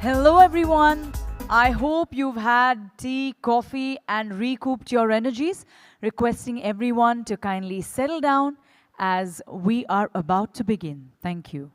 Hello everyone. I hope you've had tea, coffee and recouped your energies. Requesting everyone to kindly settle down as we are about to begin. Thank you.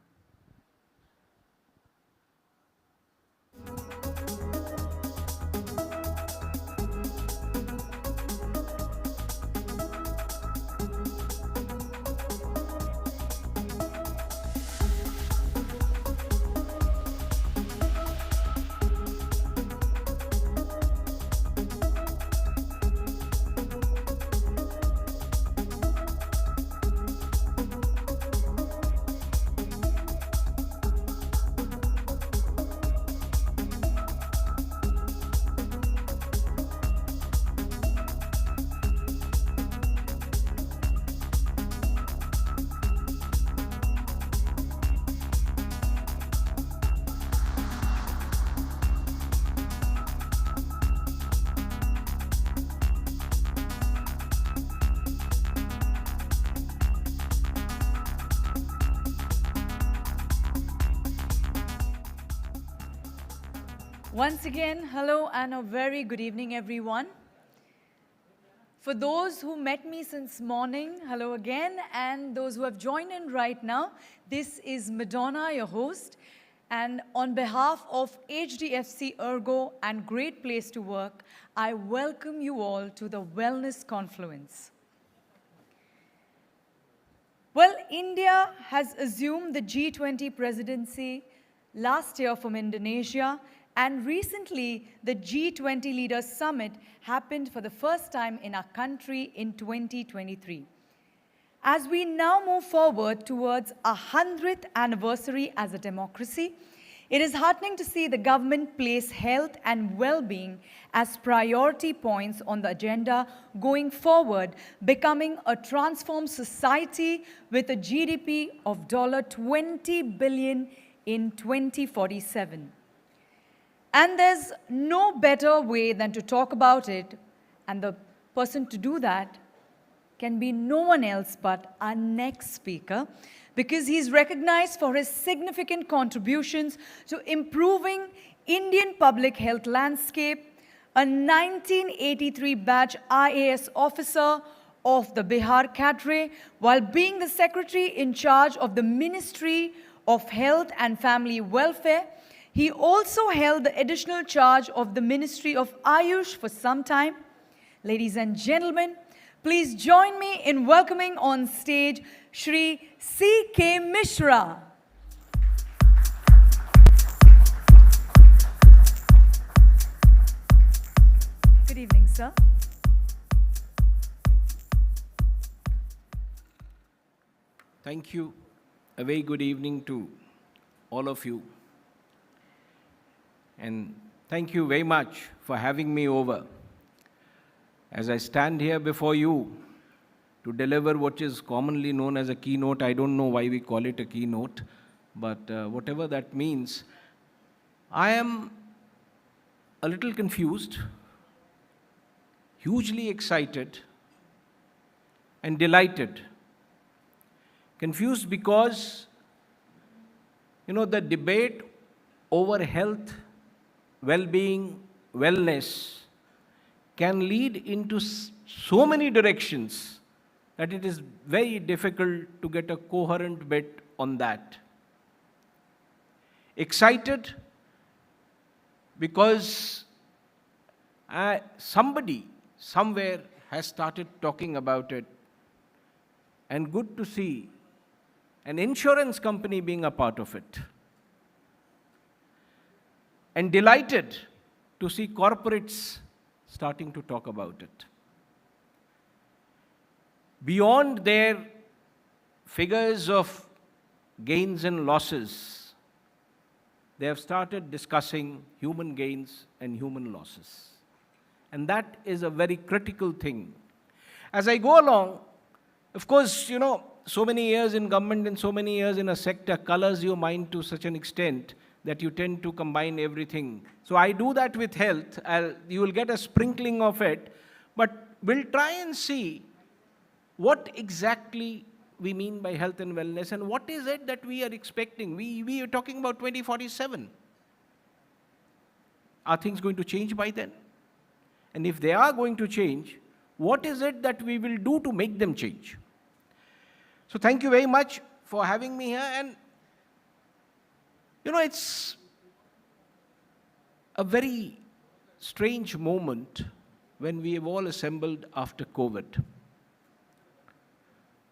Once again, hello and a very good evening, everyone. For those who met me since morning, hello again, and those who have joined in right now, this is Madonna, your host, and on behalf of HDFC, ERGO, and Great Place to Work, I welcome you all to the Wellness Confluence. Well, India has assumed the G20 presidency last year from Indonesia, and recently, the G20 Leaders Summit happened for the first time in our country in 2023. As we now move forward towards our 100th anniversary as a democracy, it is heartening to see the government place health and well-being as priority points on the agenda going forward, becoming a transformed society with a GDP of $20 billion in 2047. And there's no better way than to talk about it, and the person to do that can be no one else but our next speaker, because he's recognized for his significant contributions to improving Indian public health landscape, a 1983 batch IAS officer of the Bihar cadre, while being the secretary in charge of the Ministry of Health and Family Welfare. He also held the additional charge of the Ministry of Ayush for some time. Ladies and gentlemen, please join me in welcoming on stage Shri C.K. Mishra. Good evening, sir. Thank you. A very good evening to all of you. And thank you very much for having me over. As I stand here before you to deliver what is commonly known as a keynote, I don't know why we call it a keynote, but whatever that means, I am a little confused, hugely excited, and delighted. Confused because, the debate over health, well-being, wellness can lead into so many directions that it is very difficult to get a coherent bit on that. Excited because somebody somewhere has started talking about it, and good to see an insurance company being a part of it. And delighted to see corporates starting to talk about it. Beyond their figures of gains and losses, they have started discussing human gains and human losses. And that is a very critical thing. As I go along, of course, so many years in government and so many years in a sector colors your mind to such an extent that you tend to combine everything. So I do that with health. You will get a sprinkling of it, but we'll try and see what exactly we mean by health and wellness and what is it that we are expecting. We are talking about 2047. Are things going to change by then? And if they are going to change, what is it that we will do to make them change? So thank you very much for having me here. And, it's a very strange moment when we have all assembled after COVID.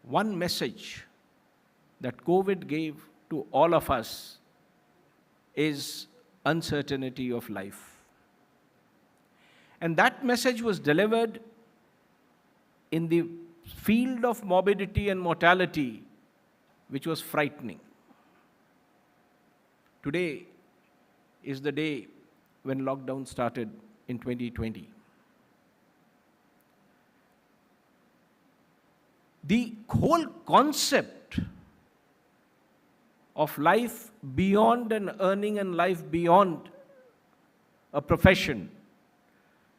One message that COVID gave to all of us is uncertainty of life. And that message was delivered in the field of morbidity and mortality, which was frightening. Today is the day when lockdown started in 2020. The whole concept of life beyond an earning and life beyond a profession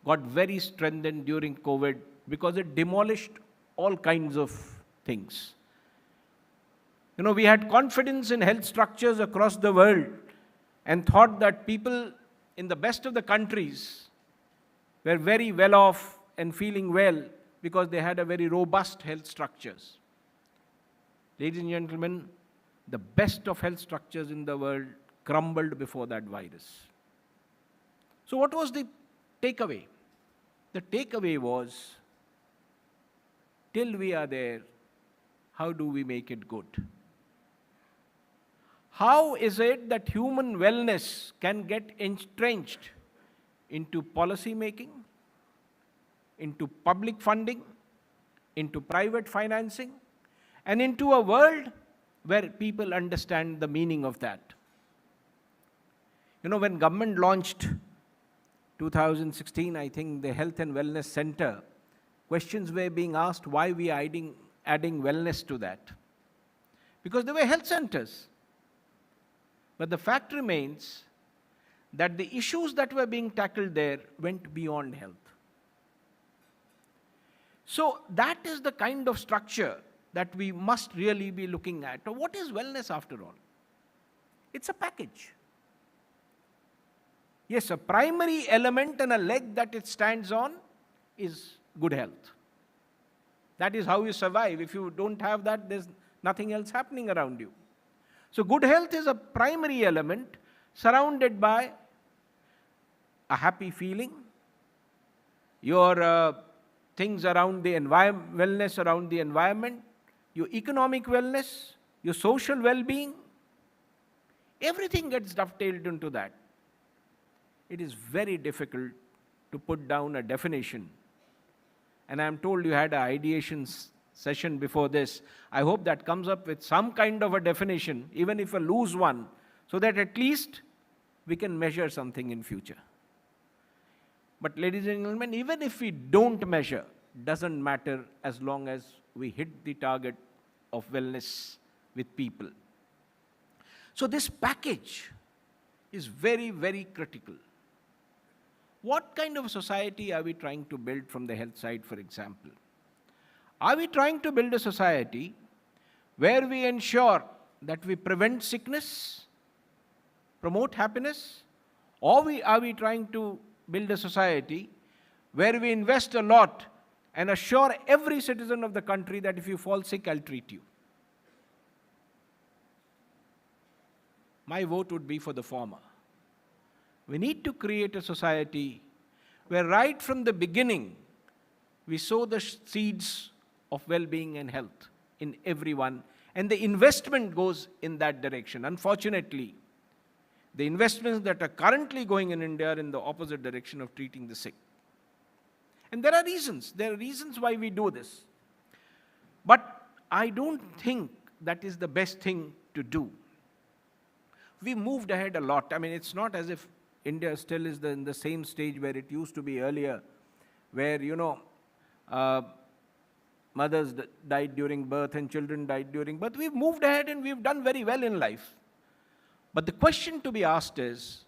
got very strengthened during COVID because it demolished all kinds of things. We had confidence in health structures across the world and thought that people in the best of the countries were very well off and feeling well because they had a very robust health structures. Ladies and gentlemen, the best of health structures in the world crumbled before that virus. So what was the takeaway? The takeaway was, till we are there, how do we make it good? How is it that human wellness can get entrenched into policy making, into public funding, into private financing, and into a world where people understand the meaning of that? When government launched 2016, I think, the Health and Wellness Center, questions were being asked why we are adding wellness to that. Because they were health centers. But the fact remains that the issues that were being tackled there went beyond health. So that is the kind of structure that we must really be looking at. What is wellness after all? It's a package. Yes, a primary element and a leg that it stands on is good health. That is how you survive. If you don't have that, there's nothing else happening around you. So good health is a primary element surrounded by a happy feeling, your things around the wellness around the environment, your economic wellness, your social well-being. Everything gets dovetailed into that. It is very difficult to put down a definition. And I'm told you had an ideation session before this. I hope that comes up with some kind of a definition, even if a loose one, so that at least we can measure something in future. But ladies and gentlemen, even if we don't measure, doesn't matter as long as we hit the target of wellness with people. So this package is very, very critical. What kind of a society are we trying to build from the health side, for example? Are we trying to build a society where we ensure that we prevent sickness, promote happiness? Or are we trying to build a society where we invest a lot and assure every citizen of the country that if you fall sick, I'll treat you? My vote would be for the former. We need to create a society where right from the beginning, we sow the seeds of well-being and health in everyone, and the investment goes in that direction. Unfortunately, the investments that are currently going in India are in the opposite direction of treating the sick. And there are reasons. There are reasons why we do this. But I don't think that is the best thing to do. We moved ahead a lot. I mean, it's not as if India still is in the same stage where it used to be earlier, where, mothers died during birth and children died during birth. We've moved ahead and we've done very well in life. But the question to be asked is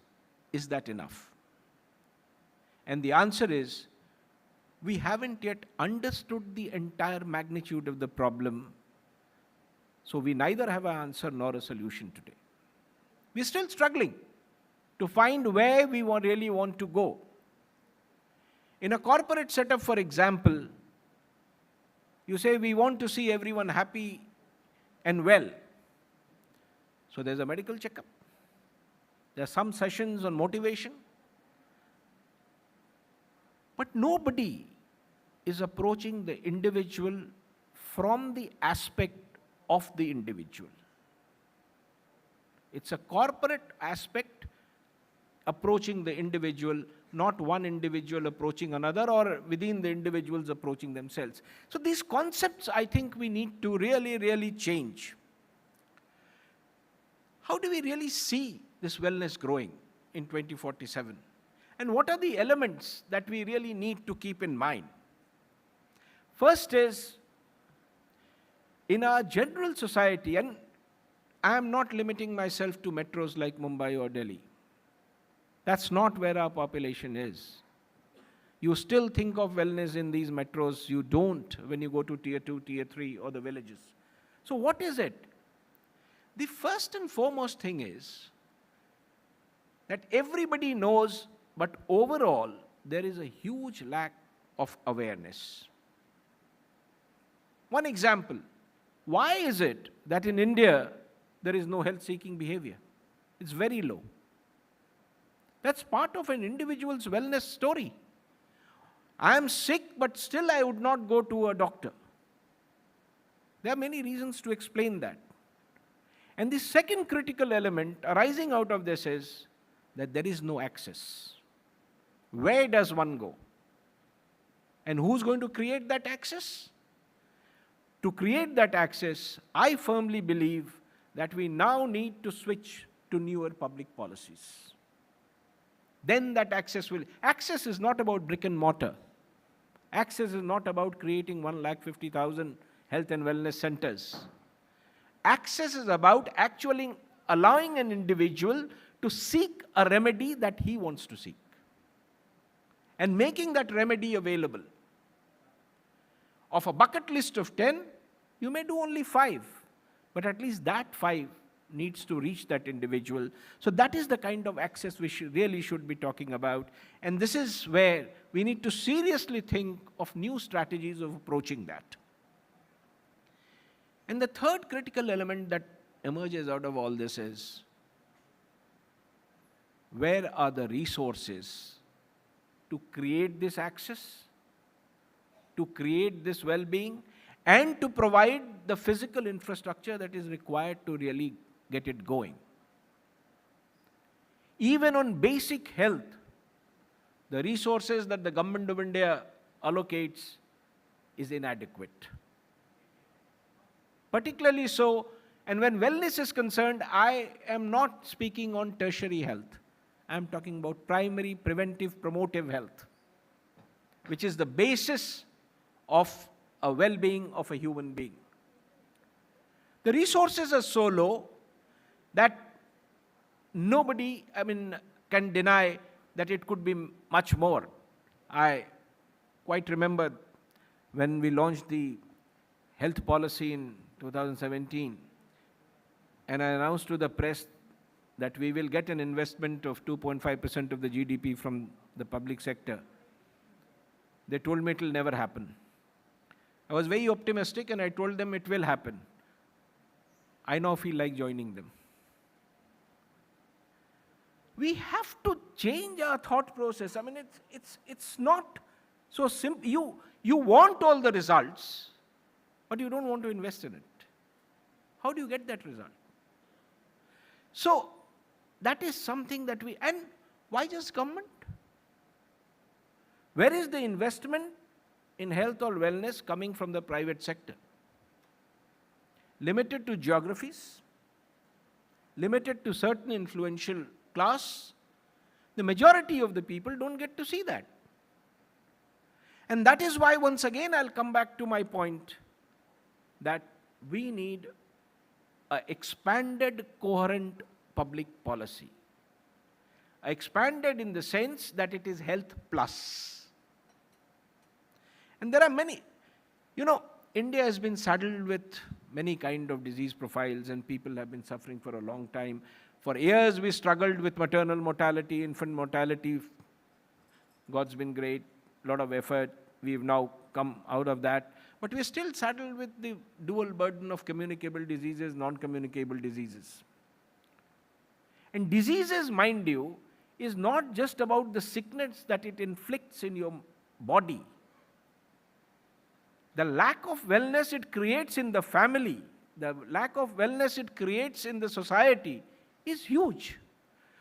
that enough? And the answer is, we haven't yet understood the entire magnitude of the problem. So we neither have an answer nor a solution today. We're still struggling to find where we really want to go. In a corporate setup, for example, you say we want to see everyone happy and well. So there's a medical checkup. There are some sessions on motivation. But nobody is approaching the individual from the aspect of the individual. It's a corporate aspect approaching the individual, not one individual approaching another, or within the individuals approaching themselves. So these concepts, I think we need to really, really change. How do we really see this wellness growing in 2047? And what are the elements that we really need to keep in mind? First is, in our general society, and I am not limiting myself to metros like Mumbai or Delhi. That's not where our population is. You still think of wellness in these metros. You don't when you go to tier 2, tier 3, or the villages. So what is it? The first and foremost thing is that everybody knows, but overall, there is a huge lack of awareness. One example, why is it that in India, there is no health-seeking behavior? It's very low. That's part of an individual's wellness story. I am sick, but still I would not go to a doctor. There are many reasons to explain that. And the second critical element arising out of this is that there is no access. Where does one go? And who's going to create that access? To create that access, I firmly believe that we now need to switch to newer public policies. Then that access will... Access is not about brick and mortar. Access is not about creating 150,000 health and wellness centers. Access is about actually allowing an individual to seek a remedy that he wants to seek, and making that remedy available. Of a bucket list of 10, you may do only 5, but at least that 5 needs to reach that individual. So that is the kind of access we really should be talking about, and this is where we need to seriously think of new strategies of approaching that. And the third critical element that emerges out of all this is, where are the resources to create this access, to create this well-being, and to provide the physical infrastructure that is required to really get it going? Even on basic health, the resources that the government of India allocates is inadequate. Particularly so, and when wellness is concerned, I am not speaking on tertiary health. I am talking about primary, preventive, promotive health, which is the basis of a well-being of a human being. The resources are so low that nobody, can deny that it could be much more. I quite remember when we launched the health policy in 2017, and I announced to the press that we will get an investment of 2.5% of the GDP from the public sector. They told me it will never happen. I was very optimistic and I told them it will happen. I now feel like joining them. We have to change our thought process. It's not so simple. You want all the results, but you don't want to invest in it. How do you get that result? So, that is something that and why just government? Where is the investment in health or wellness coming from the private sector? Limited to geographies, limited to certain influential class. The majority of the people don't get to see that. And that is why, once again, I'll come back to my point that we need an expanded, coherent public policy. Expanded in the sense that it is health plus. And there are many, India has been saddled with many kind of disease profiles, and people have been suffering for a long time For years, we struggled with maternal mortality, infant mortality. God's been great, a lot of effort. We've now come out of that. But we're still saddled with the dual burden of communicable diseases, non-communicable diseases. And diseases, mind you, is not just about the sickness that it inflicts in your body. The lack of wellness it creates in the family, the lack of wellness it creates in the society is huge.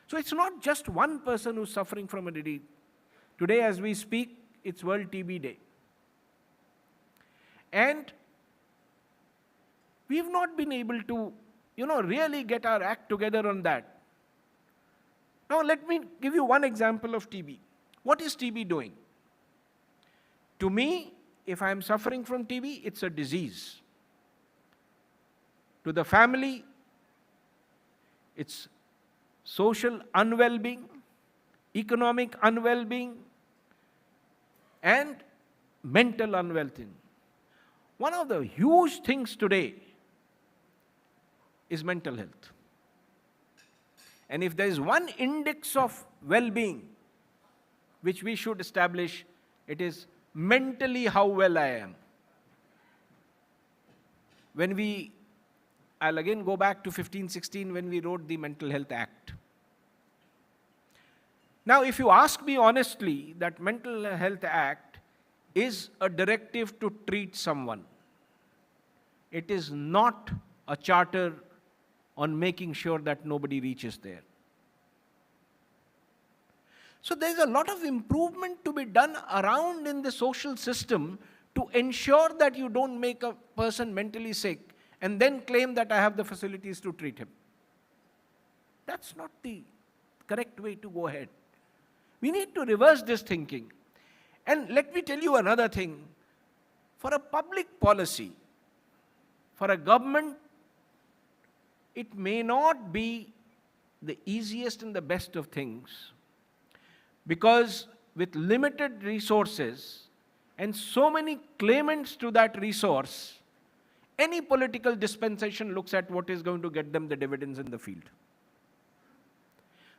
So it's not just one person who's suffering from a disease. Today, as we speak, it's World TB Day. And we've not been able to, really get our act together on that. Now, let me give you one example of TB. What is TB doing? To me, if I am suffering from TB, it's a disease. To the family, it's social unwell-being, economic unwell-being, and mental unwell-being. One of the huge things today is mental health. And if there is one index of well-being which we should establish, it is mentally how well I am. I'll again go back to 1516 when we wrote the Mental Health Act. Now, if you ask me honestly, that Mental Health Act is a directive to treat someone. It is not a charter on making sure that nobody reaches there. So there's a lot of improvement to be done around in the social system to ensure that you don't make a person mentally sick and then claim that I have the facilities to treat him. That's not the correct way to go ahead. We need to reverse this thinking. And let me tell you another thing. For a public policy, for a government, it may not be the easiest and the best of things, because with limited resources and so many claimants to that resource, any political dispensation looks at what is going to get them the dividends in the field.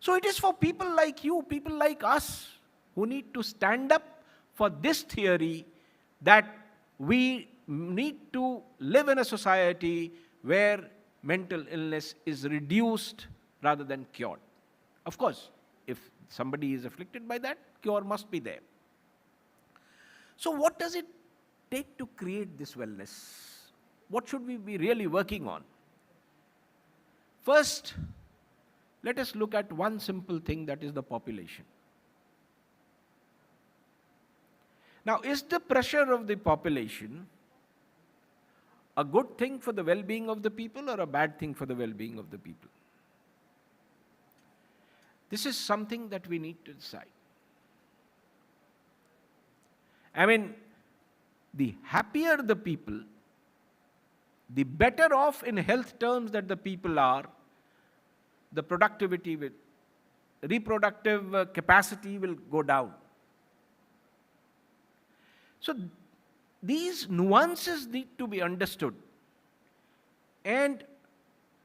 So it is for people like you, people like us, who need to stand up for this theory that we need to live in a society where mental illness is reduced rather than cured. Of course, if somebody is afflicted by that, cure must be there. So what does it take to create this wellness? What should we be really working on? First, let us look at one simple thing, that is the population. Now, is the pressure of the population a good thing for the well-being of the people or a bad thing for the well-being of the people? This is something that we need to decide. I mean, the happier the people, the better off in health terms that the people are, the productivity will, reproductive capacity will go down. So these nuances need to be understood. And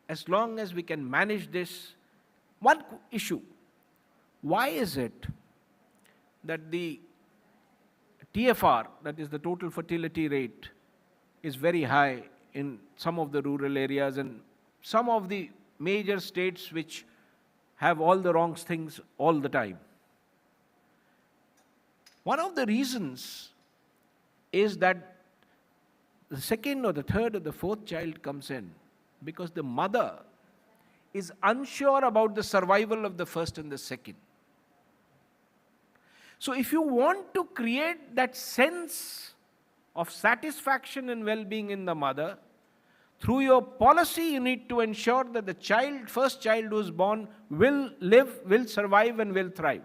as long as we can manage this, one issue, why is it that the TFR, that is the total fertility rate, is very high in some of the rural areas and some of the major states which have all the wrong things all the time? One of the reasons is that the second or the third or the fourth child comes in because the mother is unsure about the survival of the first and the second. So if you want to create that sense of satisfaction and well-being in the mother, through your policy you need to ensure that the first child who is born will live, will survive and will thrive.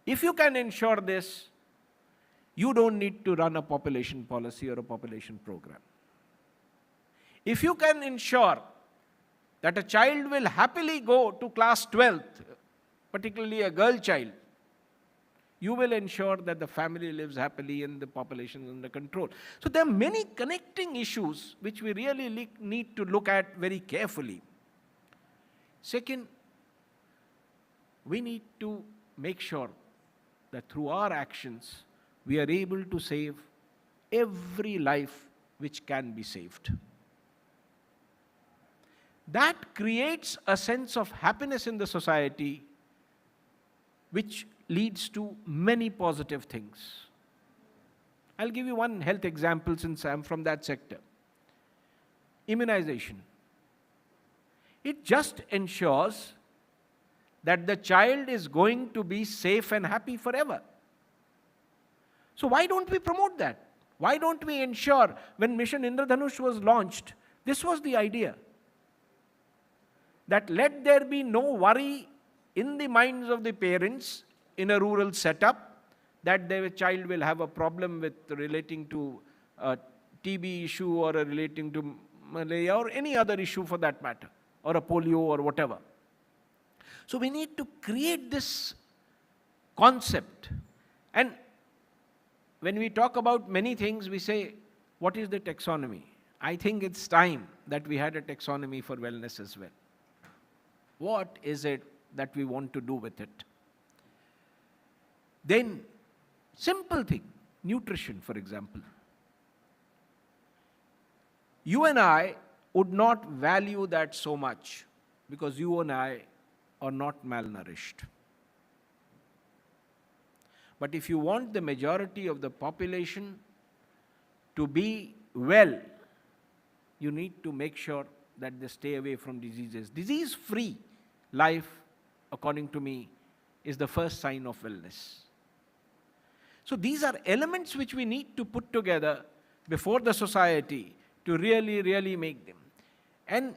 If you can ensure this, you don't need to run a population policy or a population program. If you can ensure that a child will happily go to class 12th, particularly a girl child, you will ensure that the family lives happily and the population is under control. So there are many connecting issues which we really need to look at very carefully. Second, we need to make sure that through our actions, we are able to save every life which can be saved. That creates a sense of happiness in the society, which leads to many positive things. I'll give you one health example since I'm from that sector. Immunization. It just ensures that the child is going to be safe and happy forever. So why don't we promote that? Why don't we ensure, when Mission Indradhanush was launched, this was the idea, that let there be no worry in the minds of the parents in a rural setup that their child will have a problem with relating to a TB issue or relating to malaria or any other issue for that matter, or a polio or whatever. So we need to create this concept. And when we talk about many things, we say, what is the taxonomy? I think it's time that we had a taxonomy for wellness as well. What is it that we want to do with it? Then, simple thing, nutrition, for example. You and I would not value that so much because you and I are not malnourished. But if you want the majority of the population to be well, you need to make sure that they stay away from diseases. Disease-free life, according to me, is the first sign of wellness. So these are elements which we need to put together before the society to really, really make them. And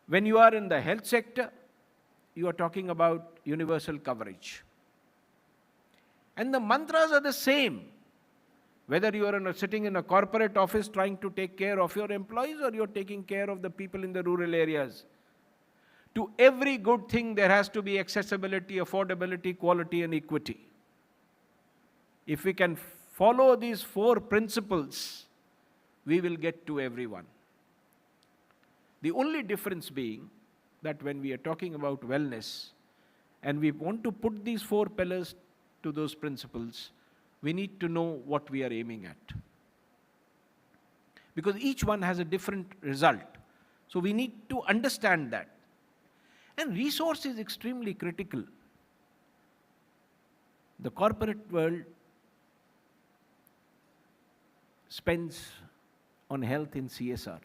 when you are in the health sector, you are talking about universal coverage. And the mantras are the same. Whether you are sitting in a corporate office trying to take care of your employees or you're taking care of the people in the rural areas. To every good thing, there has to be accessibility, affordability, quality, and equity. If we can follow these 4 principles, we will get to everyone. The only difference being that when we are talking about wellness and we want to put these 4 pillars to those principles, we need to know what we are aiming at. Because each one has a different result. So we need to understand that. And resource is extremely critical. The corporate world spends on health in CSR.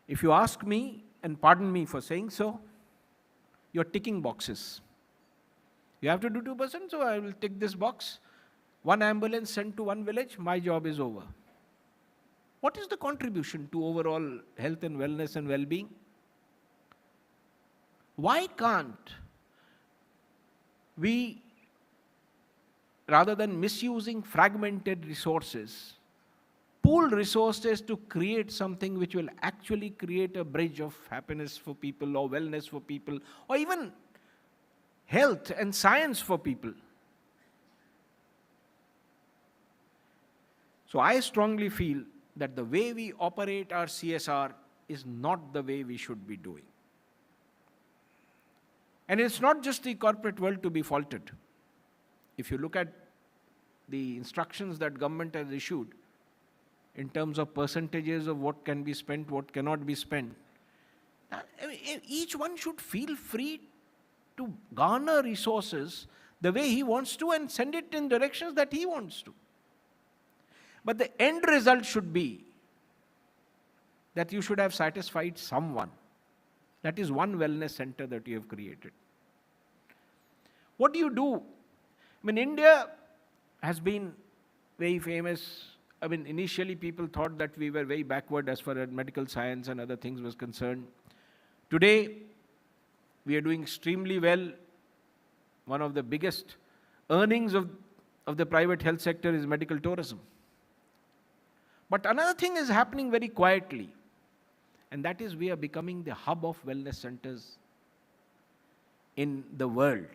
If you ask me, and pardon me for saying so, you're ticking boxes. You have to do 2%, so I will tick this box. 1 ambulance sent to 1 village, my job is over. What is the contribution to overall health and wellness and well-being? Why can't we, rather than misusing fragmented resources, pool resources to create something which will actually create a bridge of happiness for people or wellness for people or even health and science for people? So I strongly feel that the way we operate our CSR is not the way we should be doing. And it's not just the corporate world to be faulted. If you look at the instructions that government has issued in terms of percentages of what can be spent, what cannot be spent, each one should feel free to garner resources the way he wants to and send it in directions that he wants to. But the end result should be that you should have satisfied someone. That is one wellness center that you have created. What do you do? I mean, India has been very famous. I mean, initially people thought that we were very backward as far as medical science and other things was concerned. Today, we are doing extremely well. One of the biggest earnings of the private health sector is medical tourism. But another thing is happening very quietly, and that is we are becoming the hub of wellness centers in the world.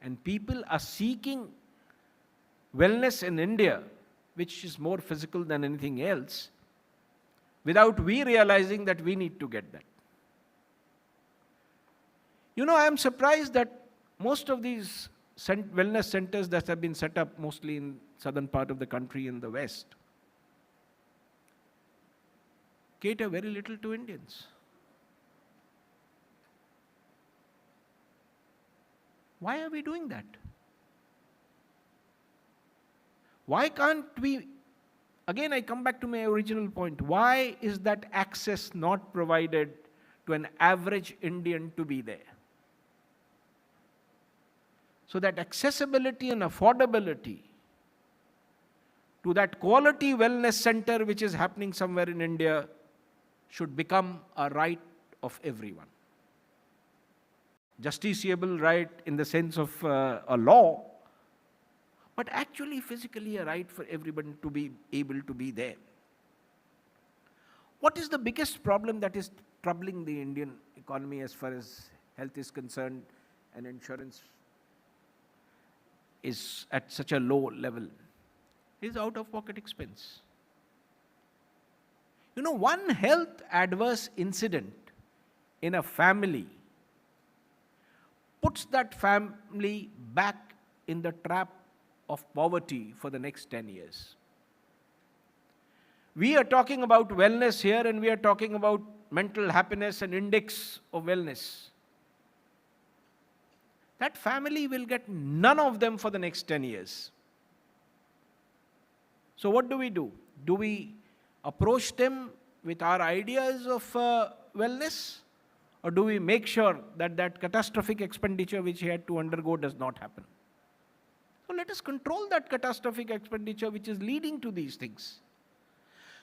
And people are seeking wellness in India, which is more physical than anything else, without we realizing that we need to get that. I am surprised that most of these wellness centers that have been set up mostly in southern part of the country in the west cater very little to Indians. Why are we doing that? Why can't we, again I come back to my original point, why is that access not provided to an average Indian to be there? So that accessibility and affordability to that quality wellness center which is happening somewhere in India should become a right of everyone. Justiciable right in the sense of a law, but actually physically a right for everyone to be able to be there. What is the biggest problem that is troubling the Indian economy as far as health is concerned and insurance is at such a low level? Is out-of-pocket expense. One health adverse incident in a family puts that family back in the trap of poverty for the next 10 years. We are talking about wellness here, and we are talking about mental happiness and index of wellness. That family will get none of them for the next 10 years. So what do? Do we approach them with our ideas of wellness? Or do we make sure that that catastrophic expenditure which he had to undergo does not happen? So let us control that catastrophic expenditure which is leading to these things.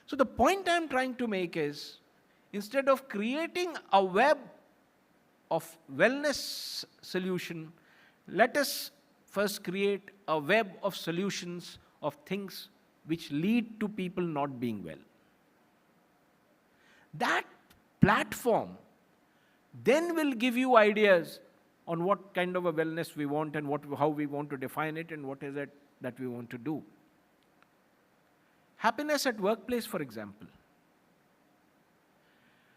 So the point I am trying to make is, instead of creating a web of wellness solution, let us first create a web of solutions of things which lead to people not being well. That platform then will give you ideas on what kind of a wellness we want and how we want to define it and what is it that we want to do. Happiness at workplace, for example.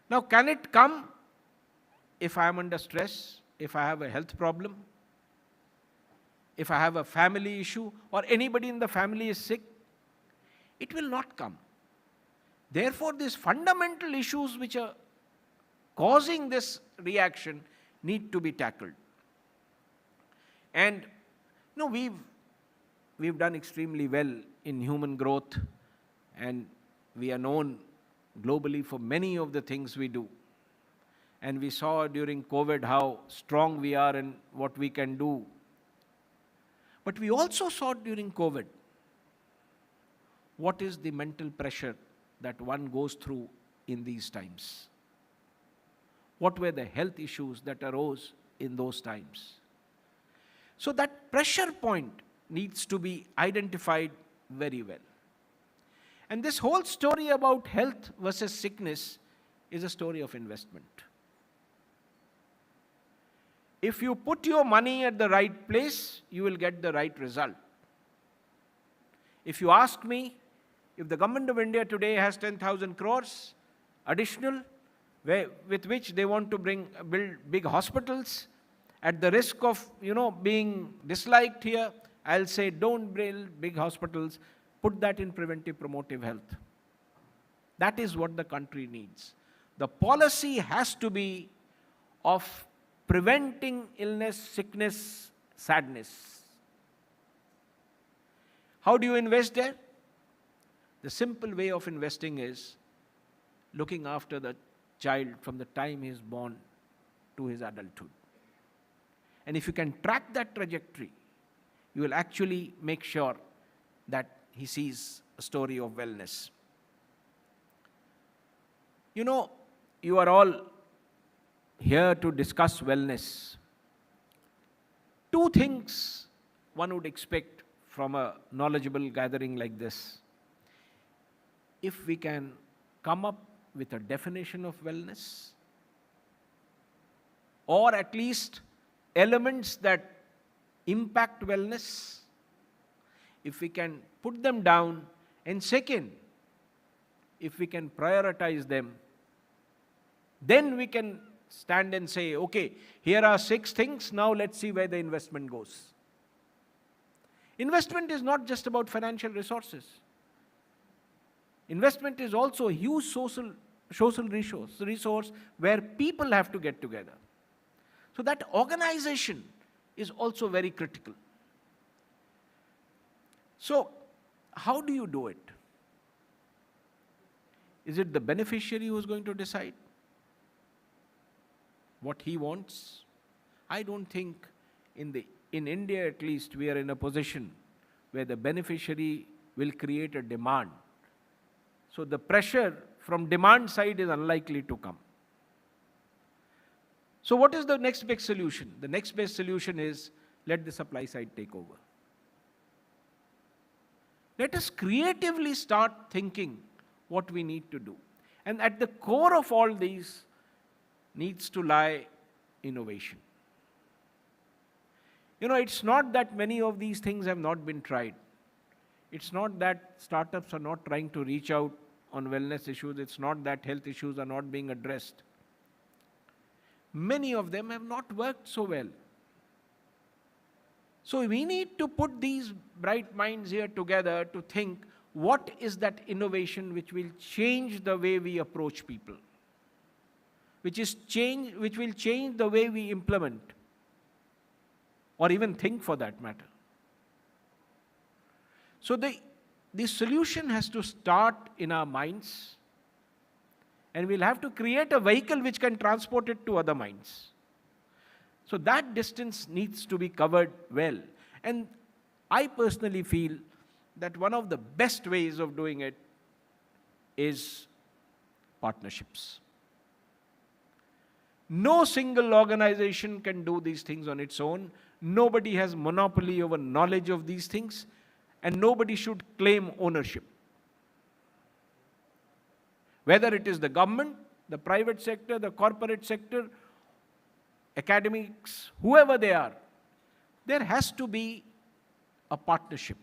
Now, can it come if I am under stress, if I have a health problem, if I have a family issue, or anybody in the family is sick? It will not come. Therefore, these fundamental issues which are causing this reaction need to be tackled. And we've done extremely well in human growth, and we are known globally for many of the things we do. And we saw during COVID how strong we are and what we can do. But we also saw during COVID what is the mental pressure that one goes through in these times. What were the health issues that arose in those times? So that pressure point needs to be identified very well. And this whole story about health versus sickness is a story of investment. If you put your money at the right place, you will get the right result. If you ask me, if the government of India today has 10,000 crores additional, with which they want to build big hospitals, at the risk of being disliked here, I'll say don't build big hospitals, put that in preventive promotive health. That is what the country needs. The policy has to be of preventing illness, sickness, sadness. How do you invest there? The simple way of investing is looking after the child from the time he is born to his adulthood. And if you can track that trajectory, you will actually make sure that he sees a story of wellness. You are all here to discuss wellness. Two things one would expect from a knowledgeable gathering like this. If we can come up with a definition of wellness, or at least elements that impact wellness, if we can put them down, and second, if we can prioritize them, then we can stand and say, okay, here are 6 things, now let's see where the investment goes. Investment is not just about financial resources. Investment is also a huge social resource where people have to get together. So that organization is also very critical. So, how do you do it? Is it the beneficiary who is going to decide what he wants? I don't think in India at least we are in a position where the beneficiary will create a demand. So the pressure from demand side is unlikely to come. So what is the next big solution? The next best solution is let the supply side take over. Let us creatively start thinking what we need to do. And at the core of all these needs to lie innovation. It's not that many of these things have not been tried. It's not that startups are not trying to reach out on wellness issues. It's not that health issues are not being addressed. Many of them have not worked so well. So we need to put these bright minds here together to think what is that innovation which will change the way we approach people, which will change the way we implement, or even think for that matter. So the solution has to start in our minds, and we'll have to create a vehicle which can transport it to other minds. So that distance needs to be covered well. And I personally feel that one of the best ways of doing it is partnerships. No single organization can do these things on its own. Nobody has monopoly over knowledge of these things, and nobody should claim ownership. Whether it is the government, the private sector, the corporate sector, academics, whoever they are, there has to be a partnership.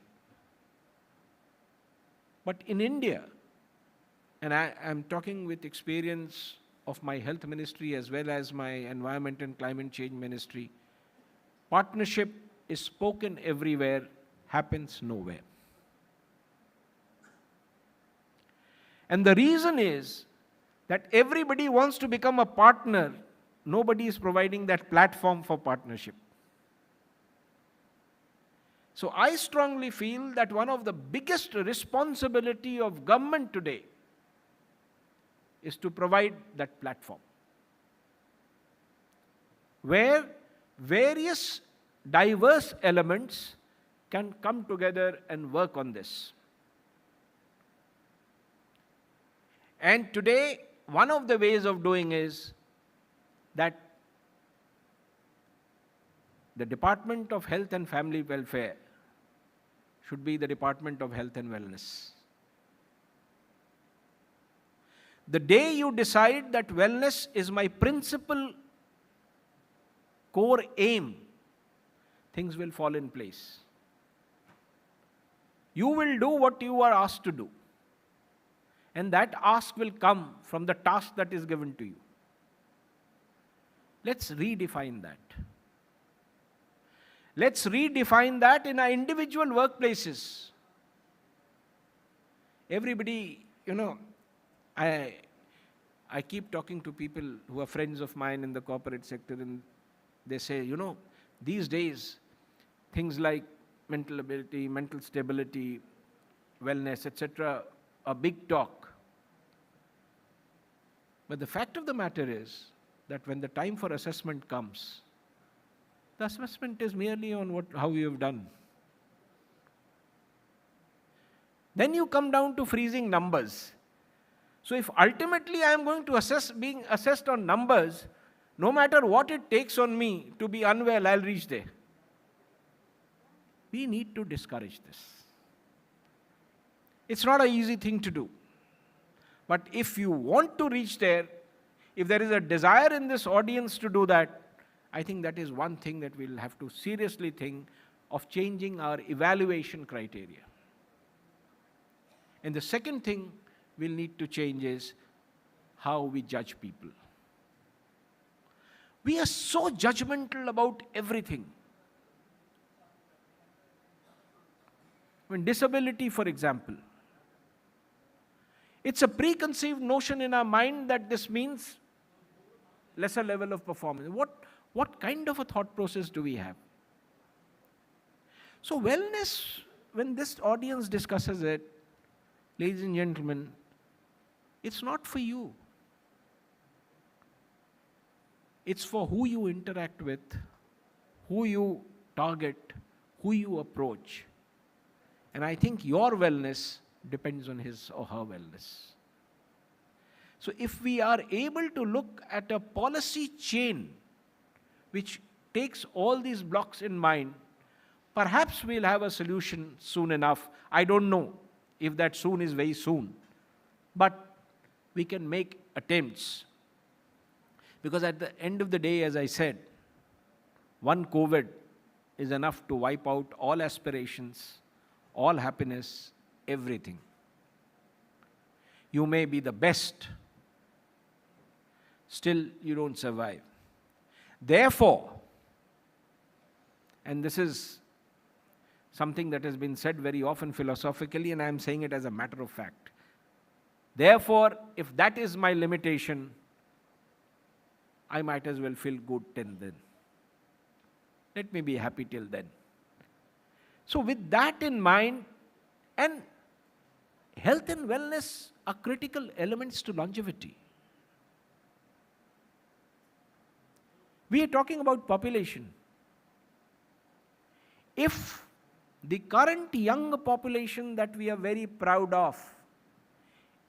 But in India, and I am talking with experience of my health ministry as well as my environment and climate change ministry, partnership is spoken everywhere, happens nowhere. And the reason is that everybody wants to become a partner. Nobody is providing that platform for partnership. So I strongly feel that one of the biggest responsibility of government today is to provide that platform, where various diverse elements can come together and work on this. And today, one of the ways of doing is that the Department of Health and Family Welfare should be the Department of Health and Wellness. The day you decide that wellness is my principal core aim, things will fall in place. You will do what you are asked to do. And that ask will come from the task that is given to you. Let's redefine that. Let's redefine that in our individual workplaces. Everybody, I keep talking to people who are friends of mine in the corporate sector, and they say, these days, things like mental ability, mental stability, wellness, etc., are big talk. But the fact of the matter is that when the time for assessment comes, the assessment is merely on how you have done. Then you come down to freezing numbers. So if ultimately I am going to being assessed on numbers, no matter what it takes on me to be unwell, I'll reach there. We need to discourage this. It's not an easy thing to do. But if you want to reach there, if there is a desire in this audience to do that, I think that is one thing that we'll have to seriously think of changing our evaluation criteria. And the second thing we'll need to change is how we judge people. We are so judgmental about everything. When disability, for example, it's a preconceived notion in our mind that this means lesser level of performance. What kind of a thought process do we have? So wellness, when this audience discusses it, ladies and gentlemen, it's not for you. It's for who you interact with, who you target, who you approach. And I think your wellness depends on his or her wellness. So if we are able to look at a policy chain which takes all these blocks in mind, perhaps we'll have a solution soon enough. I don't know if that soon is very soon. But we can make attempts. Because at the end of the day, as I said, one COVID is enough to wipe out all aspirations, all happiness, everything. You may be the best, still you don't survive. Therefore, and this is something that has been said very often philosophically, and I am saying it as a matter of fact. Therefore, if that is my limitation, I might as well feel good till then. Let me be happy till then. So with that in mind, and health and wellness are critical elements to longevity. We are talking about population. If the current young population that we are very proud of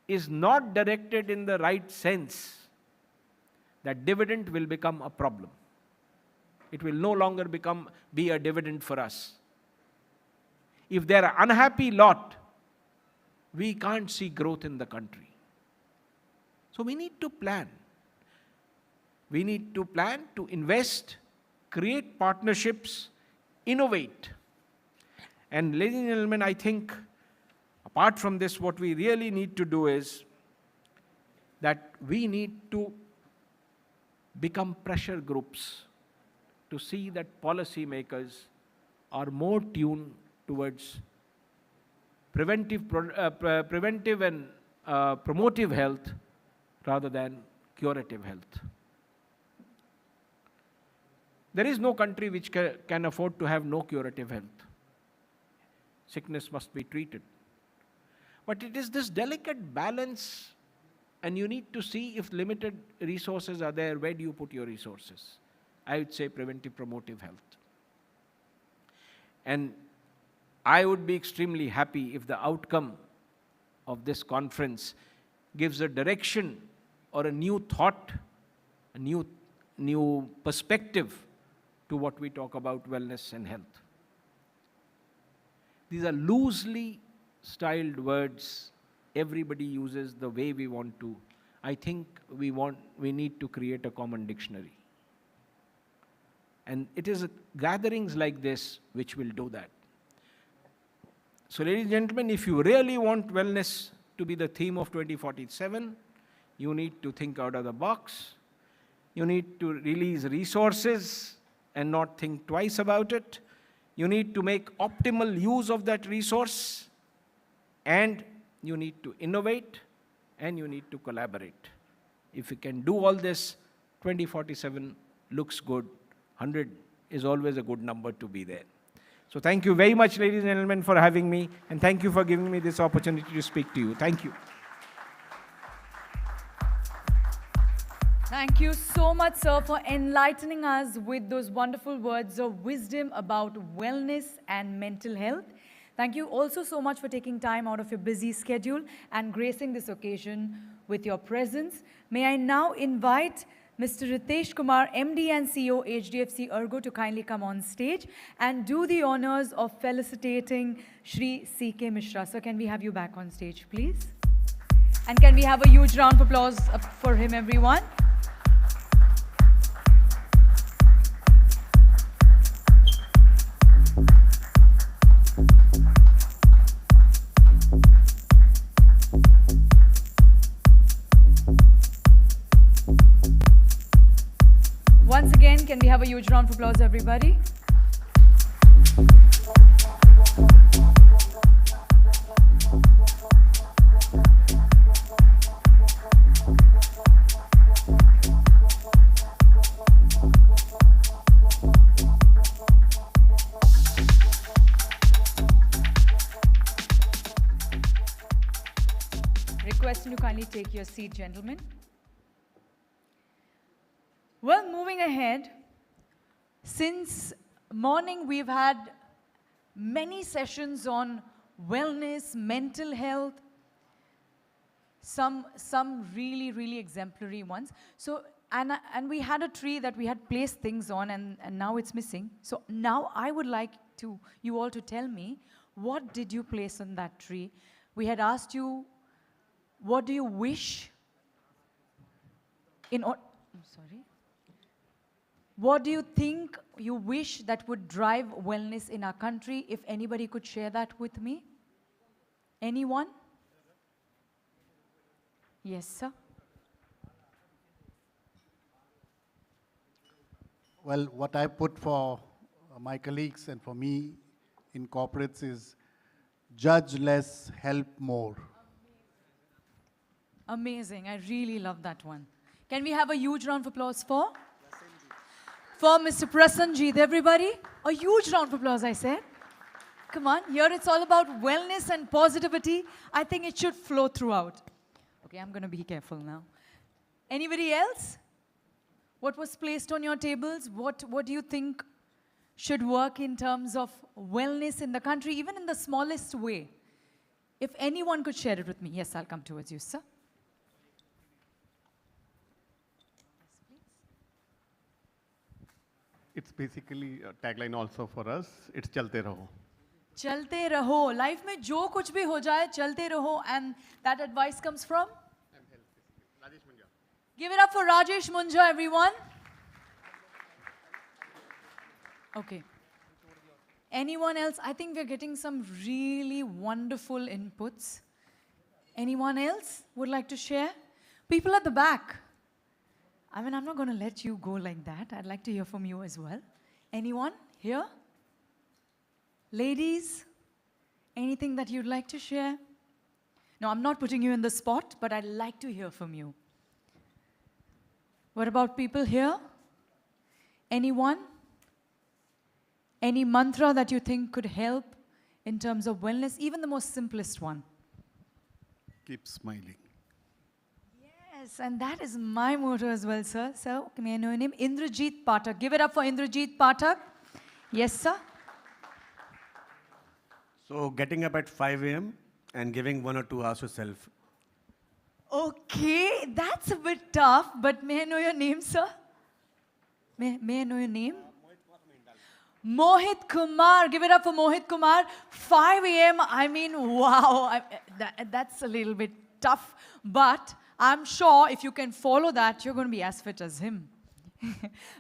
is not directed in the right sense, that dividend will become a problem. It will no longer be a dividend for us. If they are unhappy lot, we can't see growth in the country. So we need to plan. We need to plan to invest, create partnerships, innovate. And ladies and gentlemen, I think apart from this, what we really need to do is that we need to become pressure groups to see that policymakers are more tuned towards preventive and promotive health rather than curative health. There is no country which can afford to have no curative health. Sickness must be treated. But it is this delicate balance, and you need to see if limited resources are there, where do you put your resources? I would say preventive, promotive health. And I would be extremely happy if the outcome of this conference gives a direction or a new thought, a new perspective to what we talk about wellness and health. These are loosely styled words. Everybody uses the way we want to. I think we need to create a common dictionary. And it is gatherings like this which will do that. So ladies and gentlemen, if you really want wellness to be the theme of 2047, you need to think out of the box. You need to release resources and not think twice about it. You need to make optimal use of that resource, and you need to innovate, and you need to collaborate. If you can do all this, 2047 looks good. 100 is always a good number to be there. So thank you very much, ladies and gentlemen, for having me, and thank you for giving me this opportunity to speak to you. Thank you. Thank you so much, sir, for enlightening us with those wonderful words of wisdom about wellness and mental health. Thank you also so much for taking time out of your busy schedule and gracing this occasion with your presence. May I now invite Mr. Ritesh Kumar, MD and CEO, HDFC ERGO, to kindly come on stage and do the honors of felicitating Shri C.K. Mishra. Sir, can we have you back on stage, please? And can we have a huge round of applause for him, everyone? have a huge round of applause, everybody? Requesting to kindly take your seat, gentlemen. Well, moving ahead, since morning we've had many sessions on wellness, mental health, some really, really exemplary ones. So, and we had a tree that we had placed things on, and now it's missing. So now I would like you all to tell me, what did you place on that tree? We had asked you, what do you wish I'm sorry. What do you think you wish that would drive wellness in our country? If anybody could share that with me. Anyone? Yes, sir. Well, what I put for my colleagues and for me in corporates is judge less, help more. Amazing. I really love that one. Can we have a huge round of applause for Mr. Prasanjit, everybody? A huge round of applause, I said. Come on, here it's all about wellness and positivity. I think it should flow throughout. Okay, I'm going to be careful now. Anybody else? What was placed on your tables? What do you think should work in terms of wellness in the country, even in the smallest way? If anyone could share it with me. Yes, I'll come towards you, sir. It's basically a tagline also for us. It's chalte raho. Chalte raho. Life mein jo kuch bhi ho jaye, chalte raho. And that advice comes from? Rajesh Munja. Give it up for Rajesh Munja, everyone. Okay. Anyone else? I think we're getting some really wonderful inputs. Anyone else would like to share? People at the back. I mean, I'm not going to let you go like that. I'd like to hear from you as well. Anyone here? Ladies? Anything that you'd like to share? No, I'm not putting you in the spot, but I'd like to hear from you. What about people here? Anyone? Any mantra that you think could help in terms of wellness? Even the most simplest one. Keep smiling. Yes, and that is my motto as well, sir. So, may I know your name? Indrajit Pathak. Give it up for Indrajit Pathak. Yes, sir. So, getting up at 5 a.m. and giving 1 or 2 hours to self. Okay, that's a bit tough, but may I know your name, sir? May I know your name? Mohit Kumar. Give it up for Mohit Kumar. 5 a.m. I mean, wow. That's a little bit tough, but I'm sure if you can follow that, you're going to be as fit as him.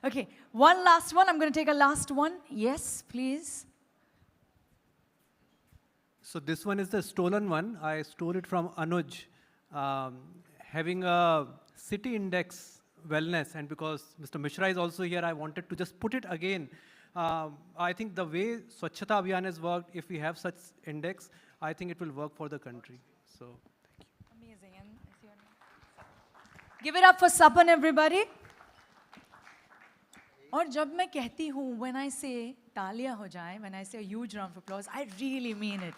Okay, one last one. I'm going to take a last one. Yes, please. So this one is the stolen one. I stole it from Anuj. Having a city index wellness, and because Mr. Mishra is also here, I wanted to just put it again. I think the way Swachhata Abhiyan has worked, if we have such index, I think it will work for the country. So, thank you. Amazing. And is your name? Give it up for Sapan, everybody. और जब मैं कहती हूँ, when I say तालियां हो जाए, when I say a huge round of applause, I really mean it.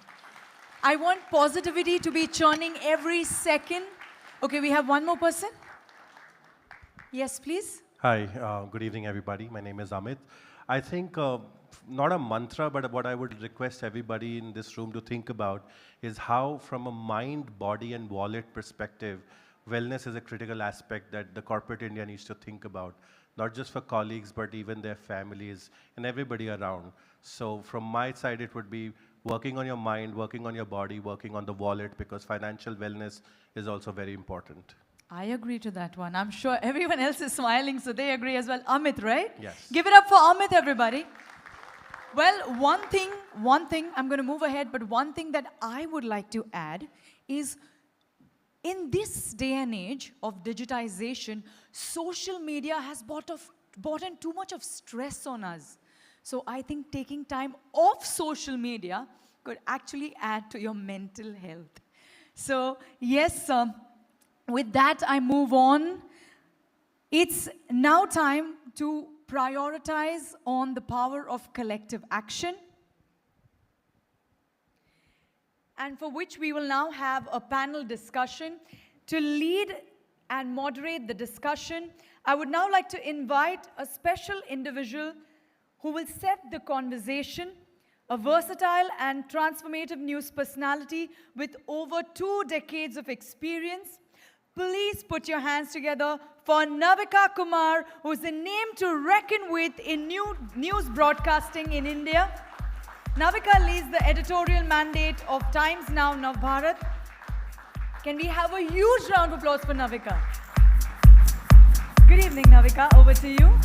I want positivity to be churning every second. Okay, we have one more person. Yes, please. Hi, good evening, everybody. My name is Amit. I think not a mantra, but what I would request everybody in this room to think about is how, from a mind, body, and wallet perspective, wellness is a critical aspect that the corporate India needs to think about, not just for colleagues, but even their families and everybody around. So from my side, it would be working on your mind, working on your body, working on the wallet, because financial wellness is also very important. I agree to that one. I'm sure everyone else is smiling, so they agree as well. Amit, right? Yes. Give it up for Amit, everybody. Well, one thing, I'm going to move ahead, but one thing that I would like to add is, in this day and age of digitization, social media has brought in too much of stress on us. So I think taking time off social media could actually add to your mental health. So yes, with that I move on. It's now time to prioritize on the power of collective action, and for which we will now have a panel discussion. To lead and moderate the discussion, I would now like to invite a special individual who will set the conversation, a versatile and transformative news personality with over 2 decades of experience. Please put your hands together for Navika Kumar, who is a name to reckon with in news broadcasting in India. Navika leads the editorial mandate of Times Now Navbharat. Can we have a huge round of applause for Navika? Good evening, Navika. Over to you.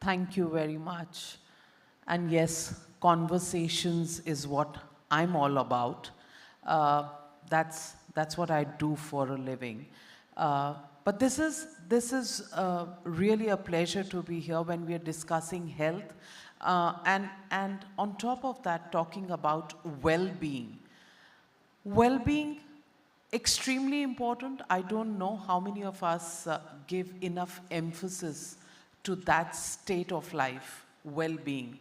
Thank you very much. And yes, conversations is what I'm all about. That's what I do for a living. But this is really a pleasure to be here when we are discussing health. And on top of that, talking about well-being. Well-being, extremely important. I don't know how many of us give enough emphasis to that state of life, well-being.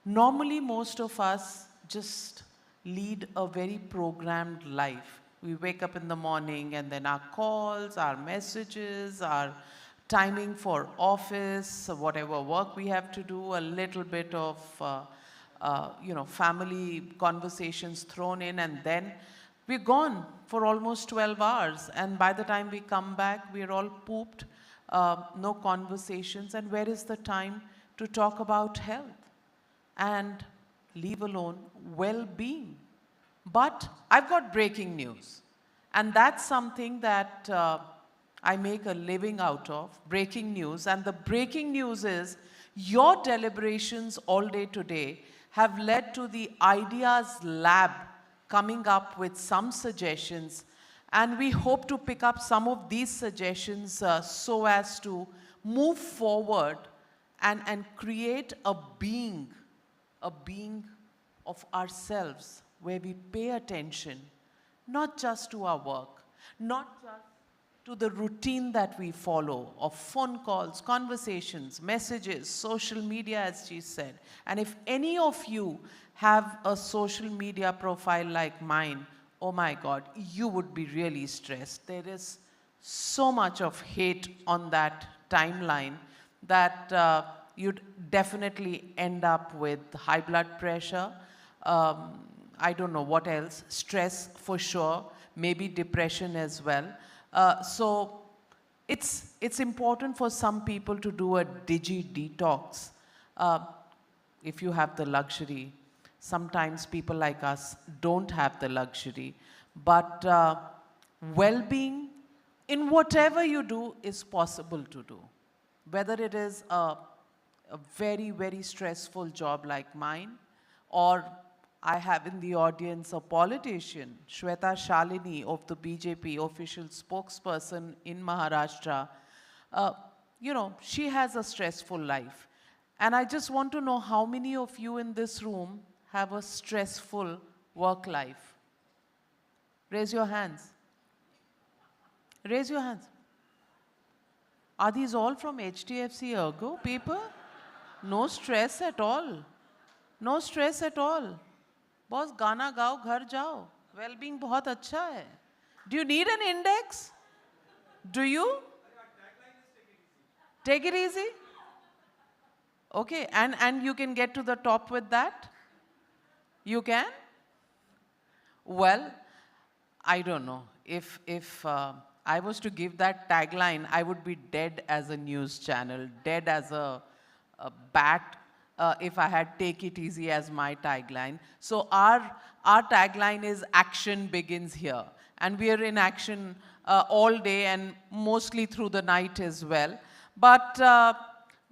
Normally, most of us just lead a very programmed life. We wake up in the morning and then our calls, our messages, our timing for office, whatever work we have to do, a little bit of family conversations thrown in, and then we're gone for almost 12 hours. And by the time we come back, we're all pooped, no conversations. And where is the time to talk about health? And leave alone well-being. But I've got breaking news. And that's something that I make a living out of, breaking news. And the breaking news is your deliberations all day today have led to the Ideas Lab coming up with some suggestions. And we hope to pick up some of these suggestions so as to move forward and create a being of ourselves where we pay attention, not just to our work, not just to the routine that we follow of phone calls, conversations, messages, social media, as she said. And if any of you have a social media profile like mine, oh my God, you would be really stressed. There is so much of hate on that timeline that you'd definitely end up with high blood pressure, I don't know what else, stress for sure, maybe depression as well. So it's important for some people to do a digi-detox if you have the luxury. Sometimes people like us don't have the luxury. But well-being in whatever you do is possible to do. Whether it is a very, very stressful job like mine, or I have in the audience a politician, Shweta Shalini of the BJP, official spokesperson in Maharashtra. She has a stressful life. And I just want to know how many of you in this room have a stressful work life? Raise your hands. Raise your hands. Are these all from HDFC ERGO people? No stress at all. No stress at all. Boss, गाना गाओ, घर जाओ. Well-being बहुत अच्छा है. Do you need an index? Do you? Take it easy. Okay, and you can get to the top with that? You can? Well, I don't know. If I was to give that tagline, I would be dead as a news channel, dead as a bat, if I had take it easy as my tagline. So our tagline is action begins here. And we are in action all day and mostly through the night as well. But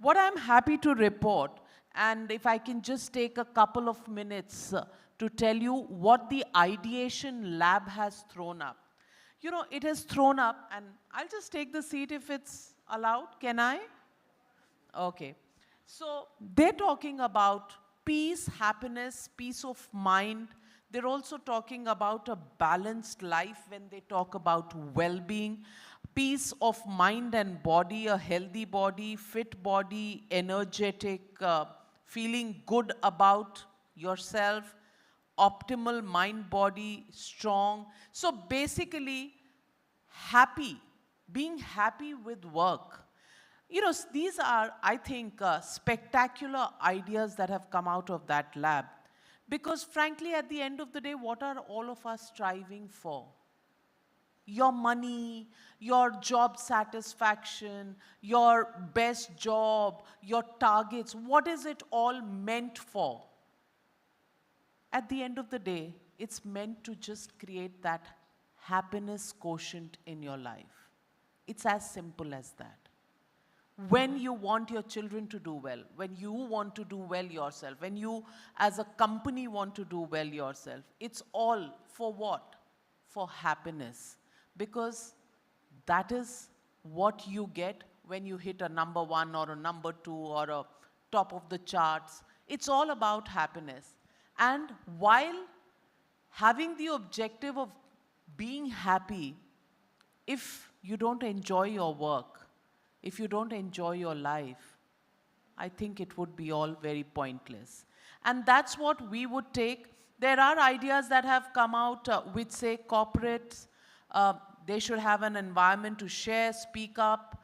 what I'm happy to report, and if I can just take a couple of minutes to tell you what the Ideation Lab has thrown up. you know, it has thrown up, and I'll just take the seat if it's allowed. Can I? Okay. So they're talking about peace, happiness, peace of mind. They're also talking about a balanced life when they talk about well-being, peace of mind and body, a healthy body, fit body, energetic, feeling good about yourself, optimal mind, body, strong. So basically, happy, being happy with work. You know, these are, I think, spectacular ideas that have come out of that lab. Because frankly, at the end of the day, what are all of us striving for? Your money, your job satisfaction, your best job, your targets, what is it all meant for? At the end of the day, it's meant to just create that happiness quotient in your life. It's as simple as that. When you want your children to do well, when you want to do well yourself, when you as a company want to do well yourself, it's all for what? For happiness. Because that is what you get when you hit a number 1 or a number 2 or a top of the charts. It's all about happiness. And while having the objective of being happy, if you don't enjoy your work, if you don't enjoy your life, I think it would be all very pointless. And that's what we would take. There are ideas that have come out which say corporates, they should have an environment to share, speak up.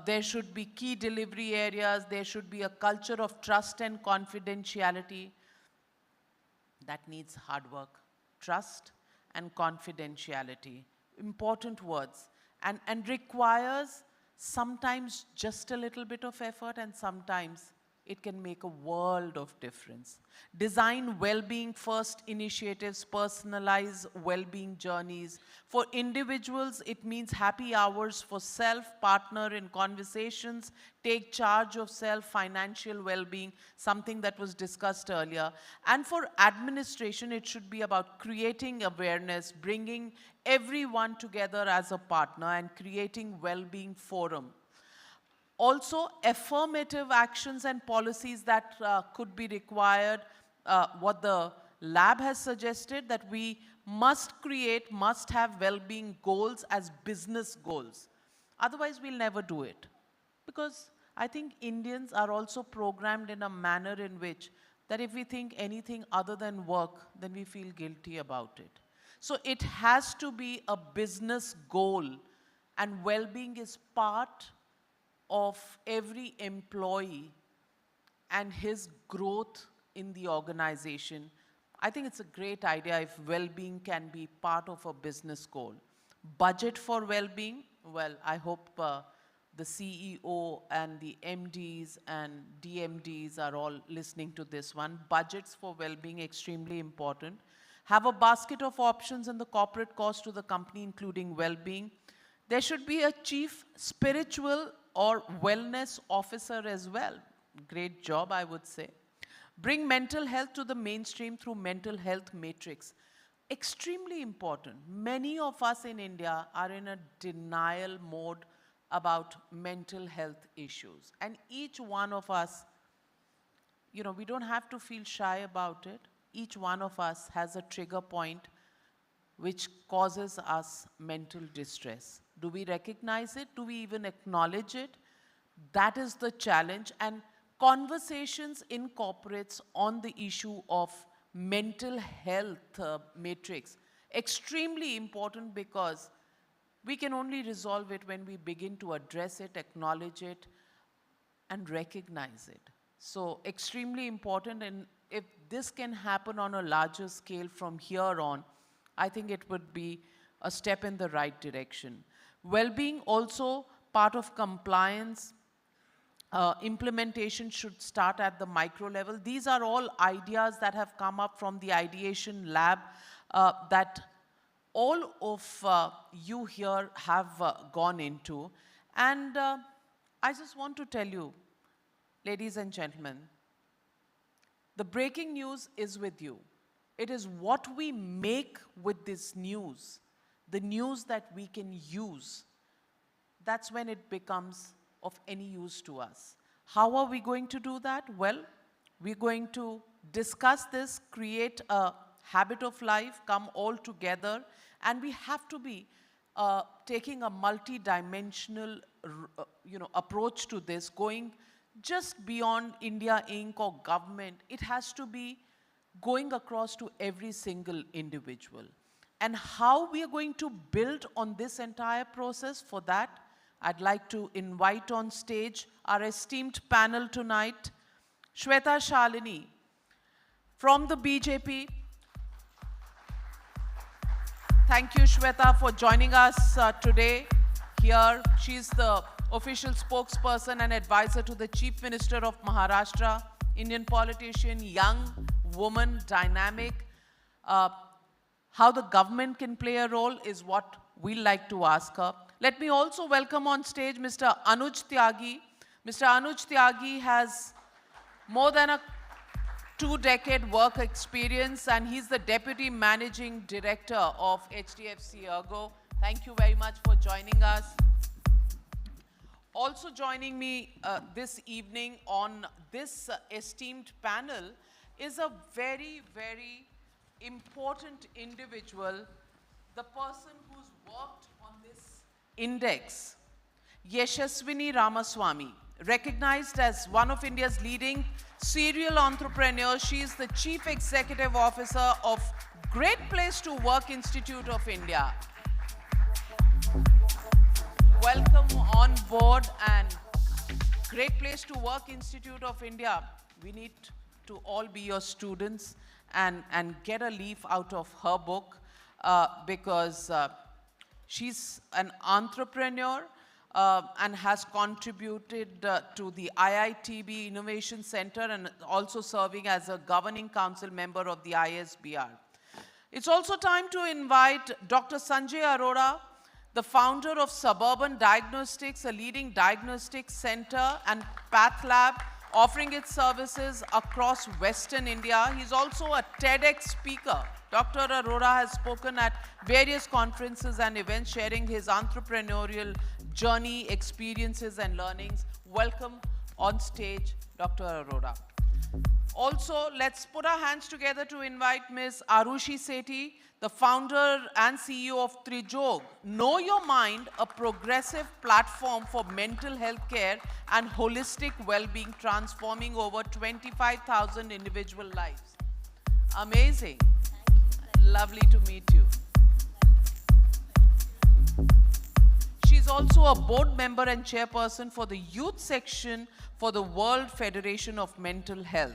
There should be key delivery areas. There should be a culture of trust and confidentiality. That needs hard work. Trust and confidentiality. Important words. And requires sometimes just a little bit of effort, and sometimes it can make a world of difference. Design well-being first initiatives, personalize well-being journeys. For individuals, it means happy hours for self, partner in conversations, take charge of self, financial well-being, something that was discussed earlier. And for administration, it should be about creating awareness, bringing everyone together as a partner, and creating well-being forum. Also, affirmative actions and policies that could be required, what the lab has suggested, that we must create, must have well-being goals as business goals. Otherwise, we'll never do it. Because I think Indians are also programmed in a manner in which that if we think anything other than work, then we feel guilty about it. So it has to be a business goal, and well-being is part of every employee and his growth in the organization. I think it's a great idea if well-being can be part of a business goal. Budget for well-being, well, I hope the CEO and the MDs and DMDs are all listening to this one. Budgets for well-being, extremely important. Have a basket of options in the corporate cost to the company, including well-being. There should be a chief spiritual or wellness officer as well. Great job, I would say. Bring mental health to the mainstream through mental health matrix. Extremely important. Many of us in India are in a denial mode about mental health issues. And each one of us, you know, we don't have to feel shy about it. Each one of us has a trigger point which causes us mental distress. Do we recognize it? Do we even acknowledge it? That is the challenge. And conversations in corporates on the issue of mental health matrix, extremely important, because we can only resolve it when we begin to address it, acknowledge it, and recognize it. So extremely important, and if this can happen on a larger scale from here on, I think it would be a step in the right direction. Well-being also part of compliance. Implementation should start at the micro level. These are all ideas that have come up from the Ideation lab that all of you here have gone into. And I just want to tell you, ladies and gentlemen, the breaking news is with you. It is what we make with this news the news that we can use, that's when it becomes of any use to us. How are we going to do that? Well, we're going to discuss this, create a habit of life, come all together, and we have to be taking a multi-dimensional approach to this, going just beyond India Inc. or government. It has to be going across to every single individual. And how we are going to build on this entire process, for that, I'd like to invite on stage our esteemed panel tonight, Shweta Shalini from the BJP. Thank you, Shweta, for joining us today here. She's the official spokesperson and advisor to the Chief Minister of Maharashtra, Indian politician, young woman, dynamic. How the government can play a role is what we like to ask her. Let me also welcome on stage Mr. Anuj Tyagi. Mr. Anuj Tyagi has more than a 2-decade work experience, and he's the Deputy Managing Director of HDFC ERGO. Thank you very much for joining us. Also joining me this evening on this esteemed panel is a very, very important individual, the person who's worked on this index, Yashaswini Ramaswamy. Recognized as one of India's leading serial entrepreneurs, she is the Chief Executive Officer of Great Place to Work Institute of India. Welcome on board, and Great Place to Work Institute of India. We need to all be your students and get a leaf out of her book because she's an entrepreneur and has contributed to the IITB Innovation Center and also serving as a governing council member of the ISBR. It's also time to invite Dr. Sanjay Arora, the founder of Suburban Diagnostics, a leading diagnostics center and path lab offering its services across Western India. He's also a TEDx speaker. Dr. Arora has spoken at various conferences and events, sharing his entrepreneurial journey, experiences, and learnings. Welcome on stage, Dr. Arora. Also, let's put our hands together to invite Ms. Arushi Sethi, the founder and CEO of Trijog. Know Your Mind, a progressive platform for mental health care and holistic well-being, transforming over 25,000 individual lives. Amazing. Lovely to meet you. She's also a board member and chairperson for the youth section for the World Federation of Mental Health.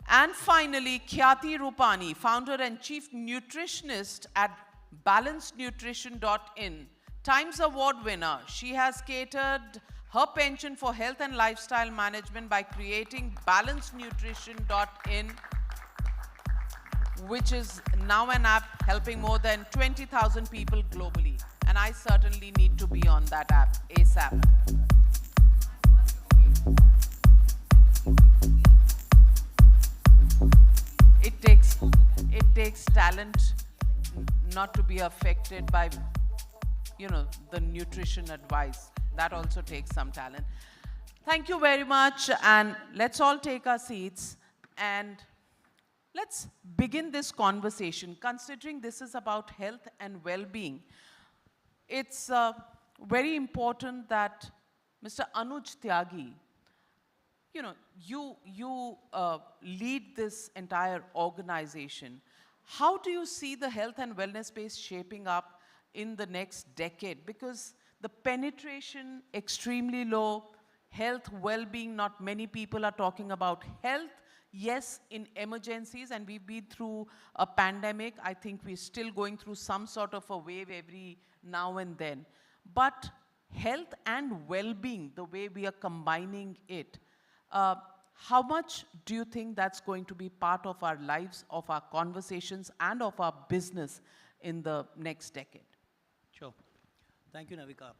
And finally, Khyati Rupani, founder and chief nutritionist at balancednutrition.in, Times Award winner. She has catered her penchant for health and lifestyle management by creating balancednutrition.in, which is now an app helping more than 20,000 people globally. And I certainly need to be on that app ASAP. It takes talent not to be affected by, the nutrition advice. That also takes some talent. Thank you very much, and let's all take our seats and let's begin this conversation. Considering this is about health and well-being, it's very important that Mr. Anuj Tyagi, you lead this entire organization. How do you see the health and wellness space shaping up in the next decade? Because the penetration extremely low, health, well-being, not many people are talking about health. Yes, in emergencies, and we've been through a pandemic. I think we're still going through some sort of a wave every now and then. But health and well-being, the way we are combining it, how much do you think that's going to be part of our lives, of our conversations, and of our business in the next decade? Sure. Thank you, Navika.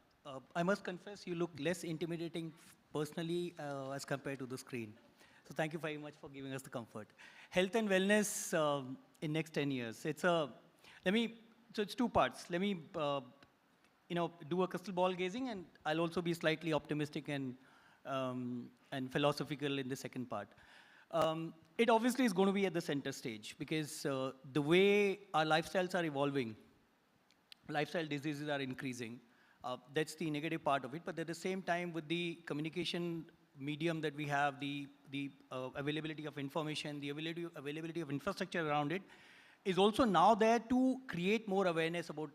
I must confess, you look less intimidating personally as compared to the screen. So thank you very much for giving us the comfort. Health and wellness in next 10 years. Let me so it's two parts. Let me, do a crystal ball gazing, and I'll also be slightly optimistic and philosophical in the second part. It obviously is going to be at the center stage because the way our lifestyles are evolving, lifestyle diseases are increasing. That's the negative part of it. But at the same time, with the communication medium that we have, the availability of information, the availability of infrastructure around it, is also now there to create more awareness about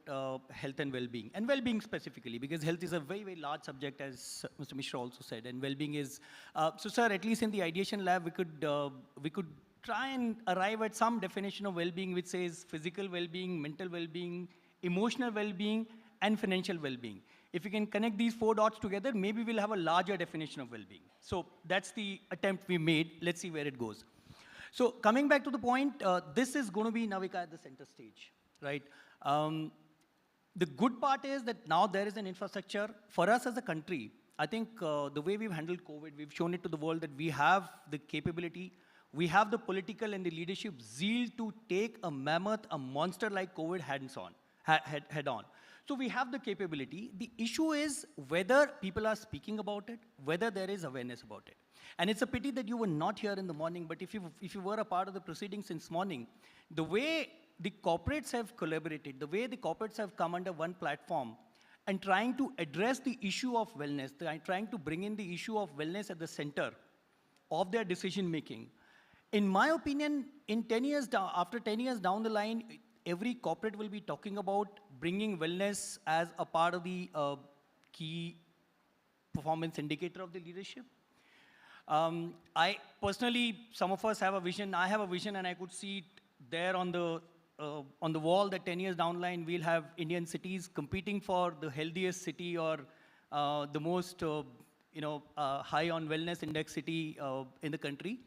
health and well-being, and well-being specifically, because health is a very, very large subject, as Mr. Mishra also said, and well-being is, so sir, at least in the ideation lab, we could try and arrive at some definition of well-being which says physical well-being, mental well-being, emotional well-being, and financial well-being. If we can connect these 4 dots together, maybe we'll have a larger definition of well-being. So that's the attempt we made. Let's see where it goes. So coming back to the point, this is going to be Navika at the center stage, right? The good part is that now there is an infrastructure. For us as a country, I think the way we've handled COVID, we've shown it to the world that we have the capability, we have the political and the leadership zeal to take a mammoth, a monster like COVID head on. So we have the capability. The issue is whether people are speaking about it, whether there is awareness about it. And it's a pity that you were not here in the morning, but if you were a part of the proceedings since morning, the way the corporates have collaborated, the way the corporates have come under one platform and trying to address the issue of wellness, trying to bring in the issue of wellness at the center of their decision making. In my opinion, in 10 years after 10 years down the line, every corporate will be talking about bringing wellness as a part of the key performance indicator of the leadership. I personally, some of us have a vision. I have a vision, and I could see it there on the wall that 10 years down the line, we'll have Indian cities competing for the healthiest city or the most, high on wellness index city in the country.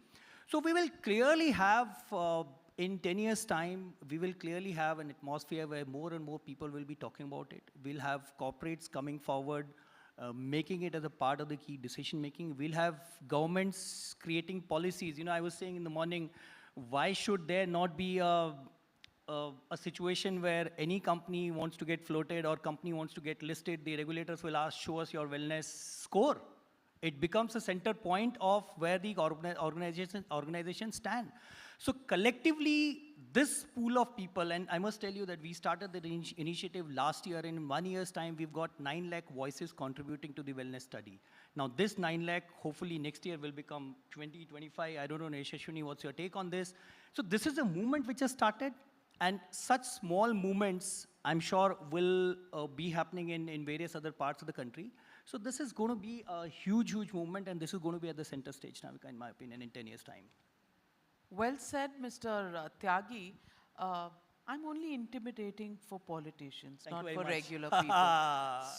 So we will clearly have, in 10 years' time, we will clearly have an atmosphere where more and more people will be talking about it. We'll have corporates coming forward, making it as a part of the key decision making. We'll have governments creating policies. I was saying in the morning, why should there not be a situation where any company wants to get floated or company wants to get listed, the regulators will ask, show us your wellness score. It becomes a center point of where the organizations stand. So collectively, this pool of people, and I must tell you that we started the initiative last year, and in 1 year's time, we've got 9 lakh voices contributing to the wellness study. Now this 9 lakh, hopefully next year will become 20, 25. I don't know, Yashashwini, what's your take on this? So this is a movement which has started, and such small movements, I'm sure, will be happening in various other parts of the country. So this is going to be a huge, huge movement, and this is going to be at the center stage, Navika, in my opinion, in 10 years' time. Well said, Mr. Tyagi. I'm only intimidating for politicians, Thank not you for very much. regular people.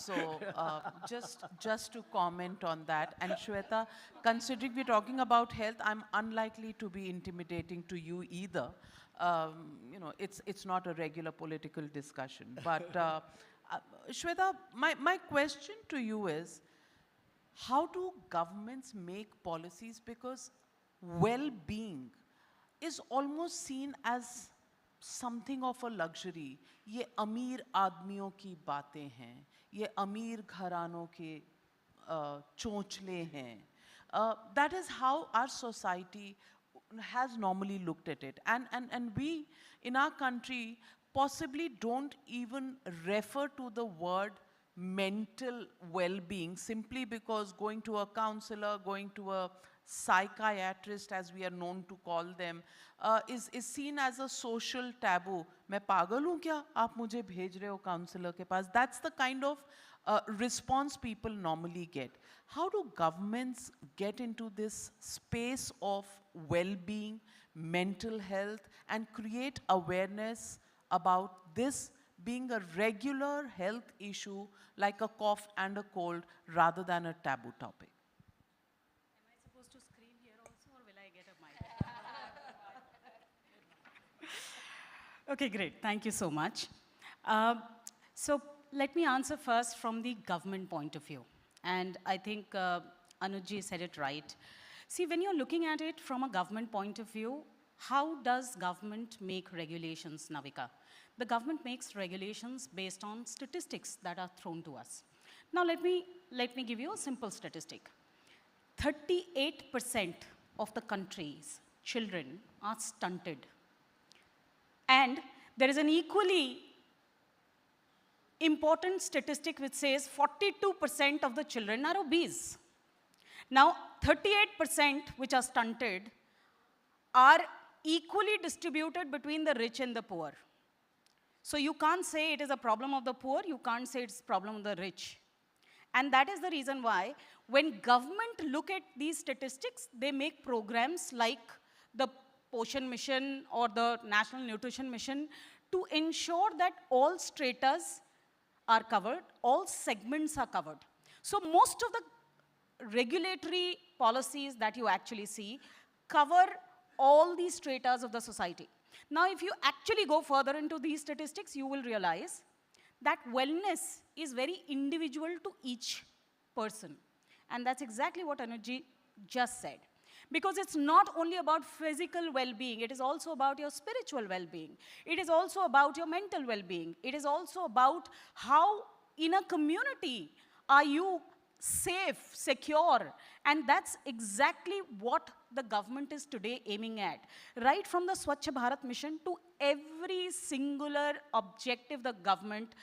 So just to comment on that. And Shweta, considering we're talking about health, I'm unlikely to be intimidating to you either. It's not a regular political discussion. But Shweta, my question to you is, how do governments make policies? Because well-being is almost seen as something of a luxury. ये अमीर आदमियों की बातें हैं, ये अमीर घरानों के चोंचले हैं. That is how our society has normally looked at it. And we, in our country, possibly don't even refer to the word mental well-being simply because going to a counselor, going to a psychiatrist, as we are known to call them, is seen as a social taboo. मैं पागल हूँ क्या? आप मुझे भेज रहे हो counselor के पास? That's the kind of response people normally get. How do governments get into this space of well-being, mental health, and create awareness about this being a regular health issue like a cough and a cold rather than a taboo topic? Am I supposed to scream here also, or will I get a mic? Okay, great. Thank you so much. So let me answer first from the government point of view. And I think Anuj said it right. See, when you're looking at it from a government point of view, how does government make regulations, Navika? the government makes regulations based on statistics that are thrown to us. Now let me give you a simple statistic. 38% of the country's children are stunted. And there is an equally important statistic which says 42% of the children are obese. Now, 38% which are stunted are equally distributed between the rich and the poor. So you can't say it is a problem of the poor, you can't say it's a problem of the rich. And that is the reason why when government look at these statistics, they make programs like the Poshan Mission or the National Nutrition Mission to ensure that all stratas are covered, all segments are covered. So most of the regulatory policies that you actually see cover all these stratas of the society. Now, if you actually go further into these statistics, you will realize that wellness is very individual to each person. And that's exactly what Anuj just said. Because it's not only about physical well-being, it is also about your spiritual well-being. It is also about your mental well-being. It is also about how in a community are you safe, secure, and that's exactly what the government is today aiming at. Right from the Swachh Bharat mission to every singular objective the government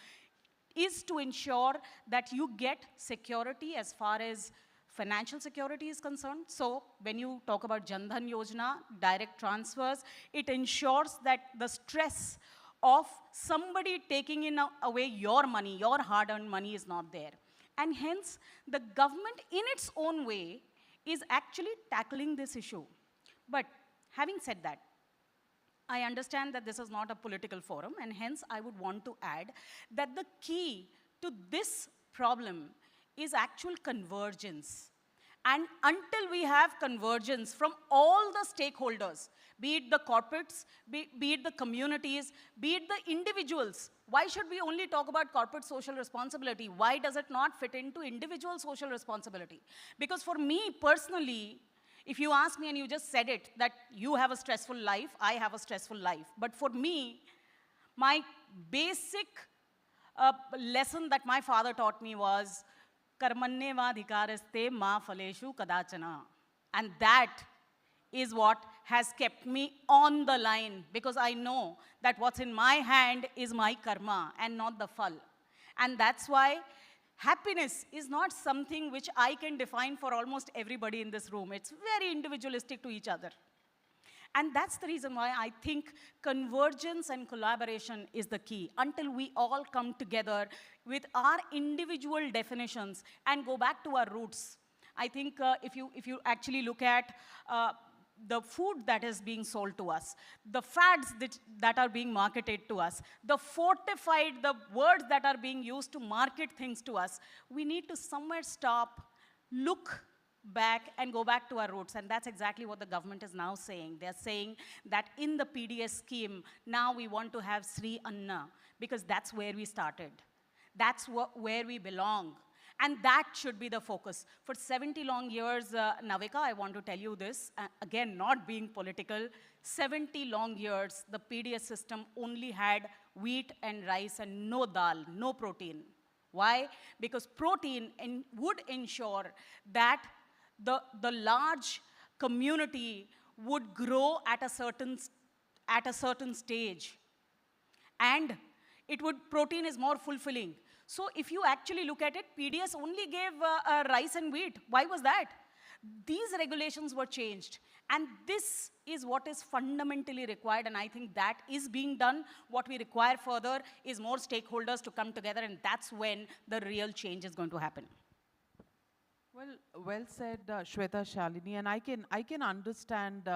is to ensure that you get security as far as financial security is concerned. So when you talk about Jan Dhan Yojana, direct transfers, it ensures that the stress of somebody taking away your money, your hard-earned money is not there. And hence, the government in its own way is actually tackling this issue. But having said that, I understand that this is not a political forum, and hence I would want to add that the key to this problem is actual convergence. And until we have convergence from all the stakeholders, be it the corporates, be it the communities, be it the individuals, why should we only talk about corporate social responsibility? Why does it not fit into individual social responsibility? Because for me personally, if you ask me and you just said it, that you have a stressful life, I have a stressful life. But for me, my basic lesson that my father taught me was, karmanyevadhikaraste ma phaleshu kadachana. And that is what has kept me on the line, because I know that what's in my hand is my karma and not the phal. And that's why happiness is not something which I can define for almost everybody in this room. It's very individualistic to each other. And that's the reason why I think convergence and collaboration is the key. Until we all come together with our individual definitions and go back to our roots. I think if you actually look at the food that is being sold to us, the fads that are being marketed to us, the words that are being used to market things to us, we need to somewhere stop, look back and go back to our roots. And that's exactly what the government is now saying. They're saying that in the PDS scheme, now we want to have Sri Anna, because that's where we started. That's where we belong. And that should be the focus. For 70 long years, Navika, I want to tell you this, again, not being political, 70 long years, the PDS system only had wheat and rice and no dal, no protein. Why? Because protein would ensure that the large community would grow at a certain stage. And protein is more fulfilling. So if you actually look at it, PDS only gave rice and wheat. Why was that? These regulations were changed. And this is what is fundamentally required, and I think that is being done. What we require further is more stakeholders to come together, and that's when the real change is going to happen. Well said, Shweta, Shalini, and I can understand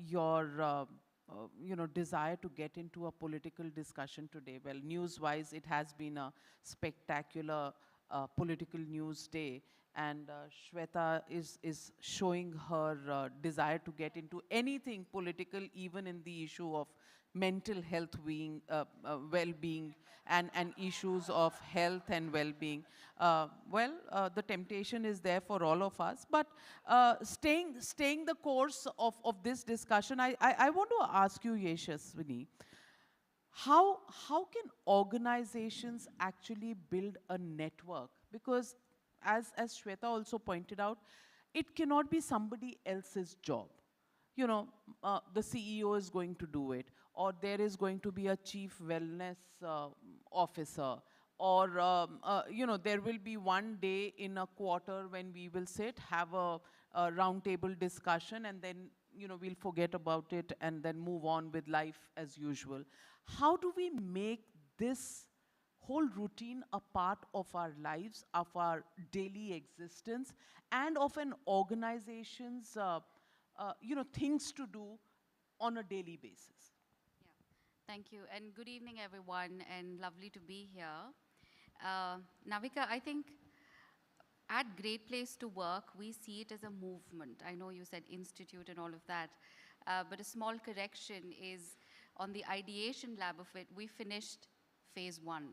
your desire to get into a political discussion today. Well, news-wise, it has been a spectacular political news day, and Shweta is showing her desire to get into anything political, even in the issue of mental health well-being and issues of health and well-being. The temptation is there for all of us, but staying the course of this discussion, I want to ask you, Yashaswini, how can organizations actually build a network? Because as Shweta also pointed out, it cannot be somebody else's job. You know, the CEO is going to do it, or there is going to be a chief wellness officer, or you know, there will be one day in a quarter when we will sit, have a roundtable discussion, and then, you know, we'll forget about it and then move on with life as usual. How do we make this whole routine a part of our lives, of our daily existence, and of an organization's you know, things to do on a daily basis? Yeah, thank you. And good evening, everyone, and lovely to be here. Navika, I think at Great Place to Work, we see it as a movement. I know you said institute and all of that, but a small correction is on the ideation lab of it, we finished phase 1.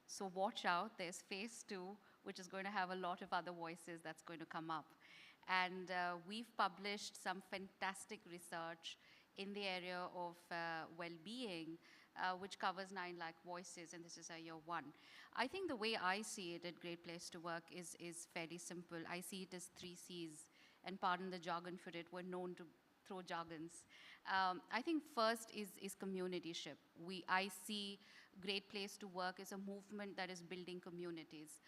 So watch out, there's phase 2, which is going to have a lot of other voices that's going to come up. And we've published some fantastic research in the area of well-being, which covers 9 lakh voices, and this is year 1. I think the way I see it at Great Place to Work is fairly simple. I see it as 3 C's, and pardon the jargon for it, we're known to throw jargons. I think first is communityship. I see Great Place to Work as a movement that is building communities.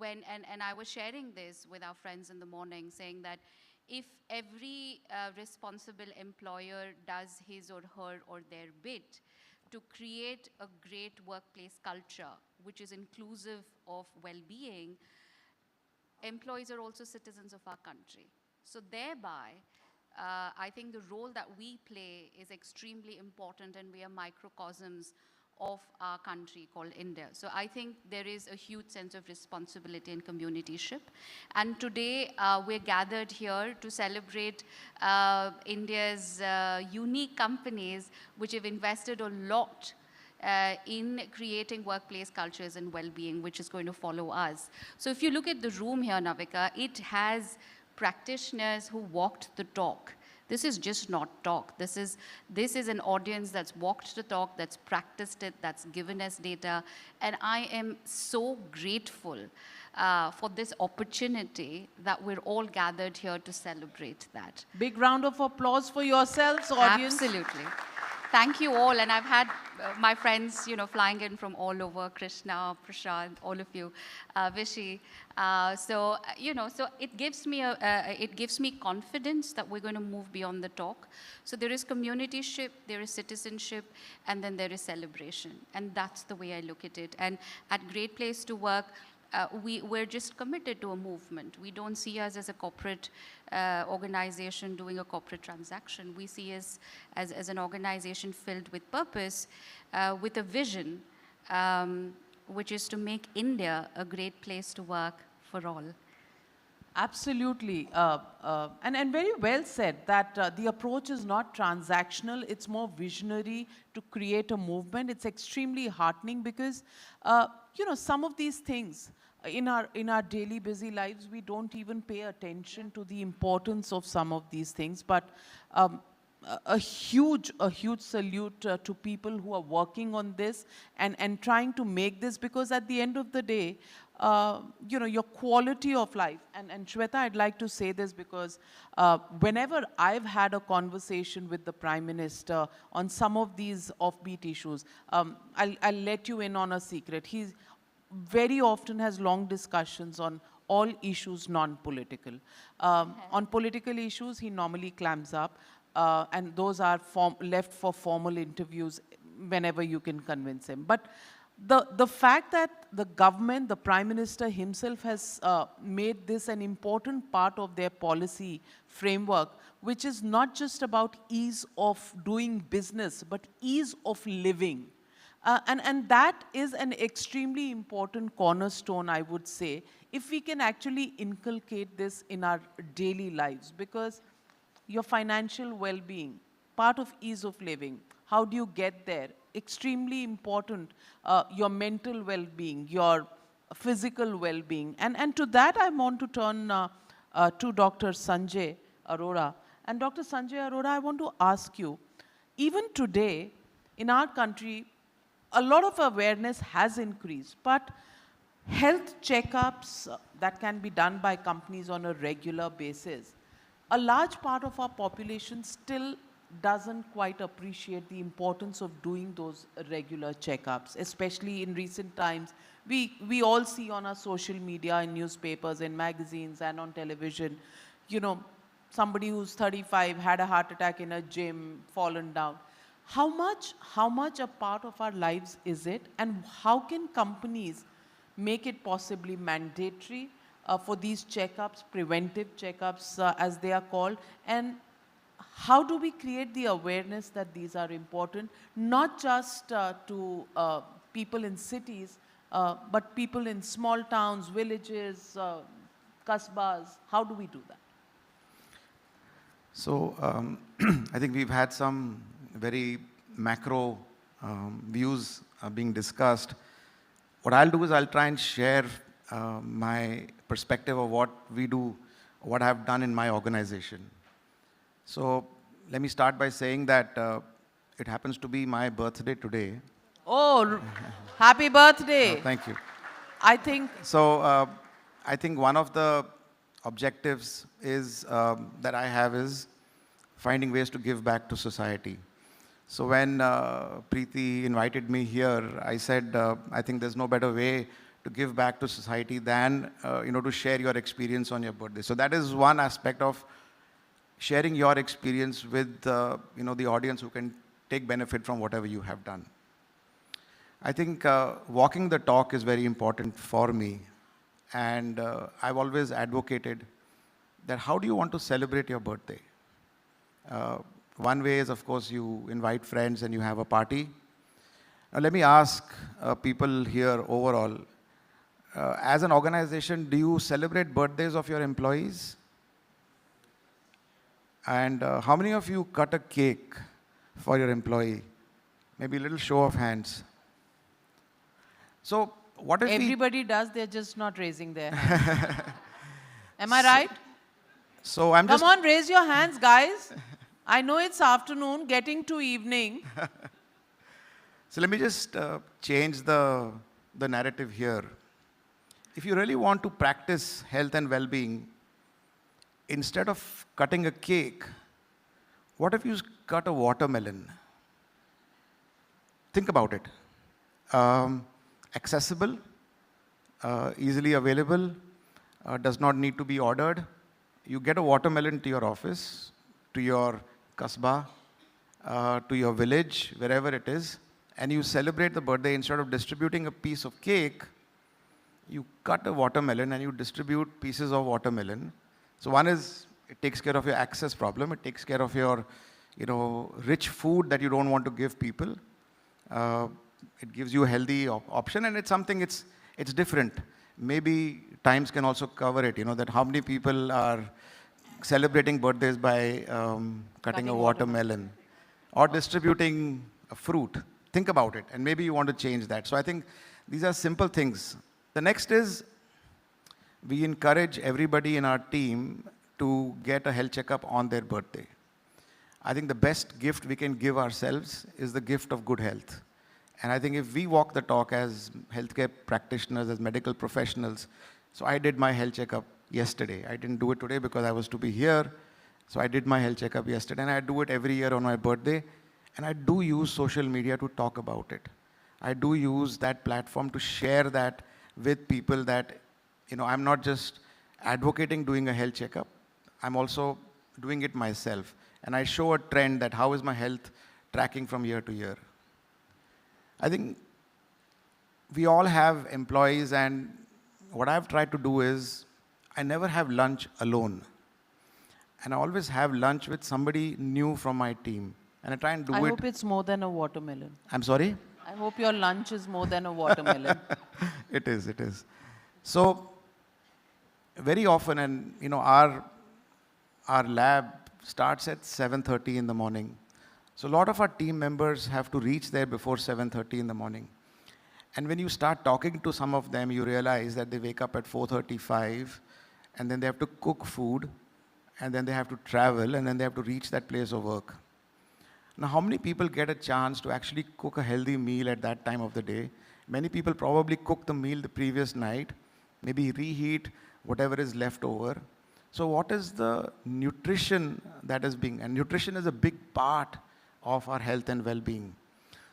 And I was sharing this with our friends in the morning, saying that if every responsible employer does his or her or their bit to create a great workplace culture, which is inclusive of well-being, employees are also citizens of our country. So thereby, I think the role that we play is extremely important, and we are microcosms of our country called India. So I think there is a huge sense of responsibility and communityship. And today we're gathered here to celebrate India's unique companies which have invested a lot in creating workplace cultures and well-being, which is going to follow us. So if you look at the room here, Navika, it has practitioners who walked the talk. This is just not talk. This is an audience that's walked the talk, that's practiced it, that's given us data. And I am so grateful for this opportunity that we're all gathered here to celebrate that. Big round of applause for yourselves, audience. Absolutely. Thank you all, and I've had my friends, you know, flying in from all over, Krishna, Prashant, all of you, Vishy. So, you know, so it gives me confidence that we're going to move beyond the talk. So there is communityship, there is citizenship, and then there is celebration. And that's the way I look at it. And at Great Place to Work, we're just committed to a movement. We don't see us as a corporate organization doing a corporate transaction. We see us as an organization filled with purpose, with a vision, which is to make India a great place to work for all. Absolutely. And very well said that the approach is not transactional, it's more visionary to create a movement. It's extremely heartening because, you know, some of these things in our daily busy lives, we don't even pay attention to the importance of some of these things. But a huge salute to people who are working on this and trying to make this, because at the end of the day, you know, your quality of life, and Shweta, I'd like to say this because whenever I've had a conversation with the Prime Minister on some of these offbeat issues, I'll let you in on a secret. He very often has long discussions on all issues non-political. On political issues, he normally clams up, and those are left for formal interviews whenever you can convince him. But the fact that the government, the Prime Minister himself has made this an important part of their policy framework, which is not just about ease of doing business, but ease of living. And that is an extremely important cornerstone, I would say, if we can actually inculcate this in our daily lives, because your financial well-being, part of ease of living, how do you get there? Extremely important, your mental well-being, your physical well-being. And to that, I want to turn to Dr. Sanjay Arora. And Dr. Sanjay Arora, I want to ask you, even today, in our country, a lot of awareness has increased, but health checkups that can be done by companies on a regular basis, a large part of our population still doesn't quite appreciate the importance of doing those regular checkups, especially in recent times. We all see on our social media, in newspapers, in magazines, and on television, you know, somebody who's 35 had a heart attack in a gym, fallen down. How much a part of our lives is it, and how can companies make it possibly mandatory for these checkups, preventive checkups as they are called, and how do we create the awareness that these are important, not just to people in cities, but people in small towns, villages, kasbahs? How do we do that? So I think we've had some very macro views being discussed. What I'll do is I'll try and share my perspective of what we do, what I've done in my organization. So let me start by saying that it happens to be my birthday today. Oh, happy birthday. Thank you. I think. So I think one of the objectives is that I have is finding ways to give back to society. So when Preeti invited me here, I said, I think there's no better way to give back to society than to share your experience on your birthday. So that is one aspect of sharing your experience with the audience who can take benefit from whatever you have done. I think walking the talk is very important for me, and I've always advocated that how do you want to celebrate your birthday? One way is, of course, you invite friends and you have a party. Now let me ask people here overall, as an organization, do you celebrate birthdays of your employees? And how many of you cut a cake for your employee? Maybe a little show of hands. So what if everybody does, they're just not raising their hands. Am I right? So I'm Come on, raise your hands, guys. I know it's afternoon, getting to evening. So let me just change the narrative here. If you really want to practice health and well-being, instead of cutting a cake, what if you cut a watermelon? Think about it. Accessible, easily available, does not need to be ordered. You get a watermelon to your office, to your kasbah, to your village, wherever it is, and you celebrate the birthday. Instead of distributing a piece of cake, you cut a watermelon and you distribute pieces of watermelon. So one is, it takes care of your access problem. It takes care of your, rich food that you don't want to give people. It gives you a healthy option, and it's something, it's different. Maybe Times can also cover it, that how many people are celebrating birthdays by cutting a watermelon or distributing a fruit. Think about it, and maybe you want to change that. So I think these are simple things. The next is, we encourage everybody in our team to get a health checkup on their birthday. I think the best gift we can give ourselves is the gift of good health. And I think if we walk the talk as healthcare practitioners, as medical professionals, so I did my health checkup yesterday. I didn't do it today because I was to be here. So I did my health checkup yesterday, and I do it every year on my birthday. And I do use social media to talk about it. I do use that platform to share that with people that, I'm not just advocating doing a health checkup. I'm also doing it myself. And I show a trend that how is my health tracking from year to year. I think we all have employees, and what I've tried to do is I never have lunch alone. And I always have lunch with somebody new from my team. And I try and do it. I hope it's more than a watermelon. I'm sorry? I hope your lunch is more than a watermelon. It is. So very often, and our lab starts at 7:30 in the morning. So a lot of our team members have to reach there before 7:30 in the morning. And when you start talking to some of them, you realize that they wake up at 4:35, and then they have to cook food, and then they have to travel, and then they have to reach that place of work. Now, how many people get a chance to actually cook a healthy meal at that time of the day? Many people probably cook the meal the previous night, maybe reheat whatever is left over. So what is the nutrition that is being, and nutrition is a big part of our health and well-being.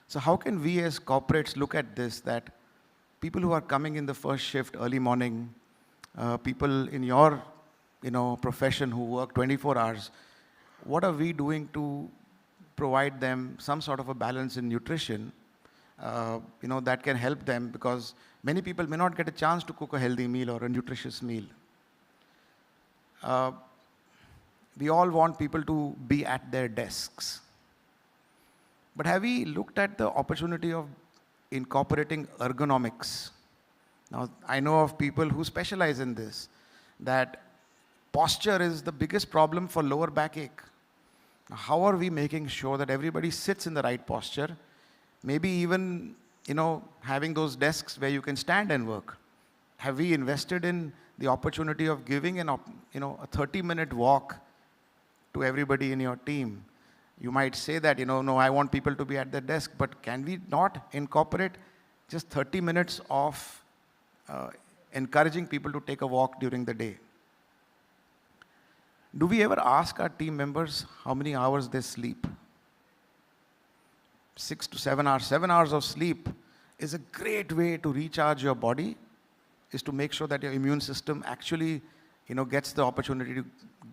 So how can we as corporates look at this, that people who are coming in the first shift early morning, people in your profession who work 24 hours, what are we doing to provide them some sort of a balance in nutrition that can help them, because many people may not get a chance to cook a healthy meal or a nutritious meal. We all want people to be at their desks. But have we looked at the opportunity of incorporating ergonomics? Now, I know of people who specialize in this, that posture is the biggest problem for lower backache. Now, how are we making sure that everybody sits in the right posture? Maybe even, having those desks where you can stand and work. Have we invested in the opportunity of giving a 30-minute walk to everybody in your team? You might say that, no, I want people to be at their desk, but can we not incorporate just 30 minutes of encouraging people to take a walk during the day? Do we ever ask our team members how many hours they sleep? 6 to 7 hours. 7 hours of sleep is a great way to recharge your body, is to make sure that your immune system actually, gets the opportunity to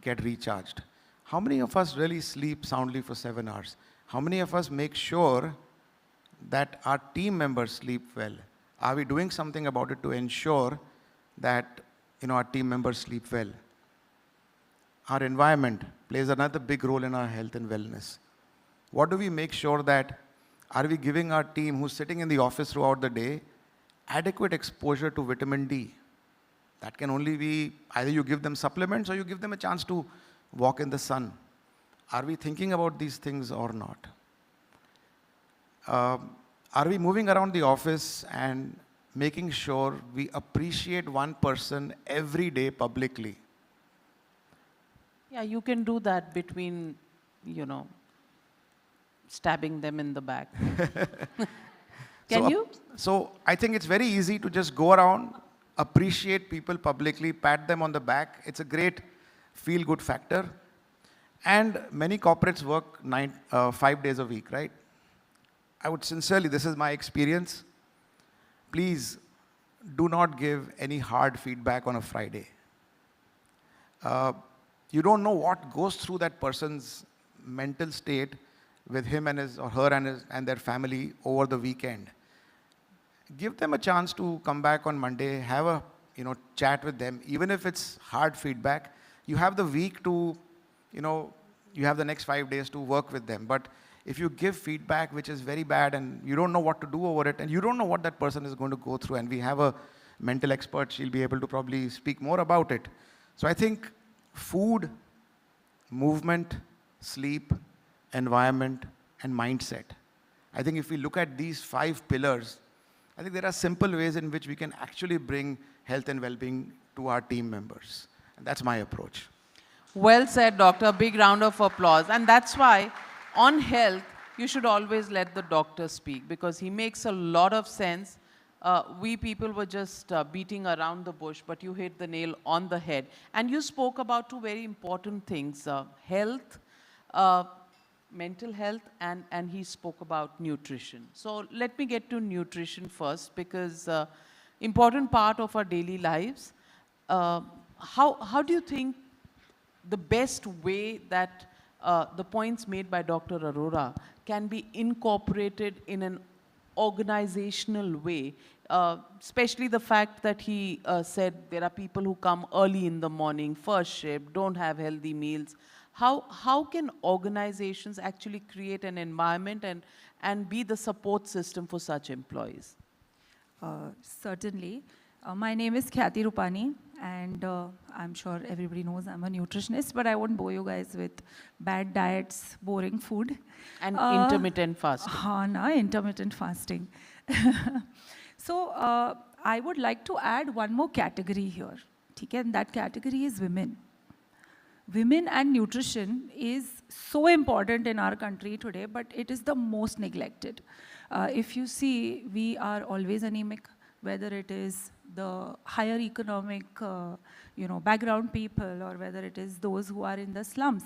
get recharged. How many of us really sleep soundly for 7 hours? How many of us make sure that our team members sleep well? Are we doing something about it to ensure that, our team members sleep well? Our environment plays another big role in our health and wellness. What do we make sure that, are we giving our team who's sitting in the office throughout the day adequate exposure to vitamin D? That can only be, either you give them supplements or you give them a chance to walk in the sun. Are we thinking about these things or not? Are we moving around the office and making sure we appreciate one person every day publicly? Yeah, you can do that between, stabbing them in the back. Can you? So I think it's very easy to just go around, appreciate people publicly, pat them on the back. It's a great feel-good factor. And many corporates work 5 days a week, right? I would sincerely, this is my experience, please do not give any hard feedback on a Friday. You don't know what goes through that person's mental state with him and his or her and their family over the weekend. Give them a chance to come back on Monday, have a chat with them, even if it's hard feedback. You have the week to, you have the next 5 days to work with them. But if you give feedback which is very bad and you don't know what to do over it, and you don't know what that person is going to go through, and we have a mental expert, she'll be able to probably speak more about it. So I think food, movement, sleep, environment, and mindset. I think if we look at these 5 pillars, I think there are simple ways in which we can actually bring health and well-being to our team members. And that's my approach. Well said, Doctor. A big round of applause. And that's why on health, you should always let the doctor speak, because he makes a lot of sense. We people were just beating around the bush, but you hit the nail on the head. And you spoke about 2 very important things, health, mental health, and he spoke about nutrition. So let me get to nutrition first, because important part of our daily lives. How do you think the best way that the points made by Dr. Arora can be incorporated in an organizational way, especially the fact that he said there are people who come early in the morning, first shift, don't have healthy meals. How can organizations actually create an environment and be the support system for such employees? Certainly. My name is Khyati Rupani, and I'm sure everybody knows I'm a nutritionist, but I won't bore you guys with bad diets, boring food. And intermittent fasting. Intermittent fasting. So I would like to add one more category here, and that category is women. women and nutrition is so important in our country today, but it is the most neglected. If you see, we are always anemic, whether it is the higher economic background people or whether it is those who are in the slums.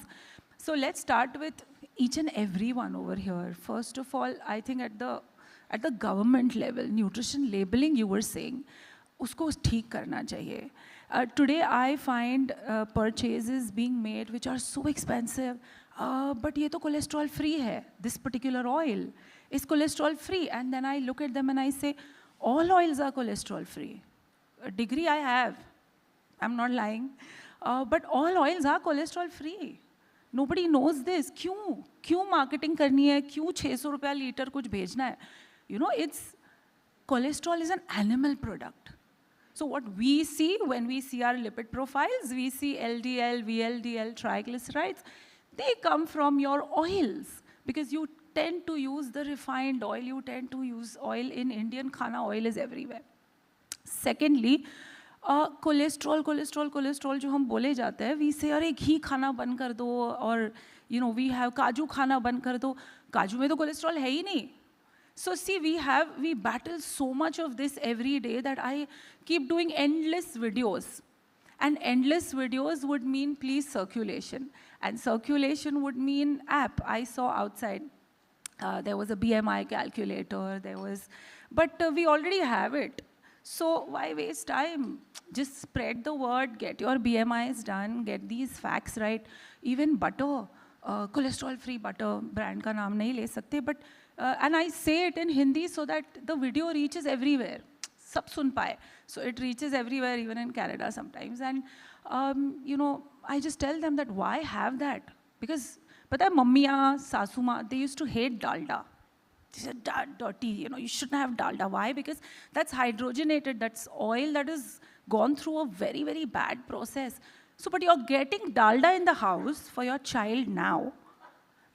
So let's start with each and every one over here. First of all, I think at the government level, nutrition labeling you were saying, usko theek karna chahiye. Today I find purchases being made which are so expensive, but ye to cholesterol free hai. This particular oil is cholesterol free, and then I look at them and I say, all oils are cholesterol free. A degree I have, I'm not lying, but all oils are cholesterol free. Nobody knows this. क्यों marketing करनी है? क्यों 600 रुपया litre कुछ भेजना है? You know, cholesterol is an animal product. So what we see when we see our lipid profiles, we see LDL, VLDL, triglycerides. They come from your oils because you tend to use the refined oil. You tend to use oil in Indian khana. Oil is everywhere. Secondly, cholesterol जो हम बोले जाते हैं, we say अरे घी खाना बंद कर दो, और we have काजू खाना बंद कर दो. काजू में तो cholesterol है ही नहीं. So see, we battle so much of this every day that I keep doing endless videos. And endless videos would mean please circulation. And circulation would mean app. I saw outside, there was a BMI calculator, but we already have it. So why waste time? Just spread the word, get your BMIs done, get these facts right. Even butter, cholesterol-free butter, brand ka naam nahi le sakte, but and I say it in Hindi so that the video reaches everywhere. Sab sun paye. So it reaches everywhere, even in Canada sometimes. And I just tell them that why have that? Because, pata hai, mammiya, sasuma, they used to hate dalda. They said, dirty, you shouldn't have dalda. Why? Because that's hydrogenated, that's oil that has gone through a very, very bad process. So, but you're getting dalda in the house for your child now.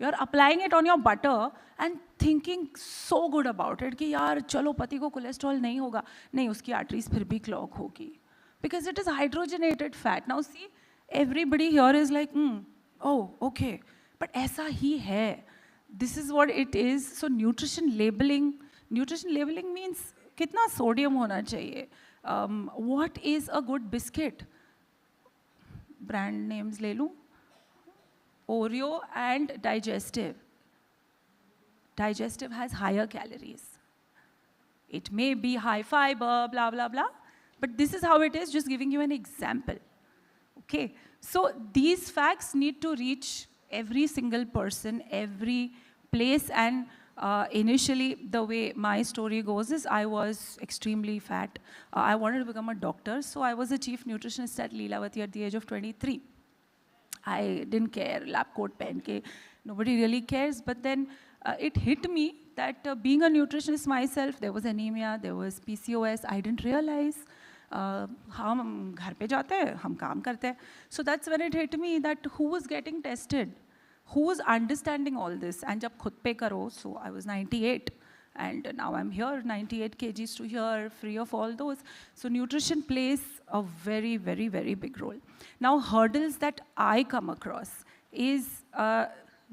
You're applying it on your butter and thinking so good about it कि यार चलो पति को cholesterol नहीं होगा. नहीं, उसकी arteries फिर भी clog होगी. Because it is hydrogenated fat. Now see, everybody here is like, oh, okay. But ऐसा ही है. This is what it is. So nutrition labeling means कितना sodium होना चाहिए. What is a good biscuit? Brand names ले लूँ. Oreo and Digestive. Digestive has higher calories. It may be high fiber, blah, blah, blah. But this is how it is, just giving you an example. Okay? So these facts need to reach every single person, every place. And initially, the way my story goes is I was extremely fat. I wanted to become a doctor, so I was a chief nutritionist at Leelavati at the age of 23. I didn't care, lab coat pen ke, nobody really cares. But then it hit me that being a nutritionist myself, there was anemia, there was PCOS. I didn't realize. हम घर पे जाते हैं, हम काम करते हैं. So that's when it hit me that who was getting tested, who was understanding all this. And जब खुद पे करो, so I was 98. And now I'm here, 98 kgs to here, free of all those. So nutrition plays a very, very, very big role. Now, hurdles that I come across is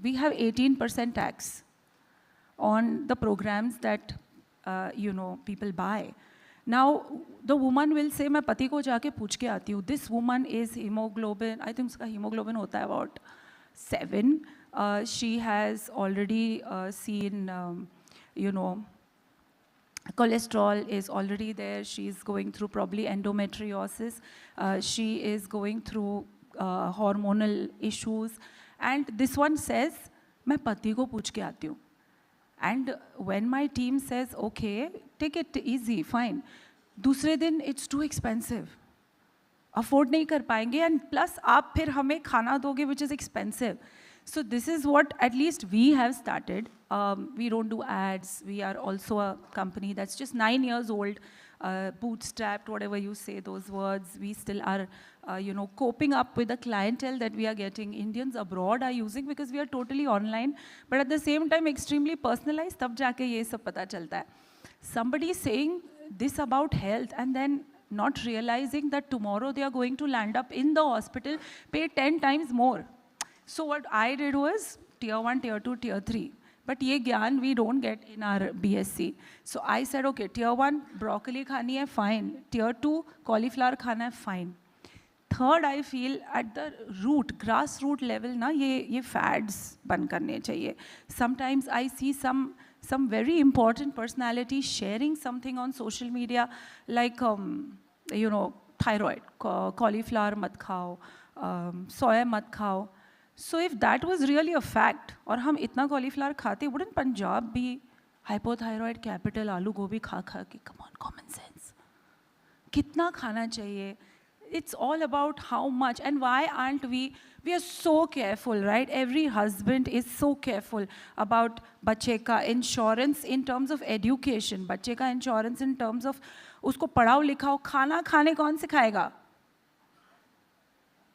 we have 18% tax on the programs that, people buy. Now, the woman will say, मैं पति को जाके पूछ के आती हूँ. This woman is hemoglobin, I think उसका hemoglobin होता है about 7. She has already seen cholesterol is already there. She's going through probably endometriosis. She is going through hormonal issues. And this one says, मैं पति को पूछ के आती हूँ. And when my team says, okay, take it easy, fine. दूसरे दिन, it's too expensive. Afford नहीं कर पाएंगे. And plus, आप फिर हमें खाना दोगे, which is expensive. So this is what at least we have started. We don't do ads. We are also a company that's just 9 years old, bootstrapped, whatever you say, those words. We still are, coping up with the clientele that we are getting. Indians abroad are using because we are totally online, but at the same time, extremely personalized. तब जाके ये सब पता चलता है. Somebody saying this about health, and then not realizing that tomorrow they are going to land up in the hospital, pay 10 times more. So what I did was tier 1, tier 2, tier 3. But ye gyan we don't get in our BSc. So I said, okay, tier 1, broccoli khani hai, fine. Tier 2, cauliflower khana hai, fine. Third, I feel at the root, grassroots level, na, ye fads ban karne chahiye. Sometimes I see some very important personality sharing something on social media, like, you know, thyroid, cauliflower mat khao, soya mat khao. So if that was really a fact, और हम इतना cauliflower खाते, wouldn't Punjab be hypothyroid capital, आलू गोभी खा के? Come on, common sense. कितना खाना चाहिए? It's all about how much, and why aren't we are so careful, right? Every husband is so careful about बच्चे का insurance in terms of education, बच्चे का insurance in terms of उसको पढ़ाओ लिखाओ, खाना खाने कौन सिखाएगा?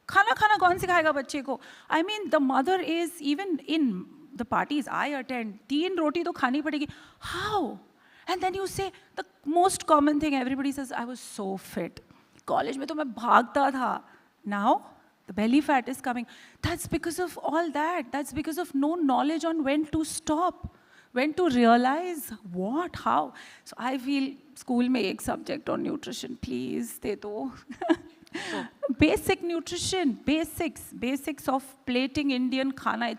खाना खाना कौन सिखाएगा बच्चे को? I mean, the mother is, even in the parties I attend, 3 roti तो खानी पड़ेगी. How? And then you say, the most common thing everybody says, I was so fit. College में तो मैं भागता था. Now, the belly fat is coming. That's because of all that. That's because of no knowledge on when to stop, when to realize what, how. So I feel school में एक subject on nutrition, please, दे दो. Basic nutrition, basics of plating Indian khana.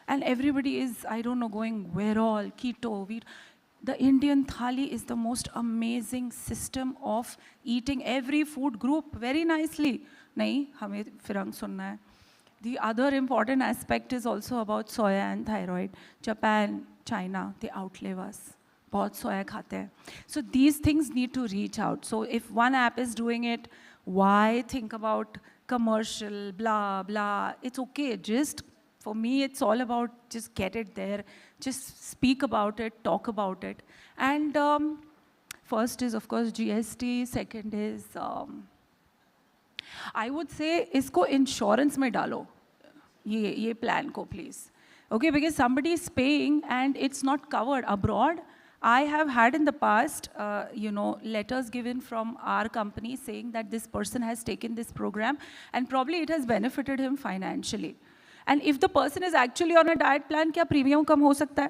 And everybody is, I don't know, going where all, keto, wheat. The Indian thali is the most amazing system of eating every food group very nicely. Nahi, hame firang sunna hai. The other important aspect is also about soya and thyroid. Japan, China, they outlive us. Bahut soya khate hai. So these things need to reach out. So if one app is doing it, why think about commercial, blah, blah. It's okay, just, for me, it's all about just get it there. Just speak about it, talk about it. And first is, of course, GST. Second is, I would say, isko insurance mein dalo. Ye plan ko, please. Okay, because somebody is paying and it's not covered abroad. I have had in the past, you know, letters given from our company saying that this person has taken this program and probably it has benefited him financially. And if the person is actually on a diet plan, kya premium kam ho sakta hai?